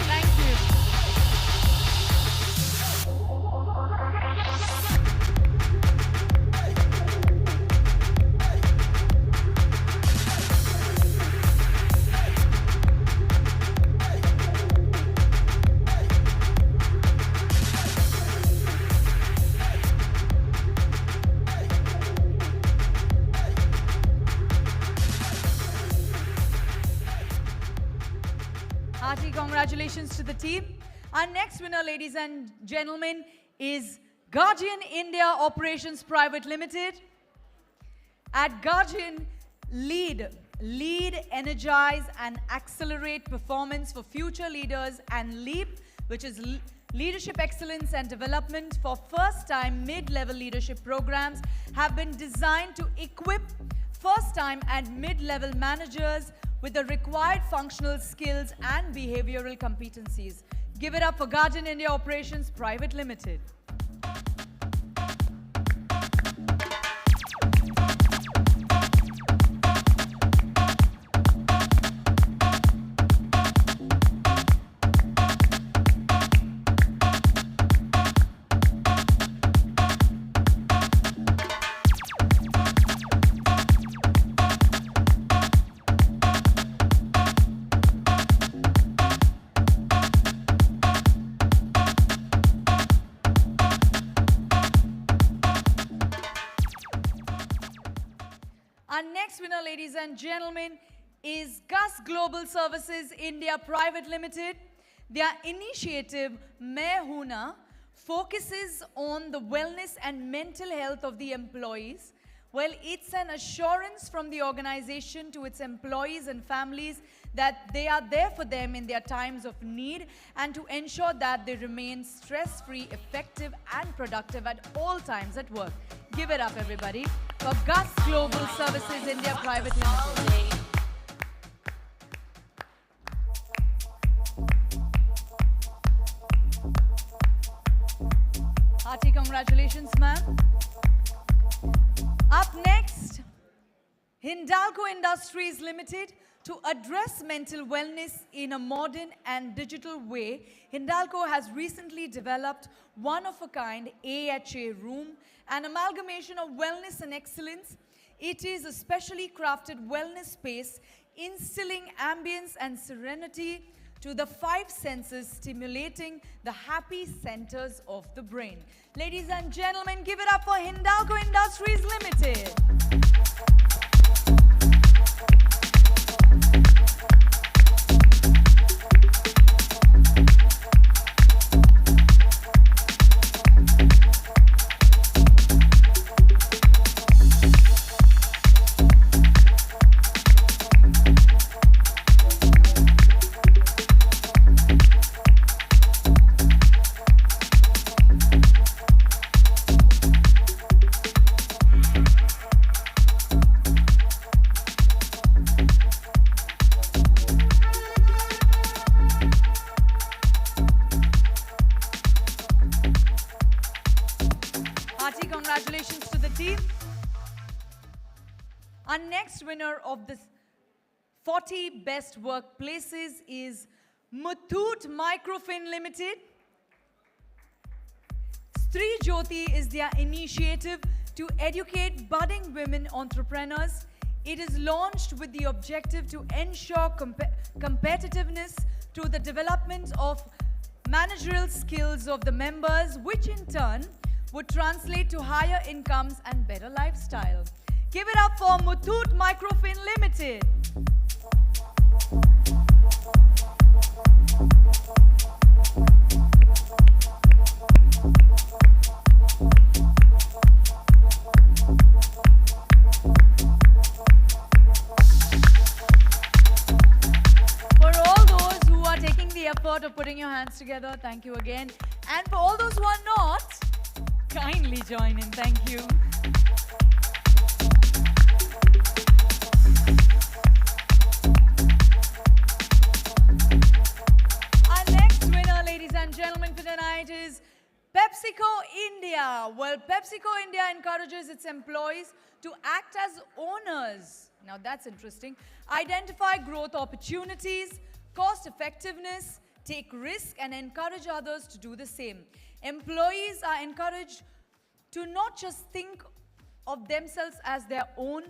Thank you. Hearty congratulations to the team. Our next winner, ladies and gentlemen, is Guardian India Operations Private Limited. At Guardian, lead Lead, Energize, and Accelerate Performance for Future Leaders, and LEAP, which is Leadership Excellence and Development for First-Time Mid-Level Leadership Programs, have been designed to equip first-time and mid-level managers with the required functional skills and behavioral competencies. Give it up for Guardian India Operations Private Limited. Our next winner, ladies and gentlemen, is Gus Global Services India Private Limited. Their initiative, Main Hoon Na, focuses on the wellness and mental health of the employees. Well, it's an assurance from the organization to its employees and families that they are there for them in their times of need and to ensure that they remain stress-free, effective, and productive at all times at work. Give it up, everybody, for Gus Global Services India Private Limited. Hearty congratulations, ma'am. Up next, Hindalco Industries Limited. To address mental wellness in a modern and digital way, Hindalco has recently developed one-of-a-kind AHA room, an amalgamation of wellness and excellence. It is a specially crafted wellness space, instilling ambience and serenity to the five senses, stimulating the happy centers of the brain. Ladies and gentlemen, give it up for Hindalco Industries Limited. Hearty congratulations to the team. Our next winner of the 40 Best Workplaces is Muthoot Microfin Limited. Trijog is their initiative to educate budding women entrepreneurs. It is launched with the objective to ensure competitiveness through the development of managerial skills of the members, which in turn would translate to higher incomes and better lifestyle. Give it up for Muthoot Microfin Limited. For all those who are taking the effort of putting your hands together, thank you again. And for all those who are not, kindly join in. Thank you. Our next winner, ladies and gentlemen, for tonight is PepsiCo India. Well, PepsiCo India encourages its employees to act as owners. Now that's interesting. Identify growth opportunities, cost effectiveness, take risk, and encourage others to do the same. Employees are encouraged to not just think of themselves as their own,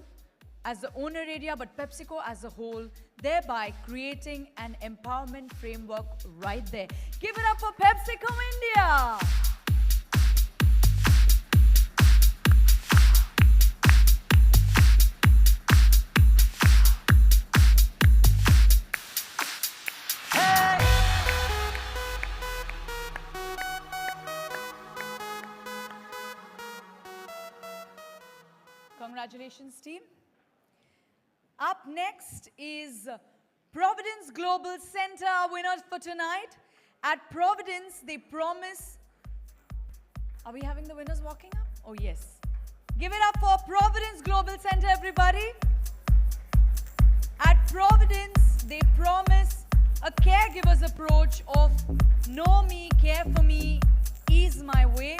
as the owner area, but PepsiCo as a whole, thereby creating an empowerment framework right there. Give it up for PepsiCo India. Congratulations, team. Up next is Providence Global Center, our winners for tonight. At Providence, they promise... Are we having the winners walking up? Oh, yes. Give it up for Providence Global Center, everybody. At Providence, they promise a caregiver's approach of know me, care for me, ease my way.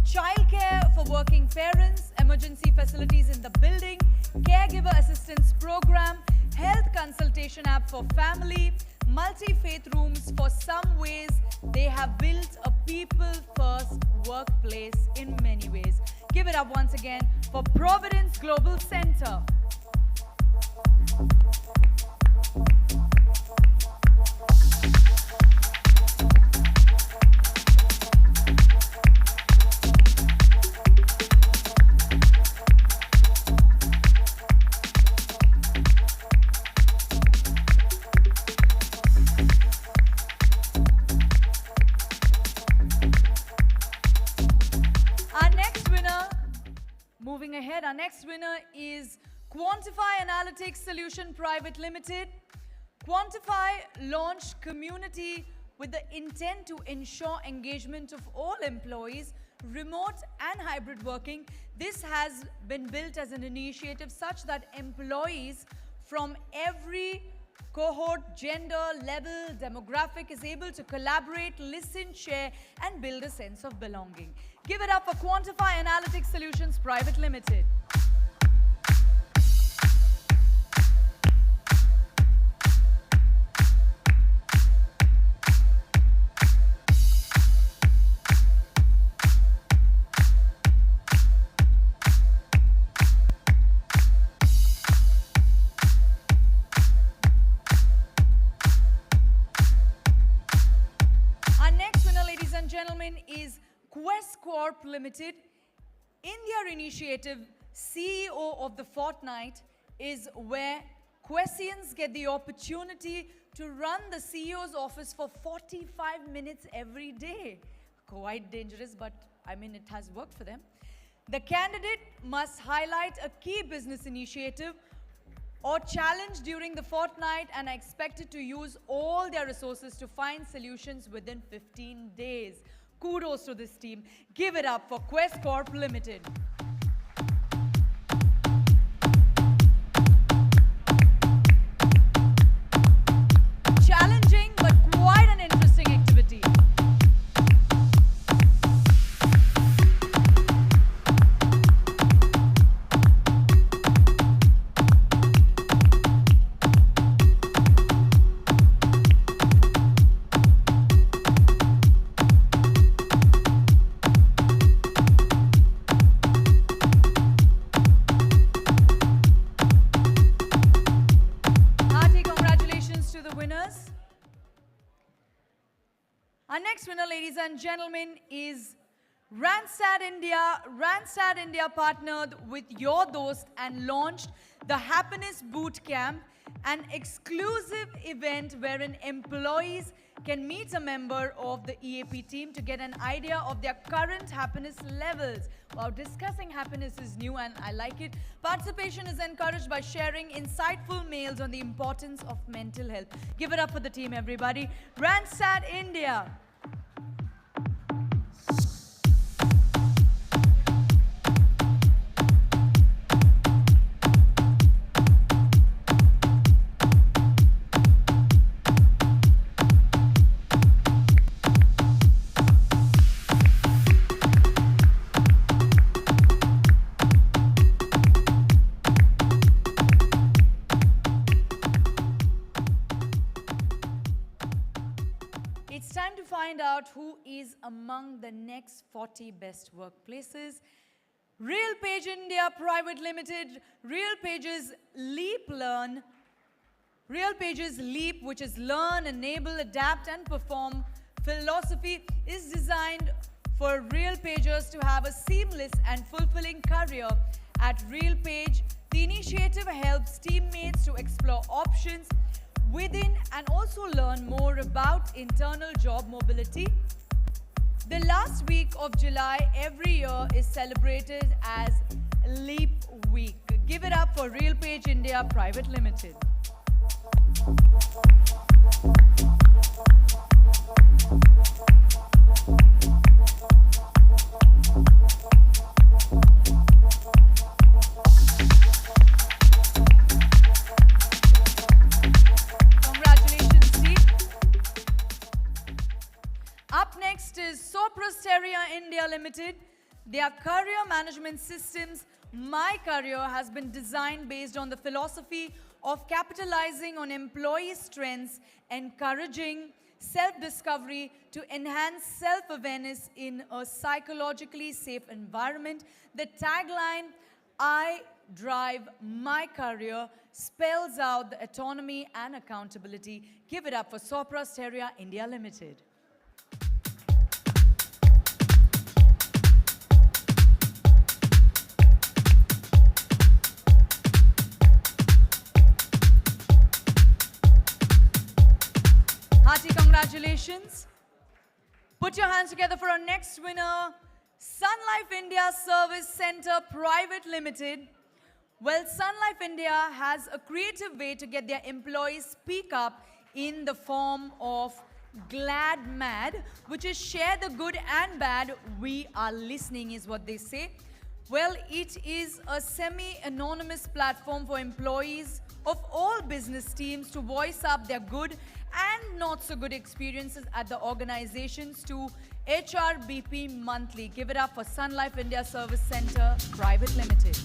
Childcare for working parents, emergency facilities in the building, caregiver assistance program, health consultation app for family, multi-faith rooms. For some ways, they have built a people-first workplace in many ways. Give it up once again for Providence Global Center. Moving ahead, our next winner is Quantify Analytics Solution Private Limited. Quantify launched community with the intent to ensure engagement of all employees, remote and hybrid working. This has been built as an initiative such that employees from every cohort, gender, level, demographic is able to collaborate, listen, share, and build a sense of belonging. Give it up for Quantify Analytics Solutions Private Limited. Is Quest Corp Limited. In their initiative, CEO of the Fortnight is where Questians get the opportunity to run the CEO's office for 45 minutes every day. Quite dangerous, but I mean, it has worked for them. The candidate must highlight a key business initiative or challenge during the fortnight and are expected to use all their resources to find solutions within 15 days. Kudos to this team. Give it up for Quest Corp Limited. Challenging, but quite an interesting activity. Our next winner, ladies and gentlemen, is Randstad India. Randstad India partnered with Your Dost and launched the Happiness Boot Camp, an exclusive event wherein employees can meet a member of the EAP team to get an idea of their current happiness levels. Wow, discussing happiness is new and I like it. Participation is encouraged by sharing insightful mails on the importance of mental health. Give it up for the team, everybody. Randstad India. It's time to find out who is among the next 40 best workplaces. Real Page India Private Limited, Real Page's Leap Learn, Real Page's Leap, which is learn, enable, adapt, and perform philosophy, is designed for Real Pagers to have a seamless and fulfilling career. At Real Page, the initiative helps teammates to explore options within and also learn more about internal job mobility. The last week of July every year is celebrated as Leap Week. Give it up for Real Page India Private Limited. Congratulations, Steve. Up next is Soprasteria India Limited. Their career management systems, My Career, has been designed based on the philosophy of capitalizing on employee strengths, encouraging self-discovery to enhance self-awareness in a psychologically safe environment. The tagline, I drive my career, spells out the autonomy and accountability. Give it up for Soprasteria India Limited. Hearty congratulations. Put your hands together for our next winner, Sun Life India Service Center Private Limited. Well, Sun Life India has a creative way to get their employees speak up in the form of Glad Mad, which is share the good and bad, we are listening is what they say. Well, it is a semi-anonymous platform for employees of all business teams to voice up their good and not so good experiences at the organizations to HRBP Monthly. Give it up for Sun Life India Service Center Private Limited.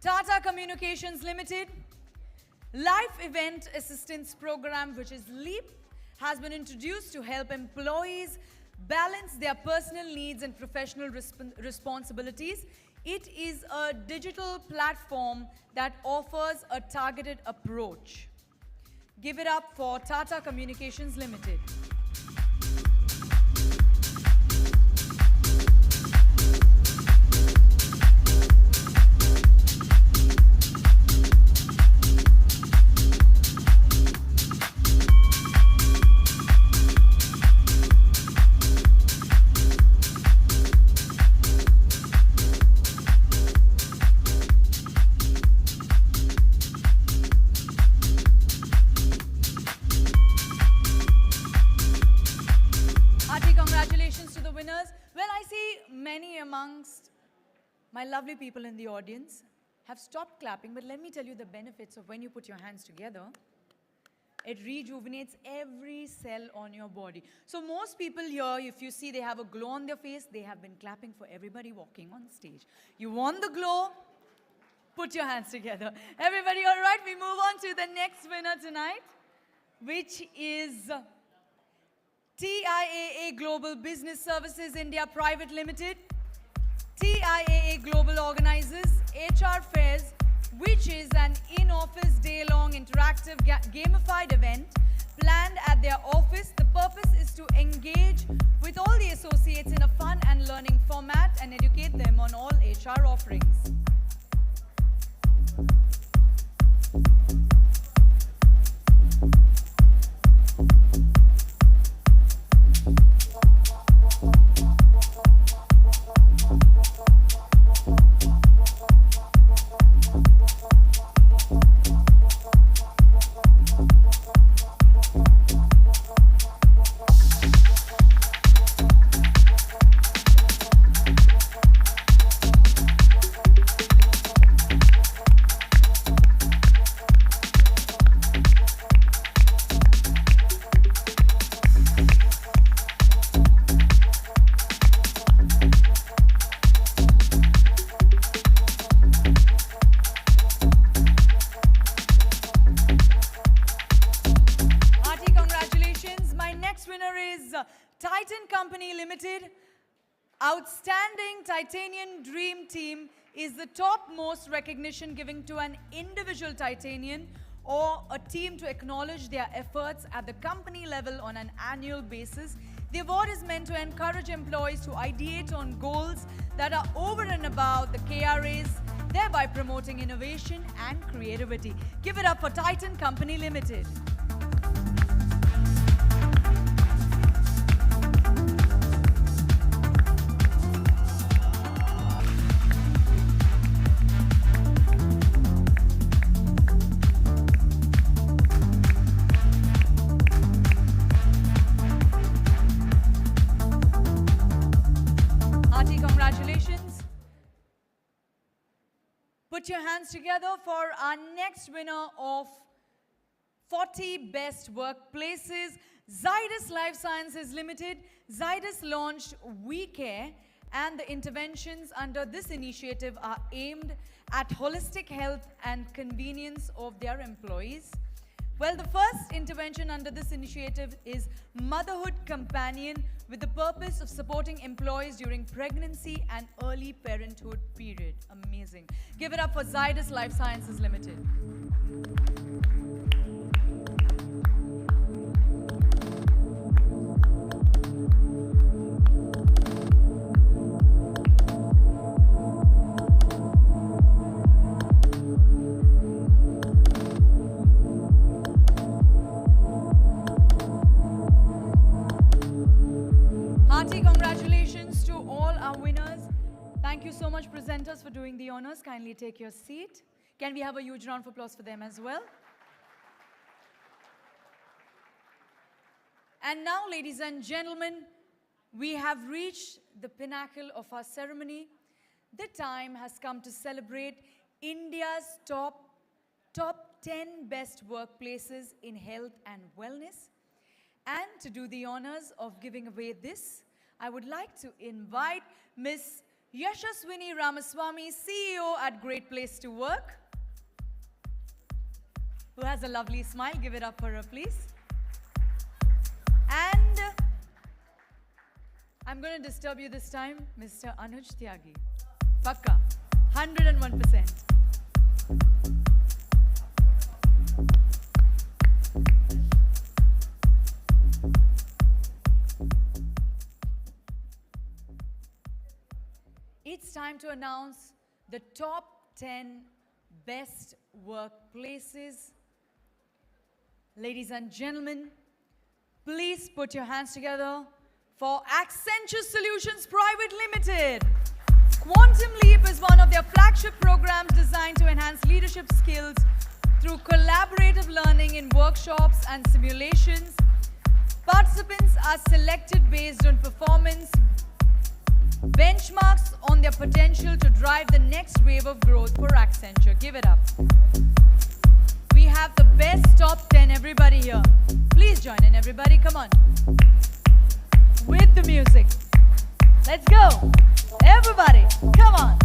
Tata Communications Limited. Life Event Assistance Program, which is LEAP, has been introduced to help employees balance their personal needs and professional responsibilities. It is a digital platform that offers a targeted approach. Give it up for Tata Communications Limited. My lovely people in the audience have stopped clapping, but let me tell you the benefits of when you put your hands together. It rejuvenates every cell on your body. So most people here, if you see they have a glow on their face, they have been clapping for everybody walking on stage. You want the glow? Put your hands together. Everybody all right? We move on to the next winner tonight, which is TIAA Global Business Services India Private Limited. TIAA Global organizes HR Fairs, which is an in-office day-long interactive gamified event planned at their office. The purpose is to engage with all the associates in a fun and learning format and educate them on all HR offerings. Outstanding Titanian Dream Team is the topmost recognition given to an individual Titanian or a team to acknowledge their efforts at the company level on an annual basis. The award is meant to encourage employees to ideate on goals that are over and above the KRAs, thereby promoting innovation and creativity. Give it up for Titan Company Limited. Hearty congratulations. Put your hands together for our next winner of 40 Best Workplaces, Zydus Life Sciences Limited. Zydus launched We Care, and the interventions under this initiative are aimed at holistic health and convenience of their employees. Well, the first intervention under this initiative is Motherhood Companion, with the purpose of supporting employees during pregnancy and early parenthood period. Amazing. Give it up for Zydus Life Sciences Limited. Hearty congratulations to all our winners. Thank you so much, presenters, for doing the honors. Kindly take your seat. Can we have a huge round of applause for them as well? And now, ladies and gentlemen, we have reached the pinnacle of our ceremony. The time has come to celebrate India's top 10 best workplaces in health and wellness. And to do the honors of giving away this, I would like to invite Ms. Yashaswini Ramaswamy, CEO at Great Place to Work, who has a lovely smile. Give it up for her, please. And I'm going to disturb you this time, Mr. Anuj Tyagi. Pakka, 101%. It's time to announce the top 10 best workplaces. Ladies and gentlemen, please put your hands together for Accenture Solutions Private Limited. Quantum Leap is one of their flagship programs designed to enhance leadership skills through collaborative learning in workshops and simulations. Participants are selected based on performance, benchmarks on their potential to drive the next wave of growth for Accenture. Give it up. We have the best top 10, everybody here. Please join in, everybody. Come on. With the music. Let's go. Everybody, come on.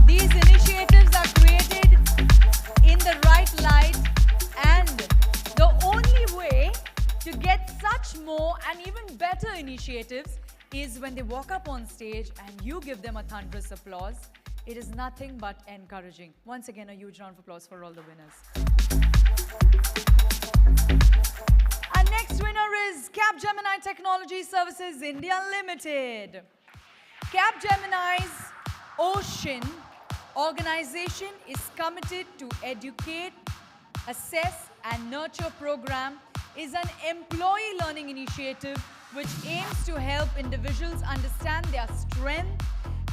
These initiatives are created in the right light, and the only way to get such more and even better initiatives is when they walk up on stage and you give them a thunderous applause. It is nothing but encouraging. Once again, a huge round of applause for all the winners. Our next winner is Capgemini Technology Services India Limited. Capgemini's Ocean organization is committed to educate, assess and nurture program is an employee learning initiative which aims to help individuals understand their strength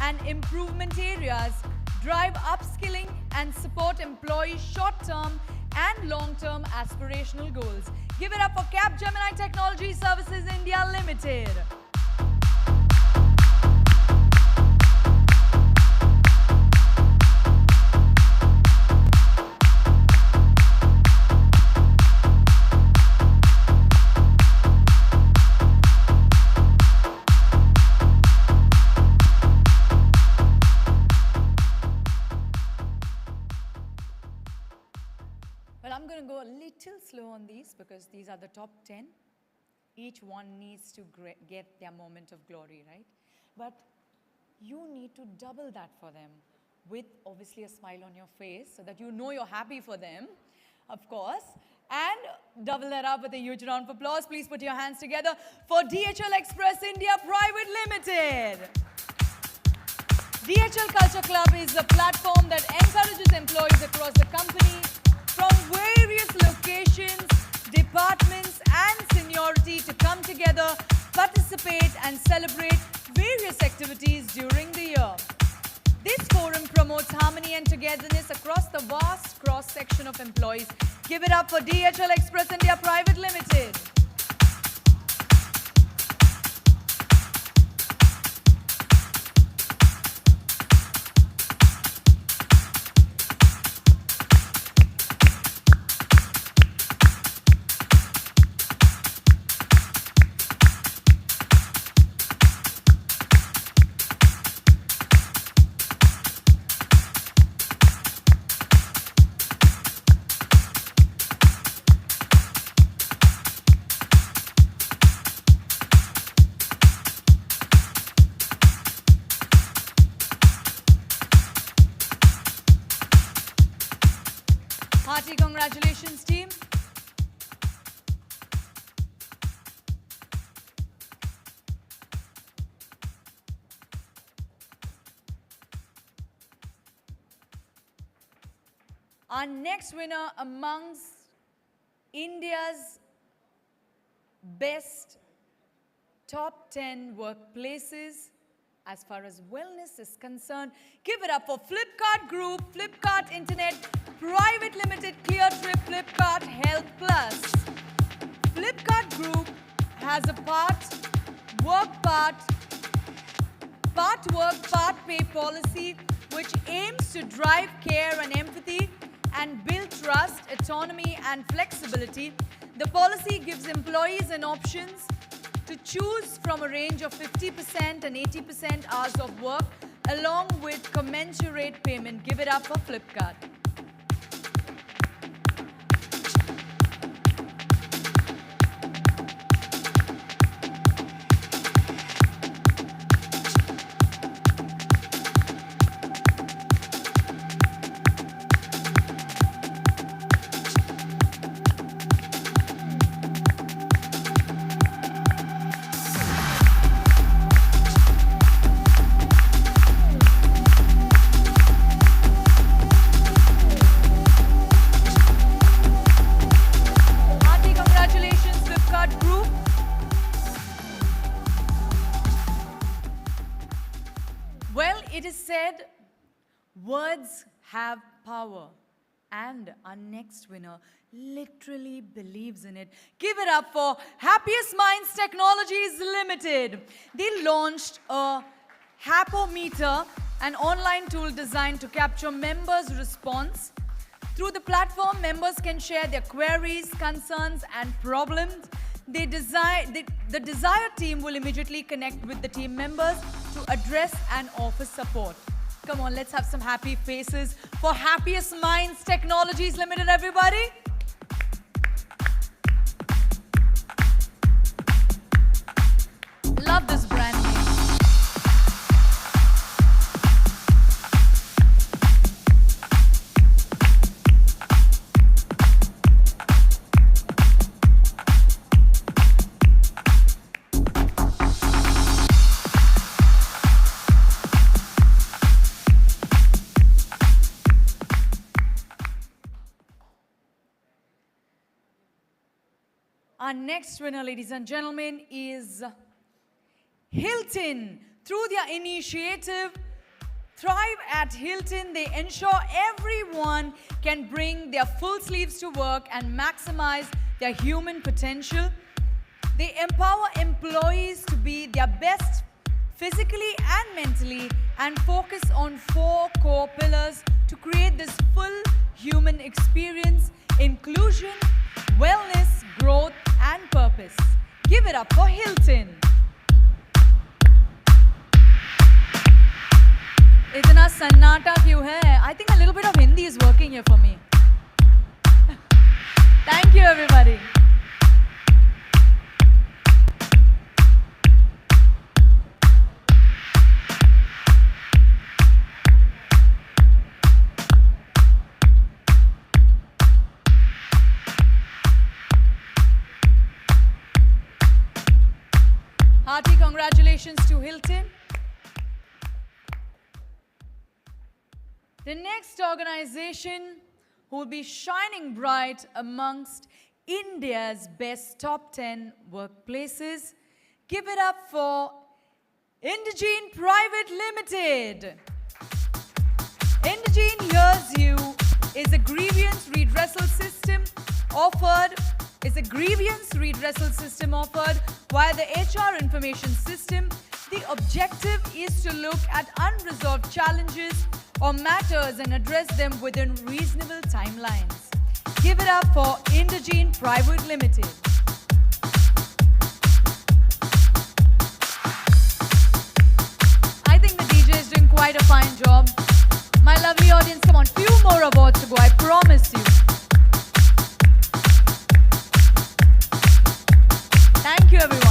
and improvement areas, drive upskilling and support employees' short-term and long-term aspirational goals. Give it up for Capgemini Technology Services India Limited. little slow on these because these are the top 10. Each one needs to get their moment of glory, right? But you need to double that for them with obviously a smile on your face so that you know you're happy for them, of course. And double that up with a huge round of applause. Please put your hands together for DHL Express India Private Limited. DHL Culture Club is a platform that encourages employees across the company from various locations, departments and seniority to come together, participate and celebrate various activities during the year. This forum promotes harmony and togetherness across the vast cross-section of employees. Give it up for DHL Express India Private Limited. Hearty congratulations, team. Our next winner amongst India's best top 10 workplaces as far as wellness is concerned. Give it up for Flipkart Group, Flipkart Internet Private Limited, Clear Trip, Flipkart Health Plus. Flipkart Group has a part work, part pay policy which aims to drive care and empathy and build trust, autonomy and flexibility. The policy gives employees an options to choose from a range of 50% and 80% hours of work along with commensurate payment. Give it up for Flipkart. Words have power, and our next winner literally believes in it. Give it up for Happiest Minds Technologies Limited. They launched a Happometer, an online tool designed to capture members' response. Through the platform, members can share their queries, concerns, and problems. The desired team will immediately connect with the team members to address and offer support. Come on, let's have some happy faces for Happiest Minds Technologies Limited, everybody. Love this brand name. Our next winner, ladies and gentlemen, is Hilton. Through their initiative, Thrive at Hilton, they ensure everyone can bring their full sleeves to work and maximize their human potential. They empower employees to be their best physically and mentally and focus on 4 core pillars to create this full human experience: inclusion, wellness, growth, and purpose. Give it up for Hilton. इतना सन्नाटा क्यों है? I think a little bit of Hindi is working here for me. Thank you, everybody. Hearty congratulations to Hilton. The next organization who will be shining bright amongst India's best top 10 workplaces. Give it up for Indegene Private Limited. Indegene Hears You is a grievance redressal system offered via the HR information system. The objective is to look at unresolved challenges or matters and address them within reasonable timelines. Give it up for Indegene Private Limited. I think the DJ is doing quite a fine job. My lovely audience, come on, few more awards to go, I promise you. Thank you, everyone.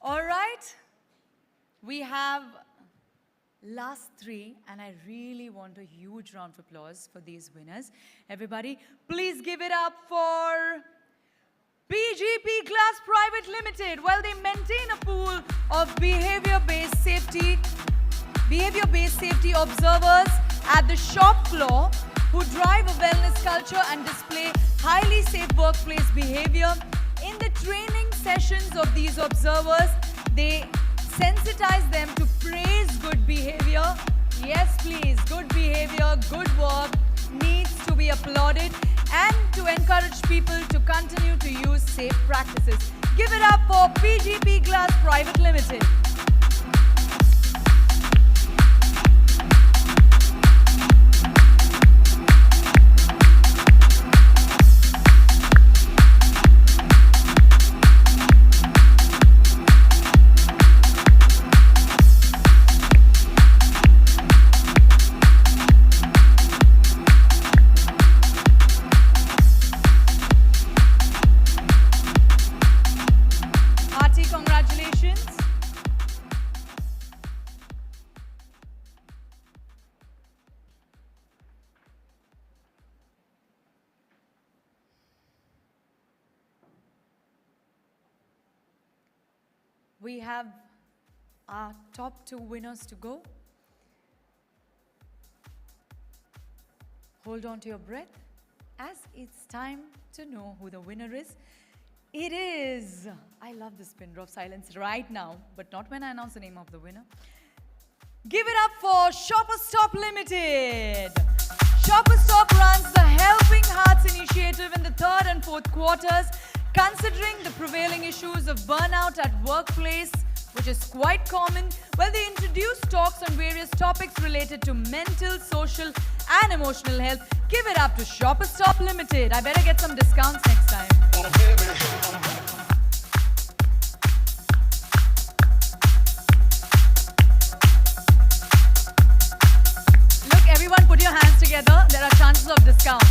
All right, we have last three, and I really want a huge round of applause for these winners. Everybody, please give it up for PGP Glass Private Limited. Well, they maintain a pool of behavior-based safety observers at the shop floor who drive a wellness culture and display highly safe workplace behavior. In the training sessions of these observers, they sensitize them to praise good behavior. Yes, please, good behavior, good work needs to be applauded, and to encourage people to continue to use safe practices. Give it up for PGP Glass Private Limited. Congratulations. We have our top two winners to go. Hold on to your breath, as it's time to know who the winner is. It is, I love this pin drop silence right now, but not when I announce the name of the winner. Give it up for Shoppers Stop Limited. Shoppers Stop runs the Helping Hearts initiative in the third and fourth quarters, considering the prevailing issues of burnout at workplace, which is quite common. Well, they introduce talks on various topics related to mental, social, and emotional health. Give it up to Shoppers Stop Limited. I better get some discounts next time. Look, everyone put your hands together. There are chances of discounts.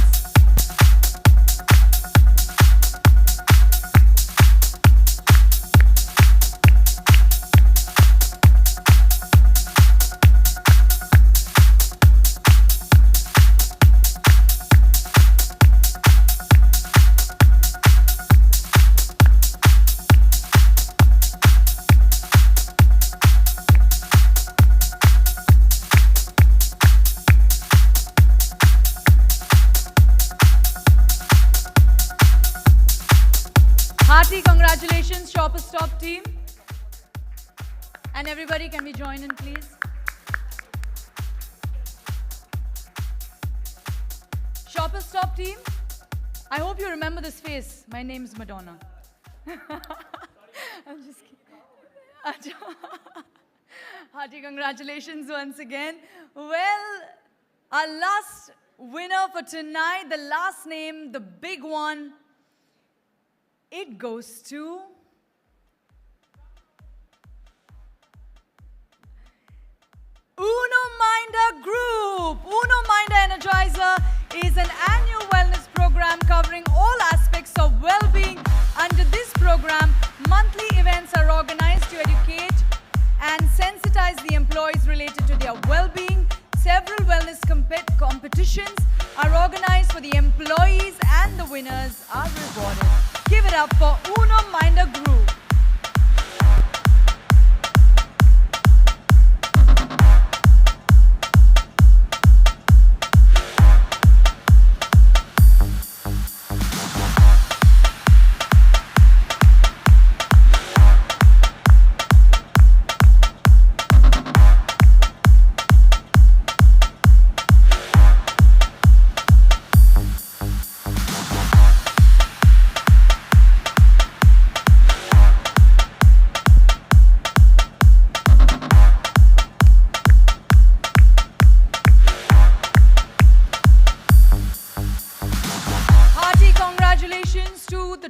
Stop team. And everybody, can we join in, please? Shopper Stop team. I hope you remember this face. My name's Madonna. I'm just kidding. Hearty congratulations once again. Well, our last winner for tonight, the last name, the big one, it goes to Uno Minder Group. Uno Minder Energizer is an annual wellness program covering all aspects of well-being. Under this program, monthly events are organized to educate and sensitize the employees related to their well-being. Several wellness competitions are organized for the employees and the winners are rewarded. Give it up for Uno Minder Group.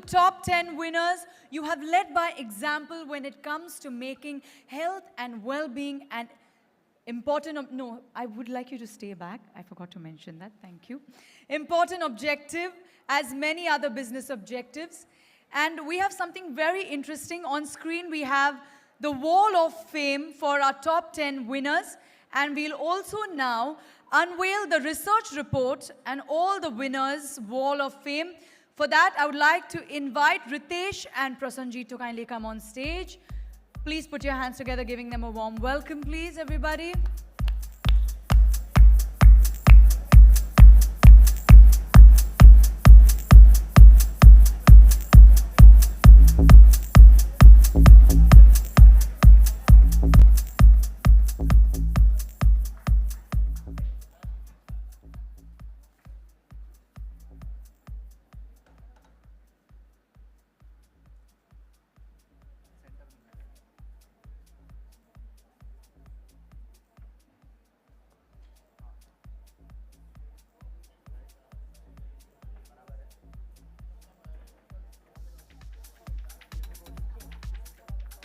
Top 10 winners. You have led by example when it comes to making health and well-being an important, no, I would like you to stay back. I forgot to mention that. Thank you. Important objective as many other business objectives. And we have something very interesting on screen. We have the Wall of Fame for our top 10 winners. And we'll also now unveil the research report and all the winners' Wall of Fame. For that, I would like to invite Ritesh and Prasanjit to kindly come on stage. Please put your hands together, giving them a warm welcome, please, everybody.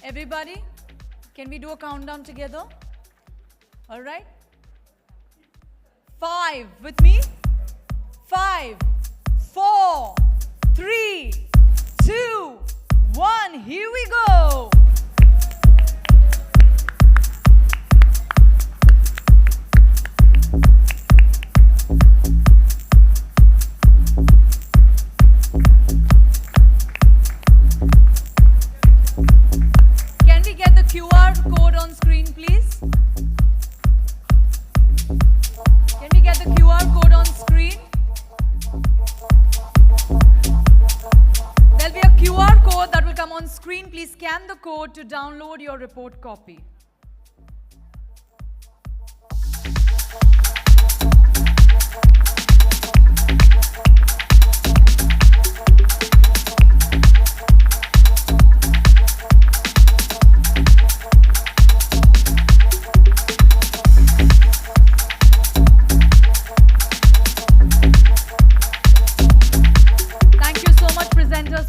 Everybody, can we do a countdown together? All right. 5, with me. 5, 4, 3, 2, 1, here we go. QR code on screen, please. Can we get the QR code on screen? There'll be a QR code that will come on screen. Please scan the code to download your report copy.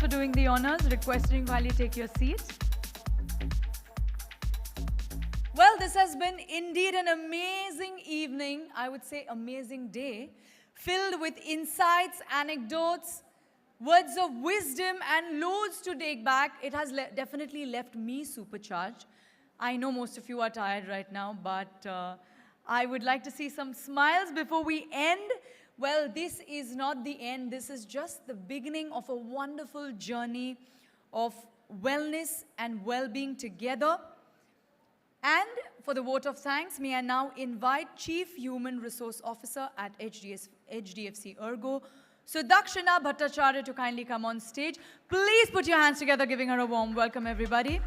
For doing the honors, requesting while you take your seat. Well, this has been indeed an amazing evening, I would say amazing day, filled with insights, anecdotes, words of wisdom, and loads to take back. It has definitely left me supercharged. I know most of you are tired right now, but I would like to see some smiles before we end. Well, this is not the end. This is just the beginning of a wonderful journey of wellness and well-being together. And for the vote of thanks, may I now invite Chief Human Resource Officer at HDFC ERGO, Sudakshina Bhattacharya to kindly come on stage. Please put your hands together, giving her a warm welcome, everybody.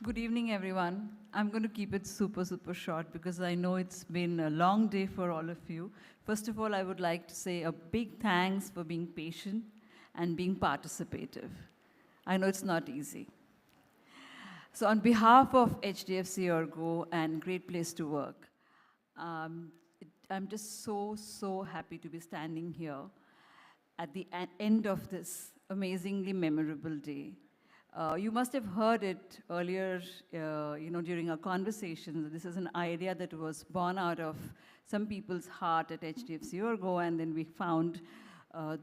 Good evening, everyone. I'm going to keep it super, super short because I know it's been a long day for all of you. First of all, I would like to say a big thanks for being patient and being participative. I know it's not easy. So on behalf of HDFC ERGO and Great Place to Work, I'm just so happy to be standing here at the end of this amazingly memorable day. You must have heard it earlier, during our conversations. This is an idea that was born out of some people's heart at HDFC ERGO, and then we found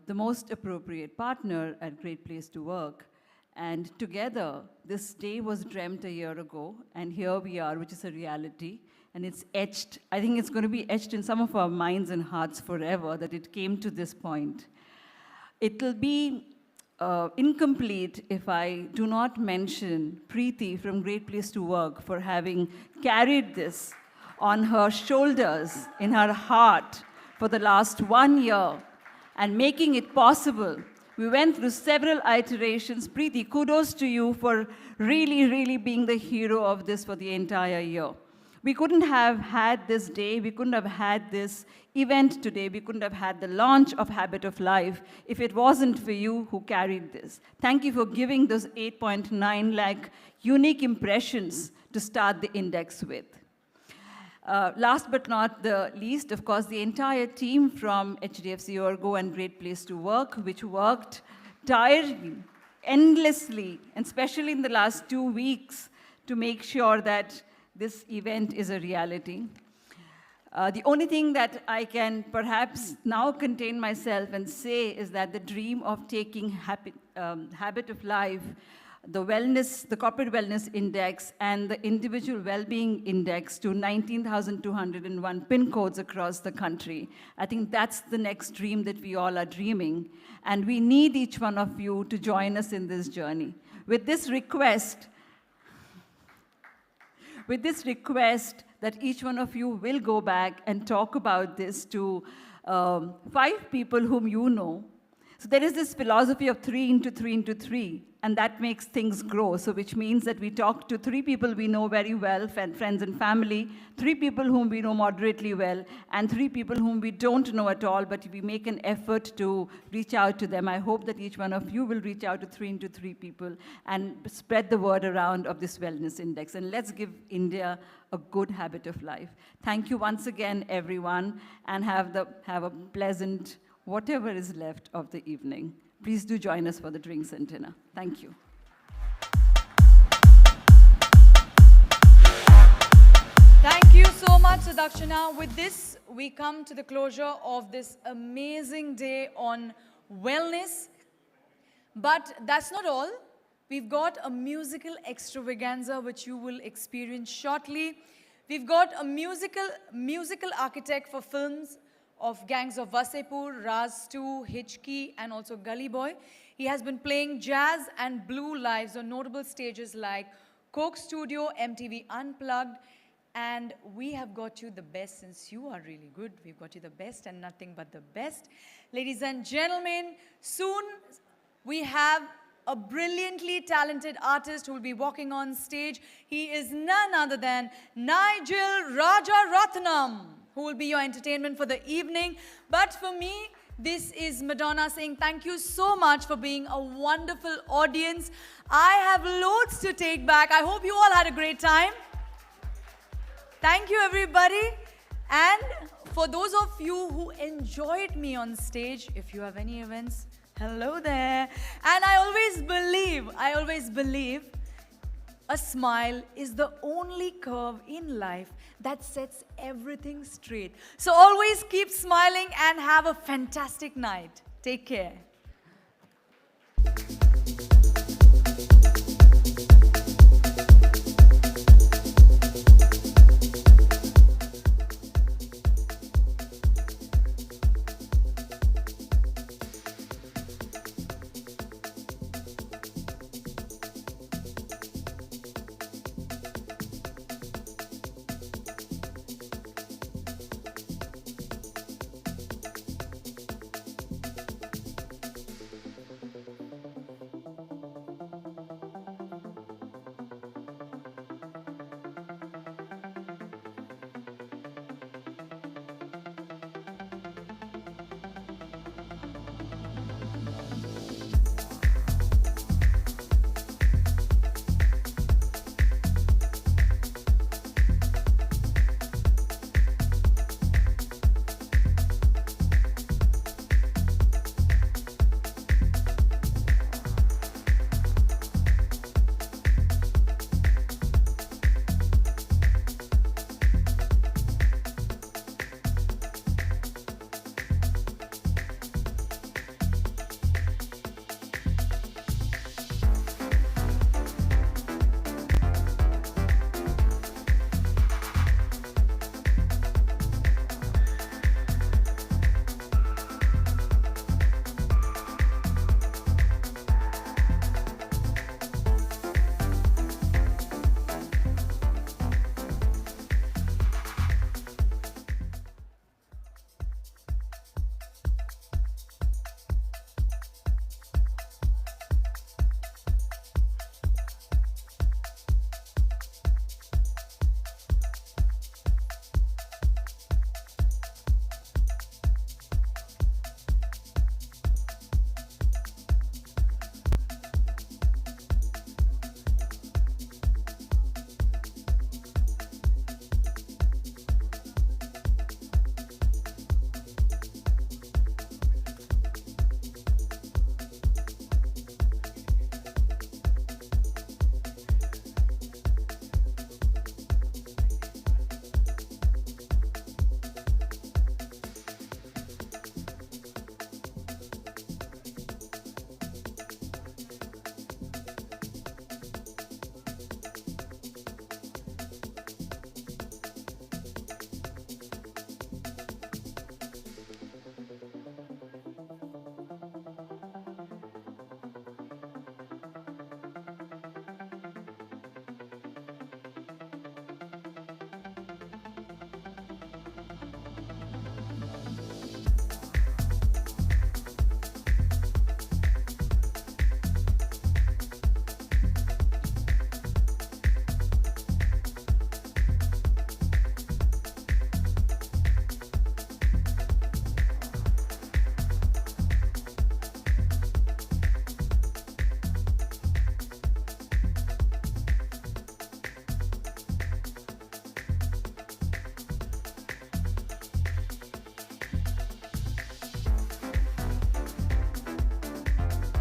the most appropriate partner at Great Place to Work. And together, this day was dreamt a year ago, and here we are, which is a reality. And it's etched, I think it's going to be etched in some of our minds and hearts forever that it came to this point. It'll be incomplete if I do not mention Preeti from Great Place to Work for having carried this on her shoulders, in her heart, for the last 1 year and making it possible. We went through several iterations. Preeti, kudos to you for really being the hero of this for the entire year. We couldn't have had this day, we couldn't have had this event today, we couldn't have had the launch of Habit of Life if it wasn't for you who carried this. Thank you for giving those 8.9 lakh unique impressions to start the index with. Last but not the least, of course, the entire team from HDFC ERGO and Great Place to Work, which worked tirelessly, endlessly, and especially in the last 2 weeks to make sure that this event is a reality. The only thing that I can perhaps now contain myself and say is that the dream of taking Habit of Life, the wellness, the corporate wellness index, and the individual well-being index to 19,201 PIN codes across the country. I think that's the next dream that we all are dreaming. And we need each one of you to join us in this journey. With this request that each one of you will go back and talk about this to 5 people whom you know. So there is this philosophy of 3 into 3 into 3, and that makes things grow. So which means that we talk to 3 people we know very well, friends and family, 3 people whom we know moderately well, and 3 people whom we don't know at all, but we make an effort to reach out to them. I hope that each one of you will reach out to 3 into 3 people and spread the word around of this wellness index. And let's give India a good habit of life. Thank you once again, everyone, and have a pleasant whatever is left of the evening. Please do join us for the drinks and dinner. Thank you. Thank you so much, Sudakshina. With this, we come to the closure of this amazing day on wellness. But that's not all. We've got a musical extravaganza which you will experience shortly. We've got a musical architect for films of Gangs of Wasseypur, Raz 2, Hichki, and also Gully Boy. He has been playing jazz and blue lives on notable stages like Coke Studio, MTV Unplugged, and we have got you the best. Since you are really good, we've got you the best and nothing but the best. Ladies and gentlemen, soon we have a brilliantly talented artist who will be walking on stage. He is none other than Nigel Rajaratnam, who will be your entertainment for the evening. But for me, this is Madonna saying thank you so much for being a wonderful audience. I have loads to take back. I hope you all had a great time. Thank you, everybody. And for those of you who enjoyed me on stage, if you have any events, hello there. And I always believe a smile is the only curve in life that sets everything straight. So always keep smiling and have a fantastic night. Take care.